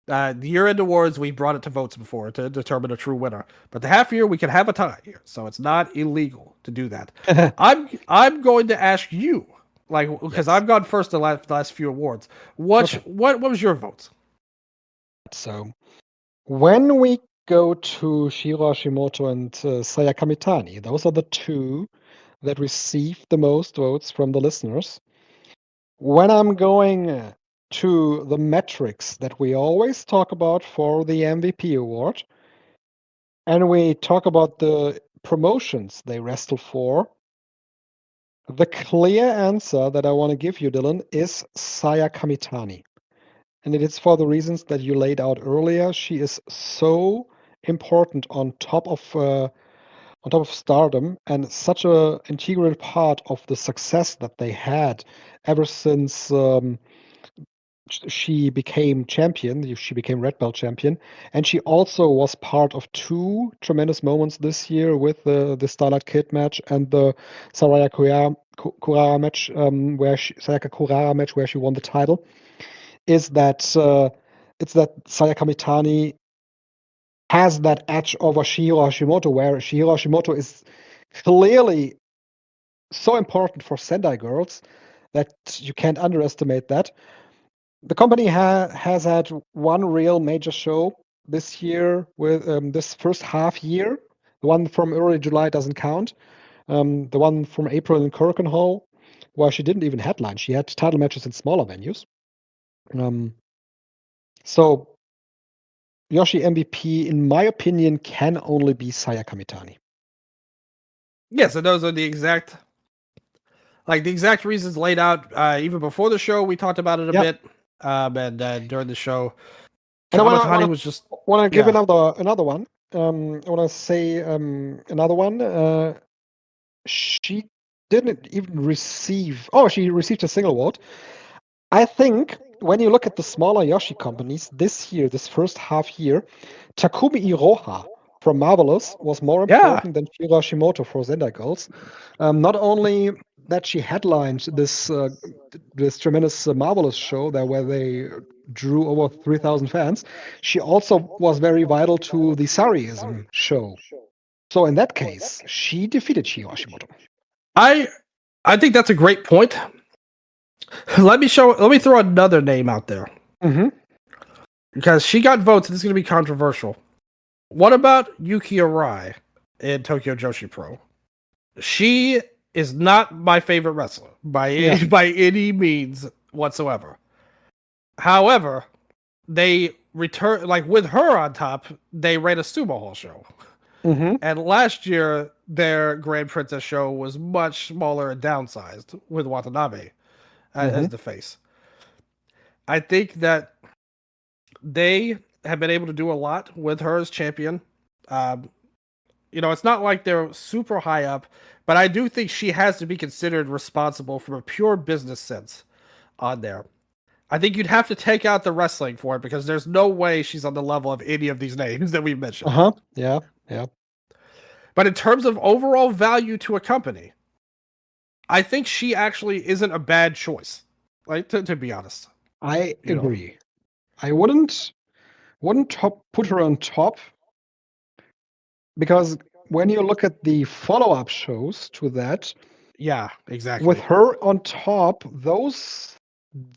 The year-end awards, we brought it to votes before to determine a true winner. But the half-year, we can have a tie here, so it's not illegal to do that. I'm going to ask you, like, because I've gone first the last few awards. What was your vote? So when we go to Shiro Hashimoto and Sayaka Mitani, those are the two that received the most votes from the listeners. When I'm going to the metrics that we always talk about for the MVP award, and we talk about the promotions they wrestle for, the clear answer that I want to give you, Dylan, is Sayaka Mitani. And it is for the reasons that you laid out earlier. She is so important on top of Stardom, and such a integral part of the success that they had ever since she became champion. She became Red Belt champion, and she also was part of two tremendous moments this year with the Starlight Kid match and the Sayaka Kurara match, where she won the title. Is that it's that Sayaka Mitani has that edge over Shiro Hashimoto, where Shiro Hashimoto is clearly so important for Sendai Girls that you can't underestimate that. The company has had one real major show this year with this first half year. The one from early July doesn't count. The one from April in Kirkenhall, where she didn't even headline. She had title matches in smaller venues. So Yoshi MVP, in my opinion, can only be Sayaka Mitani. Yes, and those are the exact reasons laid out even before the show. We talked about it a bit, and during the show, Mitani was just. Want to give another one. I want to say another one. she didn't even receive. Oh, she received a single award. I think when you look at the smaller Yoshi companies this year, this first half year, Takumi Iroha from Marvelous was more Yeah, important than Shiro Hashimoto for Sendai Girls. Not only that she headlined this tremendous Marvelous show there where they drew over 3,000 fans, she also was very vital to the Sariism show. So in that case, she defeated Shiro Hashimoto. I I think that's a great point. Let me throw another name out there Mm-hmm. because she got votes and it's going to be controversial. What about Yuki Arai in Tokyo Joshi Pro? She is not my favorite wrestler Yeah. by any means whatsoever. However, they return like with her on top, they ran a sumo hall show. Mm-hmm. And last year their Grand Princess show was much smaller and downsized with Watanabe Mm-hmm. as the face. I think that they have been able to do a lot with her as champion. Um, it's not like they're super high up, but I do think she has to be considered responsible from a pure business sense on there. I think you'd have to take out the wrestling for it because there's no way she's on the level of any of these names that we've mentioned. Uh-huh. Yeah. Yeah. But in terms of overall value to a company, I think she actually isn't a bad choice. Like to be honest, I you know. agree. I wouldn't put her on top because when you look at the follow-up shows to that, Yeah, with exactly. her on top, those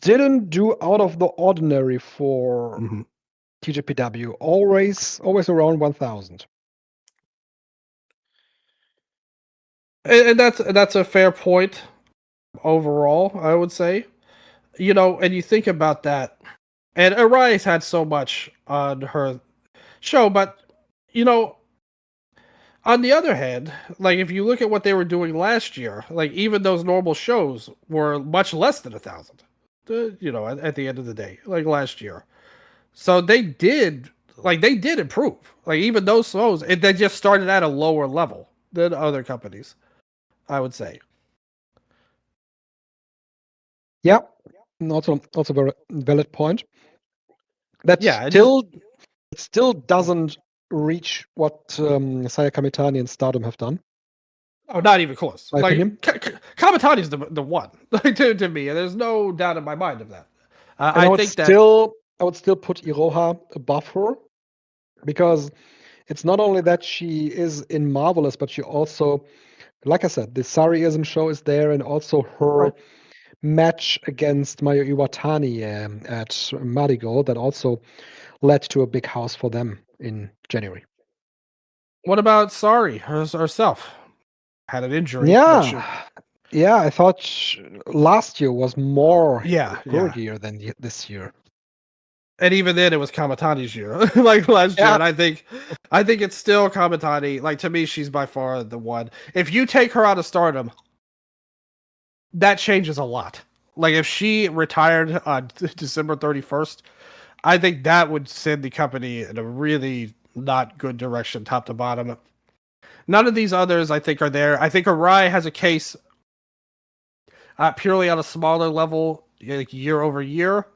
didn't do out of the ordinary for Mm-hmm. TJPW. Always around 1,000. And that's a fair point overall, I would say. And you think about that, and Arias had so much on her show, but you know, on the other hand, like if you look at what they were doing last year, like even those normal shows were much less than 1,000. At the end of the day, like last year, so they did improve. Like even those shows, they just started at a lower level than other companies. I would say. Yeah, and also very valid point. That Yeah, it just still doesn't reach what Saya Kamitani and Stardom have done, Oh, not even close. my Like opinion. Kamatani's the one like, to me, and there's no doubt in my mind of that. And I think that I would still put Iroha above her because it's not only that she is in Marvelous, but she also, like I said, the Sariism show is there, and also her right. match against Mayu Iwatani at Marigo that also led to a big house for them in January. What about Sari herself? Had an injury, but Yeah, yeah, I thought last year was more yeah, her yeah. year than this year. And even then, it was Kamatani's year, like last year. Yeah, And I think it's still Kamatani. Like to me, she's by far the one. If you take her out of Stardom, that changes a lot. Like if she retired on December 31st, I think that would send the company in a really not good direction, top to bottom. None of these others, I think, are there. I think Arai has a case purely on a smaller level, like year over year,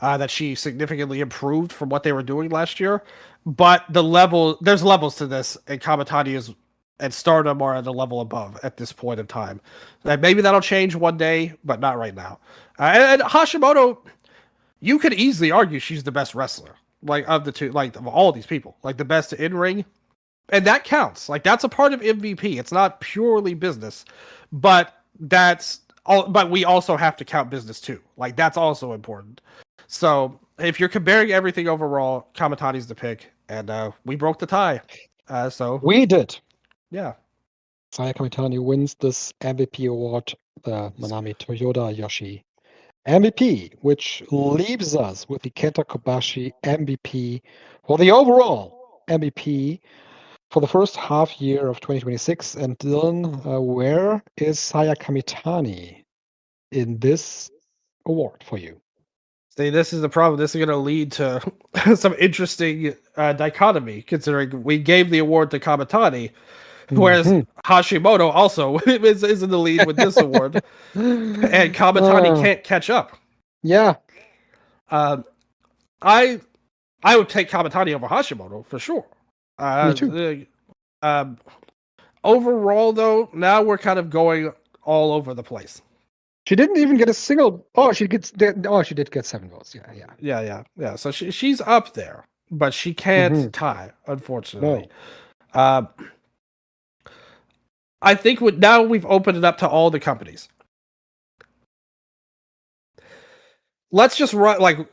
that she significantly improved from what they were doing last year. But there's levels to this, and Kamatani and Stardom are at a level above at this point in time. Maybe that'll change one day, but not right now. And Hashimoto, you could easily argue she's the best wrestler, like of the two, like of all these people, like the best in ring, and that counts. Like that's a part of MVP. It's not purely business, but that's all. But we also have to count business too. Like that's also important. So if you're comparing everything overall, Kamatani's the pick, and we broke the tie. So we did. yeah, Saya Kamitani wins this MVP award, the Manami Toyoda Yoshi MVP, which leaves us with the Kenta Kobashi MVP for the overall MVP for the first half year of 2026. And Dylan, where is Saya Kamitani in this award for you? see, this is the problem. This is going to lead to some interesting dichotomy, considering we gave the award to Kamatani, Whereas Mhm. Hashimoto also is in the lead with this award, and Kamatani Uh, can't catch up. yeah, Um, I I would take Kamatani over Hashimoto for sure. me too. Um, overall, though, now we're kind of going all over the place. She didn't even get a single. Oh, she gets. Oh, she did get 7 votes. Yeah, yeah. Yeah. So she's up there, but she can't Hmm. tie, unfortunately. No. Um, I think now we've opened it up to all the companies. Let's just run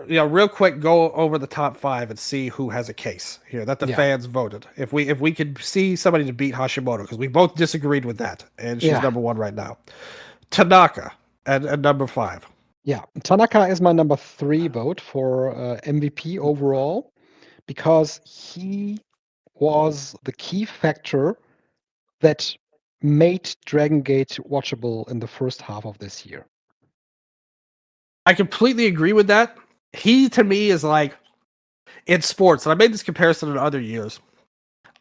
real quick, go over the top 5 and see who has a case here that the Yeah. fans voted. If we could see somebody to beat Hashimoto, because we both disagreed with that, and she's Yeah. number 1 right now. Tanaka at number 5. Yeah. Tanaka is my number 3 vote for MVP overall because he was the key factor that made Dragon Gate watchable in the first half of this year. I completely agree with that. He to me is like in sports, and I made this comparison in other years.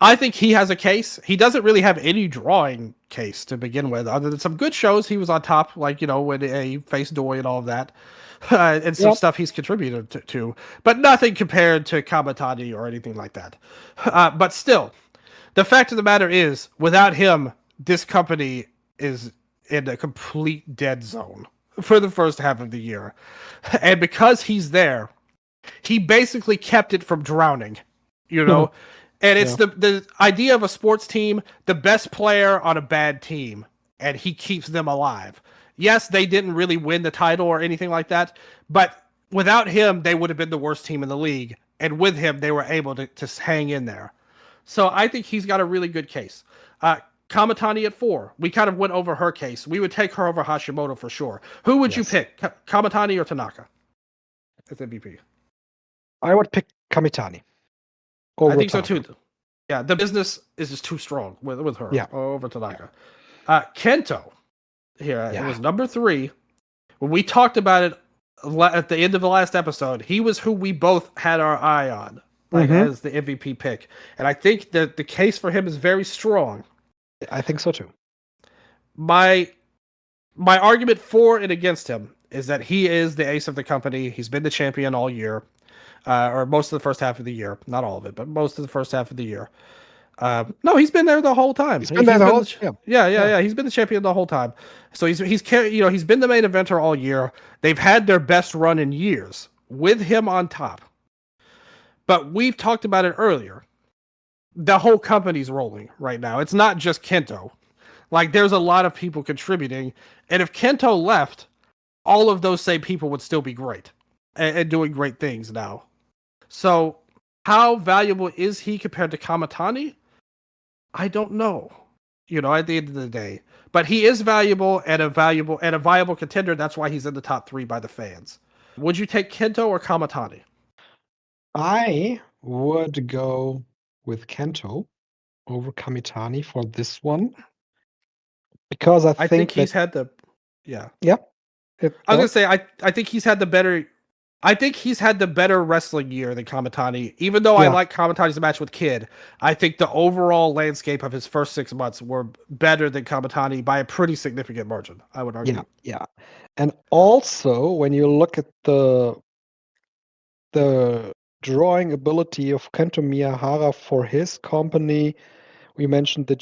I think he has a case. He doesn't really have any drawing case to begin with, other than some good shows. He was on top, like when he faced Doi and all of that, and some Yep. stuff he's contributed to, but nothing compared to Kamatani or anything like that. But still, the fact of the matter is, without him, this company is in a complete dead zone for the first half of the year, and because he's there, he basically kept it from drowning. You know. And it's Yeah. the idea of a sports team, the best player on a bad team, and he keeps them alive. Yes, they didn't really win the title or anything like that, but without him, they would have been the worst team in the league. And with him, they were able to hang in there. So I think he's got a really good case. Kamatani at 4. We kind of went over her case. We would take her over Hashimoto for sure. Who would you Yes. pick, Kamatani or Tanaka as MVP? I would pick Kamitani over I think Tanaka. so too. Yeah, the business is just too strong with her Yeah. over Tanaka. Kento here, it Yeah. was number 3. When we talked about it at the end of the last episode, he was who we both had our eye on, like Mhm. as the MVP pick. And I think that the case for him is very strong. I think so too. My argument for and against him is that he is the ace of the company. He's been the champion all year, or most of the first half of the year. Not all of it, but most of the first half of the year. No, he's been there the whole time. He's been there the whole. Yeah. Yeah. He's been the champion the whole time. So he's he's been the main eventer all year. They've had their best run in years with him on top. But we've talked about it earlier. The whole company's rolling right now. It's not just Kento. Like there's a lot of people contributing, and if Kento left, all of those same people would still be great and doing great things now. So how valuable is he compared to Kamatani? I don't know. At the end of the day. But he is valuable and a viable contender. That's why he's in the top 3 by the fans. Would you take Kento or Kamatani? I would go with Kento over Kamitani for this one because I I think think that he's had the yeah. yeah. I was gonna say I think he's had the better wrestling year than Kamatani. Even though I Yeah. like Kamatani's match with Kid, I think the overall landscape of his first 6 months were better than Kamatani by a pretty significant margin, I would argue. Yeah. And also when you look at the drawing ability of Kento Miyahara for his company, we mentioned the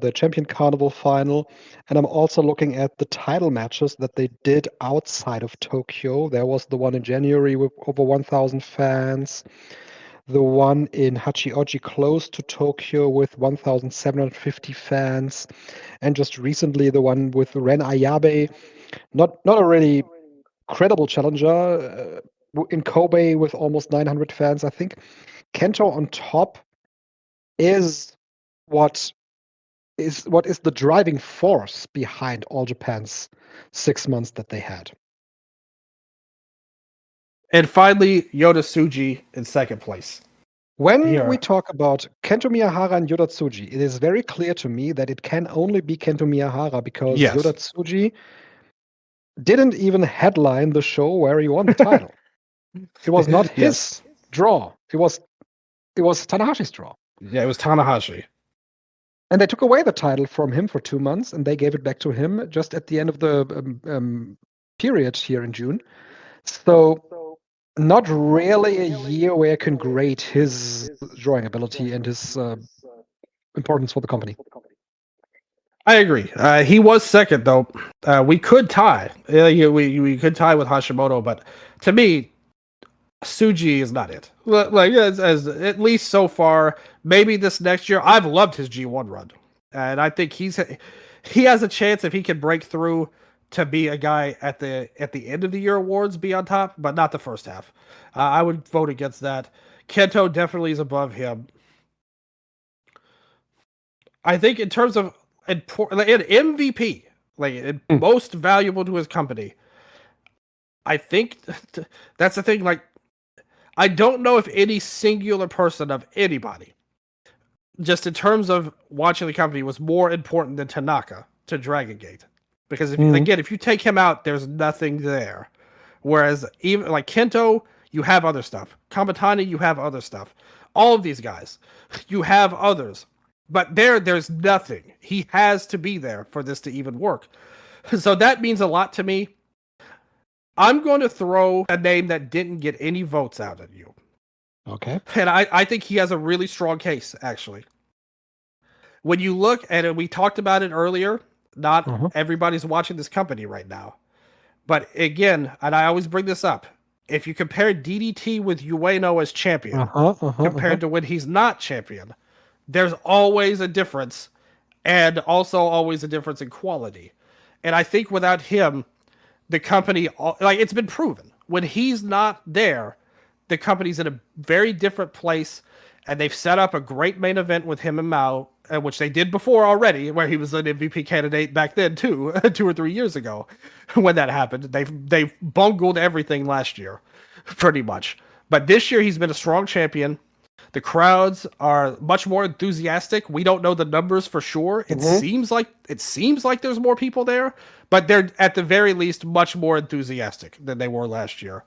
the Champion Carnival final, and I'm also looking at the title matches that they did outside of Tokyo. There was the one in January with over 1,000 fans, the one in Hachioji close to Tokyo with 1,750 fans, and just recently the one with Ren Ayabe, not a really credible challenger in Kobe with almost 900 fans. I think Kento on top is what is the driving force behind All Japan's 6 months that they had. And finally, Yoda Tsuji in second place. When we talk about Kento Miyahara and Yoda Tsuji, it is very clear to me that it can only be Kento Miyahara because Yoda Tsuji didn't even headline the show where he won the title. It was not his draw. It was Tanahashi's draw. Yeah, it was Tanahashi. And they took away the title from him for 2 months, and they gave it back to him just at the end of the period here in June. So not really a year where I can grade his drawing ability and his importance for the company. I agree. He was second, though. We could tie. We could tie with Hashimoto, but to me, Tsuji is not it. Like as at least so far. Maybe this next year. I've loved his G1 run, and I think he has a chance if he can break through to be a guy at the end of the year awards, be on top, but not the first half. I would vote against that. Kento definitely is above him. I think in terms of an MVP, most valuable to his company. I think that's the thing. Like, I don't know if any singular person of anybody, just in terms of watching the company, was more important than Tanaka to Dragon Gate. Because if you take him out, there's nothing there. Whereas even like Kento, you have other stuff. Kamatani, you have other stuff. All of these guys, you have others. But there's nothing. He has to be there for this to even work. So that means a lot to me. I'm going to throw a name that didn't get any votes out at you. Okay. And I think he has a really strong case, actually. When you look at it, we talked about it earlier, not everybody's watching this company right now. But again, and I always bring this up, if you compare DDT with Ueno as champion compared to when he's not champion, there's always a difference, and also always a difference in quality. And I think without him, the company, like it's been proven, when he's not there, the company's in a very different place, and they've set up a great main event with him and Mao, which they did before already, where he was an MVP candidate back then too, 2 or 3 years ago, when that happened. They've bungled everything last year, pretty much. But this year he's been a strong champion. The crowds are much more enthusiastic. We don't know the numbers for sure. It seems like there's more people there, but they're at the very least much more enthusiastic than they were last year.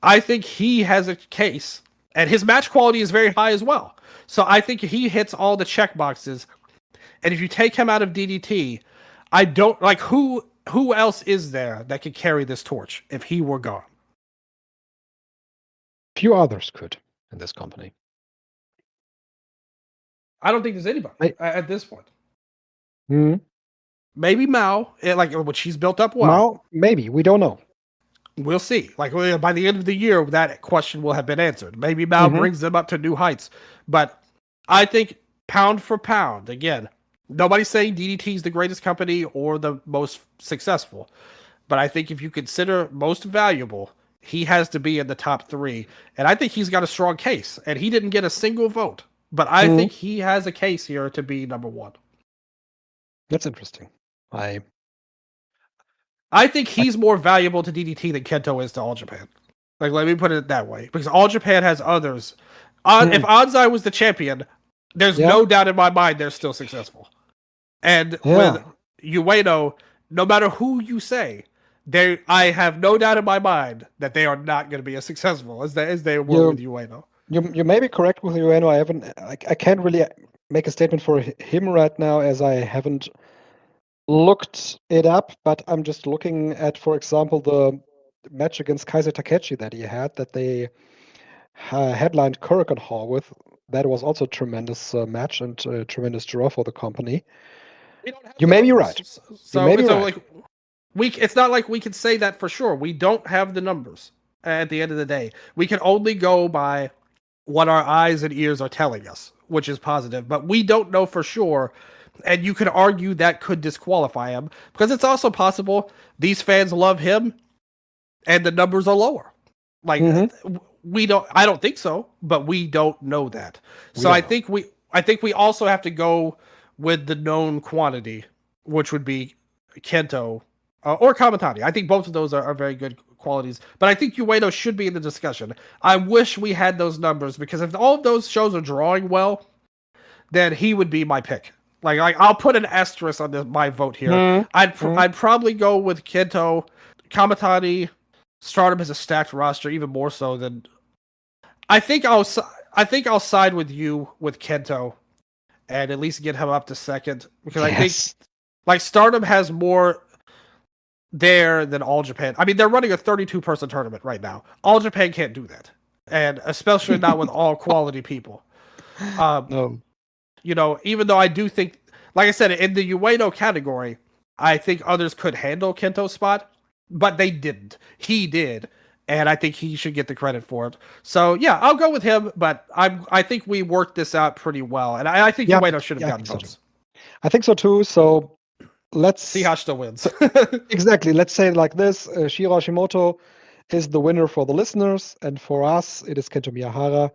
I think he has a case, and his match quality is very high as well. So I think he hits all the check boxes. And if you take him out of DDT, I don't like who else is there that could carry this torch if he were gone. Few others could in this company. I don't think there's anybody at this point. Maybe Mao, which he's built up well. Mao, maybe. We don't know. We'll see. Like by the end of the year, that question will have been answered. Maybe Mao brings them up to new heights. But I think pound for pound, again, nobody's saying DDT is the greatest company or the most successful. But I think if you consider most valuable, he has to be in the top 3. And I think he's got a strong case. And he didn't get a single vote. But I think he has a case here to be number 1. That's interesting. I think he's more valuable to DDT than Kento is to All Japan. Like, let me put it that way. Because All Japan has others. If Onsai was the champion, there's no doubt in my mind they're still successful. And with Ueno, no matter who you say, I have no doubt in my mind that they are not going to be as successful as they were with Ueno. You may be correct with Ueno. I can't really make a statement for him right now, as I haven't looked it up, but I'm just looking at, for example, the match against Kaiser Takechi that he had, that they headlined Korakuen Hall with. That was also a tremendous match and a tremendous draw for the company. You may be right. It's not like we can say that for sure. We don't have the numbers at the end of the day. We can only go by what our eyes and ears are telling us, which is positive, but we don't know for sure. And you could argue that could disqualify him, because it's also possible these fans love him and the numbers are lower. Like I don't think so, but we don't know that. I think we also have to go with the known quantity, which would be Kento or Kamatani. I think both of those are very good qualities, but I think Ueno should be in the discussion. I wish we had those numbers, because if all of those shows are drawing well, then he would be my pick. Like I'll put an asterisk on my vote here. I'd probably go with Kento. Kamatani, Stardom has a stacked roster, even more so than. I think I'll side with you with Kento, and at least get him up to second, because I think Yes. like Stardom has more there than All Japan. I mean, they're running a 32-person tournament right now. All Japan can't do that, and especially not with all quality people. Um, No. Even though I do think, like I said, in the Ueno category, I think others could handle Kento's spot, but they didn't. He did, and I think he should get the credit for it. So yeah, I'll go with him, but I think we worked this out pretty well, and I think Yeah, Ueno should have yeah, I gotten think so too. votes. I think so too. So let's Siha still wins. exactly. Let's say it like this: Shiro Hashimoto is the winner for the listeners, and for us, it is Kento Miyahara.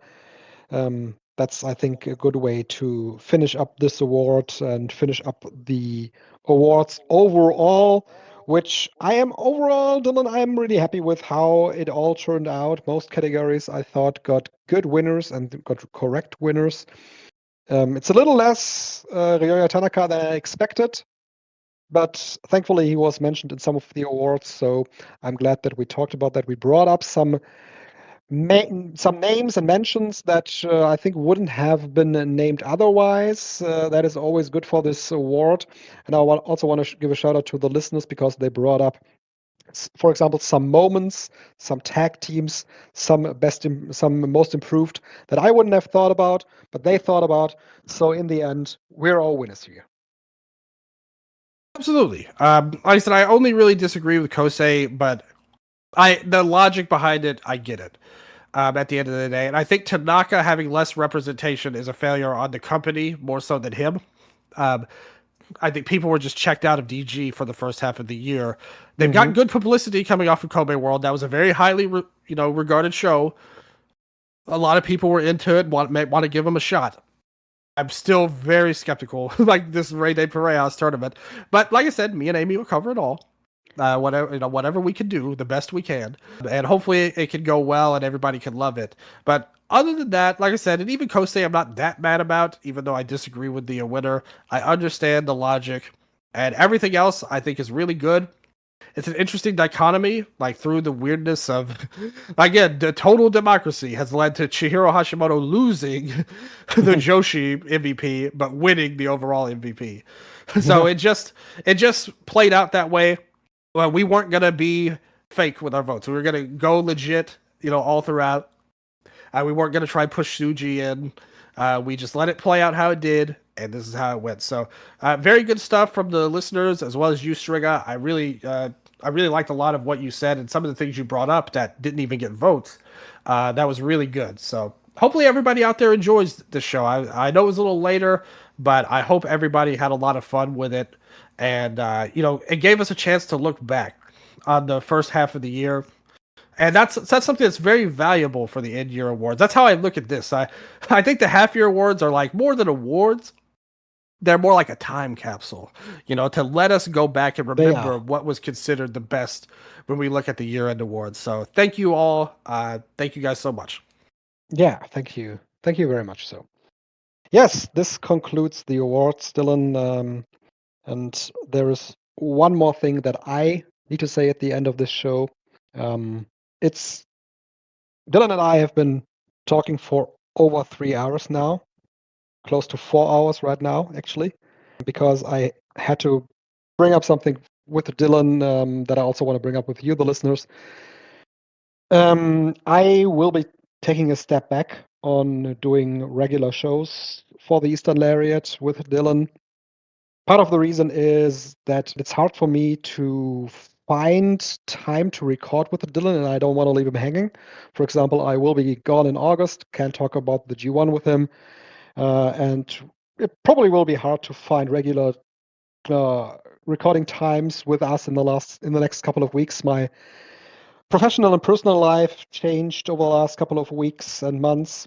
That's, I think, a good way to finish up this award and finish up the awards overall, which I am overall, Dylan, I am really happy with how it all turned out. Most categories I thought got good winners and got correct winners. It's a little less Ryoya Tanaka than I expected, but thankfully he was mentioned in some of the awards, so I'm glad that we talked about that. We brought up some names and mentions that I think wouldn't have been named otherwise. That is always good for this award. And I also want to give a shout out to the listeners because they brought up, for example, some moments, some tag teams, some most improved that I wouldn't have thought about, but they thought about. So in the end, we're all winners here. Absolutely. Like I said, I only really disagree with Kosei, but the logic behind it, I get it. At the end of the day, and I think Tanaka having less representation is a failure on the company more so than him. Um, I think people were just checked out of DG for the first half of the year. They've got good publicity coming off of Kobe World. That was a very highly, regarded show. A lot of people were into it. Want to give them a shot. I'm still very skeptical, like this Rey de Parejas tournament. But like I said, me and Amy will cover it all. Whatever we can do, the best we can, and hopefully it can go well and everybody can love it. But other than that, like I said, and even Kosei, I'm not that mad about, even though I disagree with the winner. I understand the logic, and everything else I think is really good. It's an interesting dichotomy, like through the weirdness of, again, the total democracy has led to Chihiro Hashimoto losing the Joshi MVP, but winning the overall MVP. So it just played out that way. Well, we weren't gonna be fake with our votes. We were gonna go legit, all throughout. We weren't gonna try push Suji in. We just let it play out how it did, and this is how it went. So, very good stuff from the listeners as well as you, Strigga. I really liked a lot of what you said and some of the things you brought up that didn't even get votes. That was really good. So, hopefully, everybody out there enjoys the show. I know it was a little later, but I hope everybody had a lot of fun with it. And, it gave us a chance to look back on the first half of the year. And that's something that's very valuable for the end year awards. That's how I look at this. I think the half year awards are like more than awards. They're more like a time capsule, to let us go back and remember what was considered the best when we look at the year end awards. So thank you all. Thank you guys so much. Yeah, thank you. Thank you very much. So, yes, this concludes the awards, Dylan. And there is one more thing that I need to say at the end of this show. It's Dylan and I have been talking for over 3 hours now, close to 4 hours right now, actually, because I had to bring up something with Dylan that I also want to bring up with you, the listeners. I will be taking a step back on doing regular shows for the Eastern Lariat with Dylan. Part of the reason is that it's hard for me to find time to record with Dylan, and I don't want to leave him hanging. For example, I will be gone in August, can't talk about the G1 with him, and it probably will be hard to find regular recording times with us in the next couple of weeks. My professional and personal life changed over the last couple of weeks and months,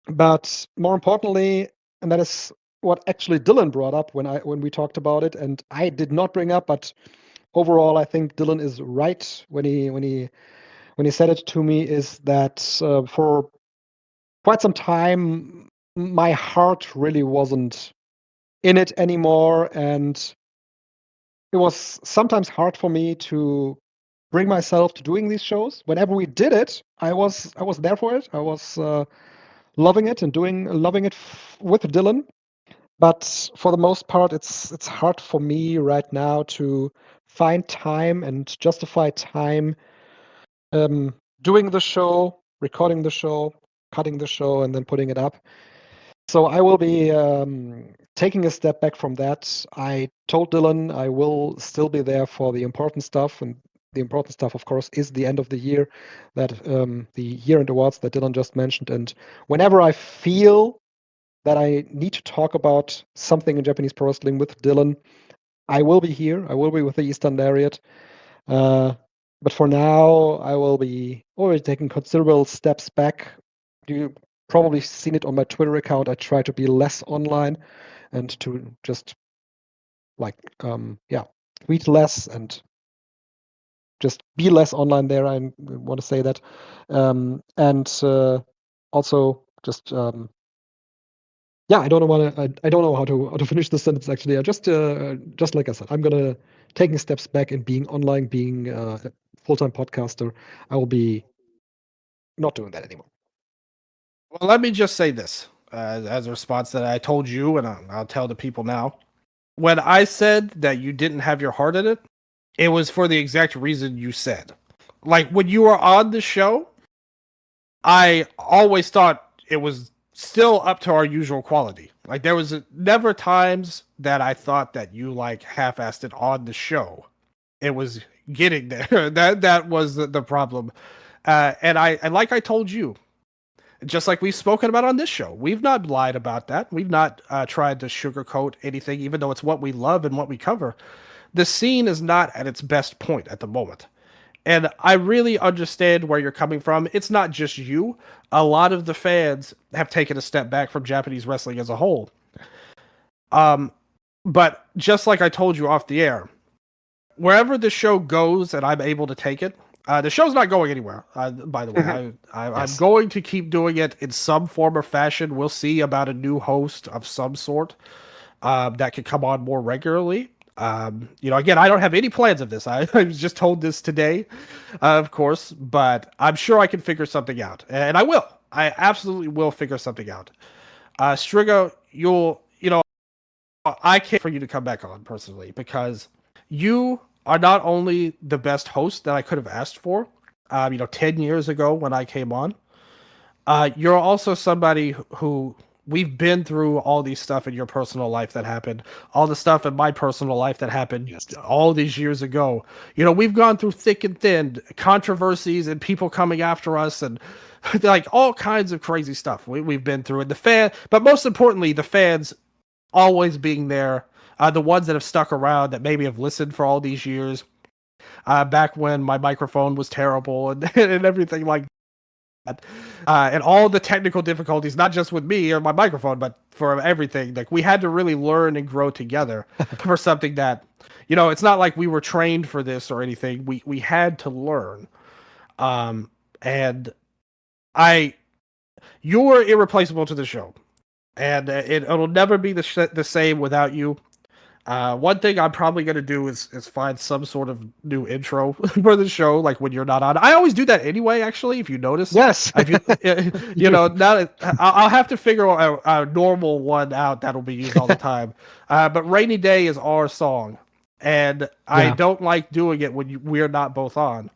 but more importantly, and that is what actually Dylan brought up when we talked about it, and I did not bring up, but overall, I think Dylan is right when he said it to me. Is that for quite some time, my heart really wasn't in it anymore, and it was sometimes hard for me to bring myself to doing these shows. Whenever we did it, I was there for it. I was loving it and loving it with Dylan. But for the most part, it's hard for me right now to find time and justify time um, doing the show, recording the show, cutting the show, and then putting it up. So I will be taking a step back from that. I told Dylan I will still be there for the important stuff, and the important stuff, of course, is the end of the year, that the year-end awards that Dylan just mentioned. And whenever I feel that I need to talk about something in Japanese pro wrestling with Dylan, I will be here. I will be with the Eastern Lariat. But for now, I will be already taking considerable steps back. You probably seen it on my Twitter account. I try to be less online and to just like tweet less and just be less online there. I want to say that, and also just I don't know I don't know how to finish this sentence actually. I just like I said, I'm gonna taking steps back and being online, being a full-time podcaster. I will be not doing that anymore. Well, let me just say this as a response that I told you, and I'll tell the people now. When I said that you didn't have your heart in it, it was for the exact reason you said. Like when you were on the show, I always thought it was still up to our usual quality. Like there was never times that I thought that you like half-assed it on the show. It was getting there. that was the problem. And like I told you, just like we've spoken about on this show, we've not lied about that. We've not tried to sugarcoat anything, even though it's what we love and what we cover. The scene is not at its best point at the moment. And I really understand where you're coming from. It's not just you. A lot of the fans have taken a step back from Japanese wrestling as a whole. But just like I told you off the air, wherever the show goes and I'm able to take it, the show's not going anywhere, by the way. I'm going to keep doing it in some form or fashion. We'll see about a new host of some sort that could come on more regularly. Again, I don't have any plans of this. I was just told this today, of course, but I'm sure I can figure something out. And I will. I absolutely will figure something out. Strigga, I can't for you to come back on personally because you are not only the best host that I could have asked for, 10 years ago when I came on, you're also somebody who we've been through all these stuff in your personal life that happened, all the stuff in my personal life that happened all these years ago. We've gone through thick and thin controversies and people coming after us and like all kinds of crazy stuff we've been through. And but most importantly, the fans always being there, the ones that have stuck around that maybe have listened for all these years, back when my microphone was terrible and, and everything like that. And all the technical difficulties, not just with me or my microphone, but for everything. Like we had to really learn and grow together for something that, it's not like we were trained for this or anything. We had to learn. And you were irreplaceable to the show. And it'll never be the same without you. One thing I'm probably going to do is find some sort of new intro for the show, like when you're not on. I always do that anyway, actually, if you notice. Yes. Now I'll have to figure a normal one out that'll be used all the time. But Rainy Day is our song, and I don't like doing it when we're not both on.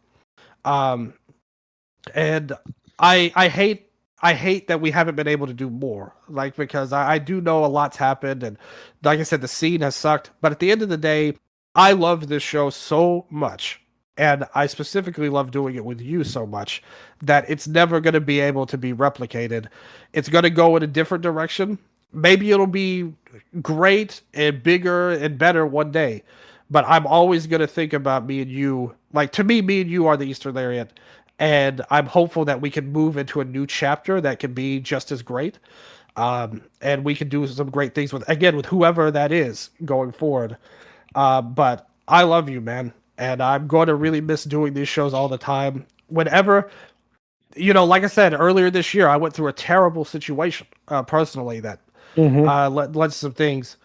And I hate that we haven't been able to do more, like, because I do know a lot's happened, and like I said, the scene has sucked, but at the end of the day, I love this show so much, and I specifically love doing it with you so much, that it's never going to be able to be replicated. It's going to go in a different direction. Maybe it'll be great and bigger and better one day, but I'm always going to think about me and you. Like, to me and you are the Eastern Lariat. And I'm hopeful that we can move into a new chapter that can be just as great. And we can do some great things with whoever that is going forward. But I love you, man. And I'm going to really miss doing these shows all the time. Whenever, like I said, earlier this year, I went through a terrible situation personally that led to some things.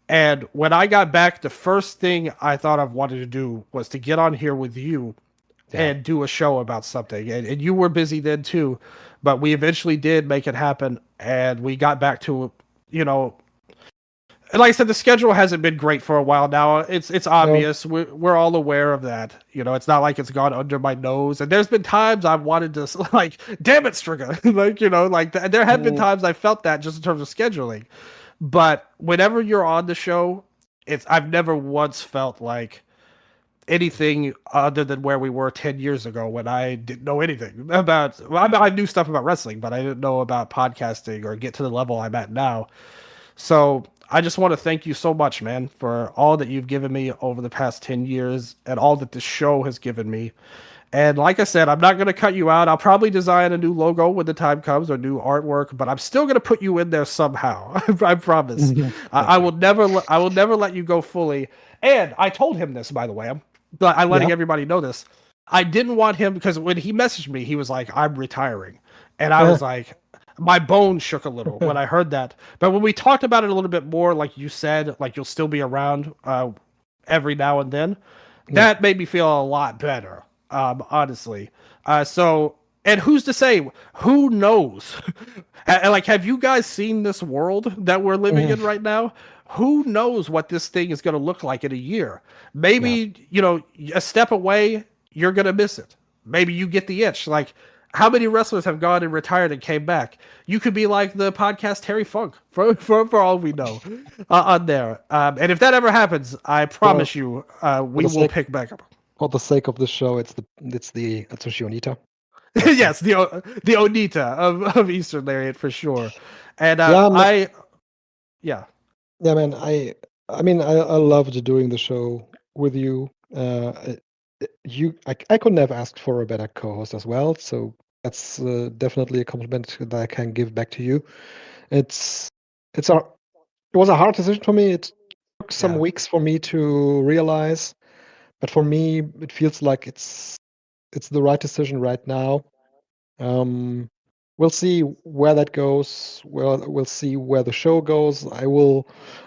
And when I got back, the first thing I thought I wanted to do was to get on here with you and do a show about something. And you were busy then too, but we eventually did make it happen, and we got back to, And like I said, the schedule hasn't been great for a while now. It's No. obvious. We're all aware of that. It's not like it's gone under my nose. And there's been times I've wanted to like, damn it, Strigga. Like there have been Mm, times I felt that just in terms of scheduling. But whenever you're on the show, I've never once felt like anything other than where we were 10 years ago when I didn't know anything about. Well, I knew stuff about wrestling, but I didn't know about podcasting or get to the level I'm at now. So I just want to thank you so much, man, for all that you've given me over the past 10 years and all that this show has given me. And like I said, I'm not going to cut you out. I'll probably design a new logo when the time comes or new artwork, but I'm still going to put you in there somehow. I promise. I okay. will never I will never let you go fully. And I told him this, by the way. I'm letting Yeah. everybody know this. I didn't want him because when he messaged me, he was like, "I'm retiring." And I was like, my bones shook a little when I heard that. But when we talked about it a little bit more, like you said, like you'll still be around every now and then, Yeah. that made me feel a lot better, honestly. So, and who's to say? Who knows? And like, have you guys seen this world that we're living in Mhm. right now? Who knows what this thing is going to look like in a year? Yeah. Maybe, a step away, you're going to miss it. Maybe you get the itch. Like, how many wrestlers have gone and retired and came back? You could be like the podcast Terry Funk, for all we know, on there. And if that ever happens, I For promise you, for we the will sake pick back up. for the sake of the show, it's the Atsushi Onita. That's Yes, the Onita of Eastern Lariat for sure. And yeah, yeah, yeah, man. I mean, I loved doing the show with you. I couldn't have asked for a better co-host as well. So that's definitely a compliment that I can give back to you. It's it's a it was a hard decision for me. It took some yeah. weeks for me to realize, but for me, it feels like it's the right decision right now. Um, we'll see where that goes. We'll see where the show goes.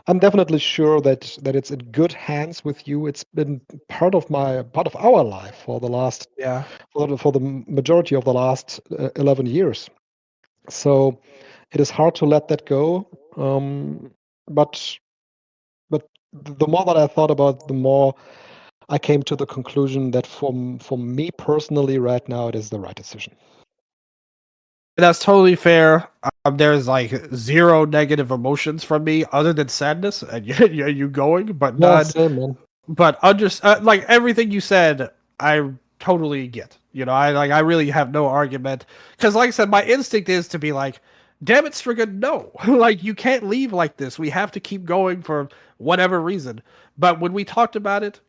I'm definitely sure that it's in good hands with you. It's been part of our life for the last Yeah. for the majority of the last 11 years. So it is hard to let that go. But the more that I thought about, the more I came to the conclusion that for me personally, right now, it is the right decision. That's totally fair. There's like zero negative emotions from me other than sadness and you going, but Yeah, none. same man. But like everything you said, I totally get. I really have no argument because, like I said, my instinct is to be like, "Damn it, Striga, no! Like you can't leave like this. We have to keep going for whatever reason." But when we talked about it,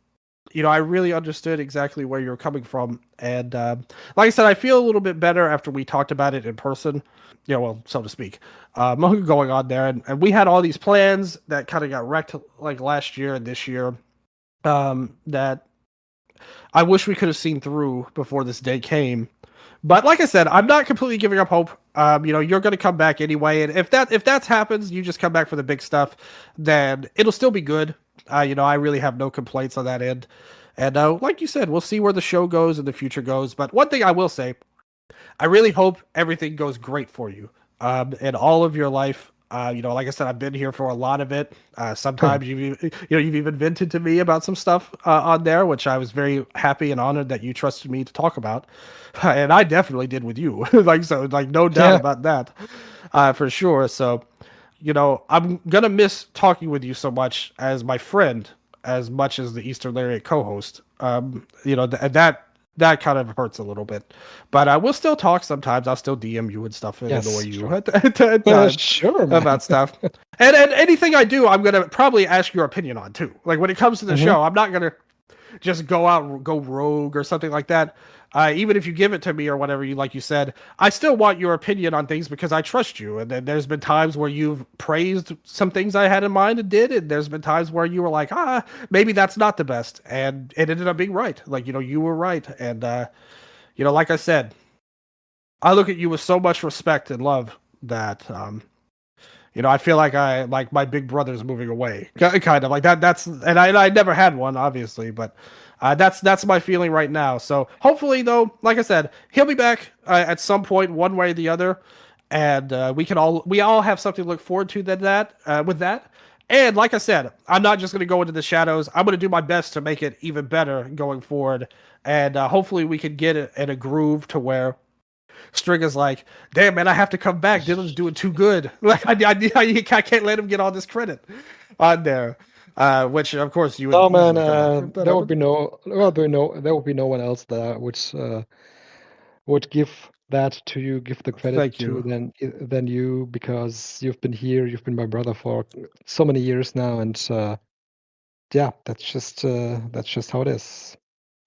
I really understood exactly where you're coming from. And like I said, I feel a little bit better after we talked about it in person, well, so to speak, going on there. And we had all these plans that kind of got wrecked like last year and this year that I wish we could have seen through before this day came. But like I said, I'm not completely giving up hope. You're going to come back anyway, and if that happens, you just come back for the big stuff, then it'll still be good. I really have no complaints on that end. And like you said, we'll see where the show goes and the future goes. But one thing I will say, I really hope everything goes great for you in all of your life. Like I said, I've been here for a lot of it. Sometimes you've even vented to me about some stuff on there, which I was very happy and honored that you trusted me to talk about, and I definitely did with you. Like no doubt Yeah. about that, for sure. So, I'm gonna miss talking with you so much as my friend, as much as the Eastern Lariat co-host. That kind of hurts a little bit, but we'll still talk sometimes. I'll still DM you and stuff and annoy Yes, you sure. at times Sure, man. about stuff. And anything I do, I'm gonna probably ask your opinion on too. Like when it comes to the Hmm. show, I'm not gonna just go rogue or something like that. Even if you give it to me or whatever like you said, I still want your opinion on things because I trust you. And then there's been times where you've praised some things I had in mind and did, and there's been times where you were like, maybe that's not the best, and it ended up being right. Like you were right, and like I said, I look at you with so much respect and love that I feel like my big brother's moving away, kind of like that. And I never had one, obviously, but that's my feeling right now. So hopefully, though, like I said, he'll be back at some point, one way or the other, and we all have something to look forward to with that. And like I said, I'm not just going to go into the shadows. I'm going to do my best to make it even better going forward. And hopefully we can get it in a groove to where Strigga's like, damn, man, I have to come back. Dylan's doing too good. Like, I can't let him get all this credit on there. Which, of course, you would Oh man, easily come back. there would be no one else that would give that to you, give the credit Thank to you. than you, because you've been here, you've been my brother for so many years now, and yeah, that's just how it is.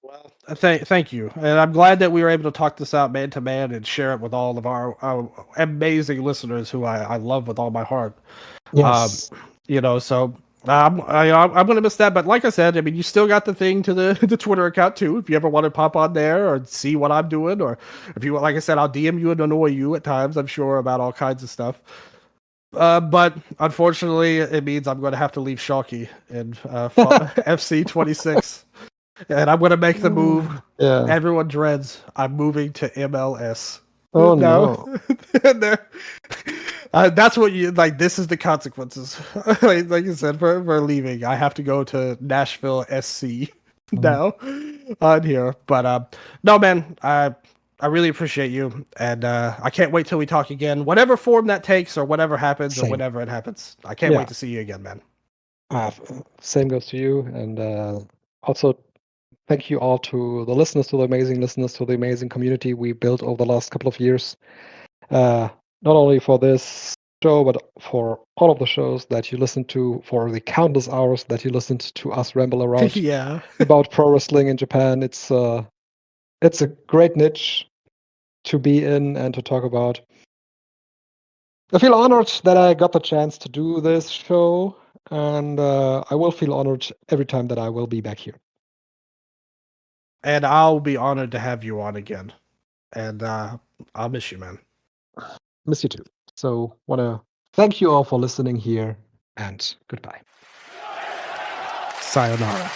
Well, thank you, and I'm glad that we were able to talk this out man to man and share it with all of our amazing listeners who I love with all my heart. Yes. So I'm going to miss that, but like I said, I mean, you still got the thing to the Twitter account too. If you ever want to pop on there or see what I'm doing, or if you, like I said, I'll DM you and annoy you at times. I'm sure about all kinds of stuff. But unfortunately, it means I'm going to have to leave Shalky in FC 26. And I'm gonna make the move. Yeah. Everyone dreads. I'm moving to MLS. Oh No. no. That's what you like. This is the consequences. Like you said, for leaving, I have to go to Nashville SC now on here. But no, man, I really appreciate you, and I can't wait till we talk again, whatever form that takes, or whatever happens, or Same. whenever it happens. I can't wait to see you again, man. Same goes to you, and also thank you all to the listeners, to the amazing listeners, to the amazing community we built over the last couple of years. Not only for this show, but for all of the shows that you listened to, for the countless hours that you listened to us ramble around Yeah. about pro wrestling in Japan. It's a great niche to be in and to talk about. I feel honored that I got the chance to do this show, and I will feel honored every time that I will be back here. And I'll be honored to have you on again. And I'll miss you, man. Miss you too. So want to thank you all for listening here, and goodbye. Sayonara.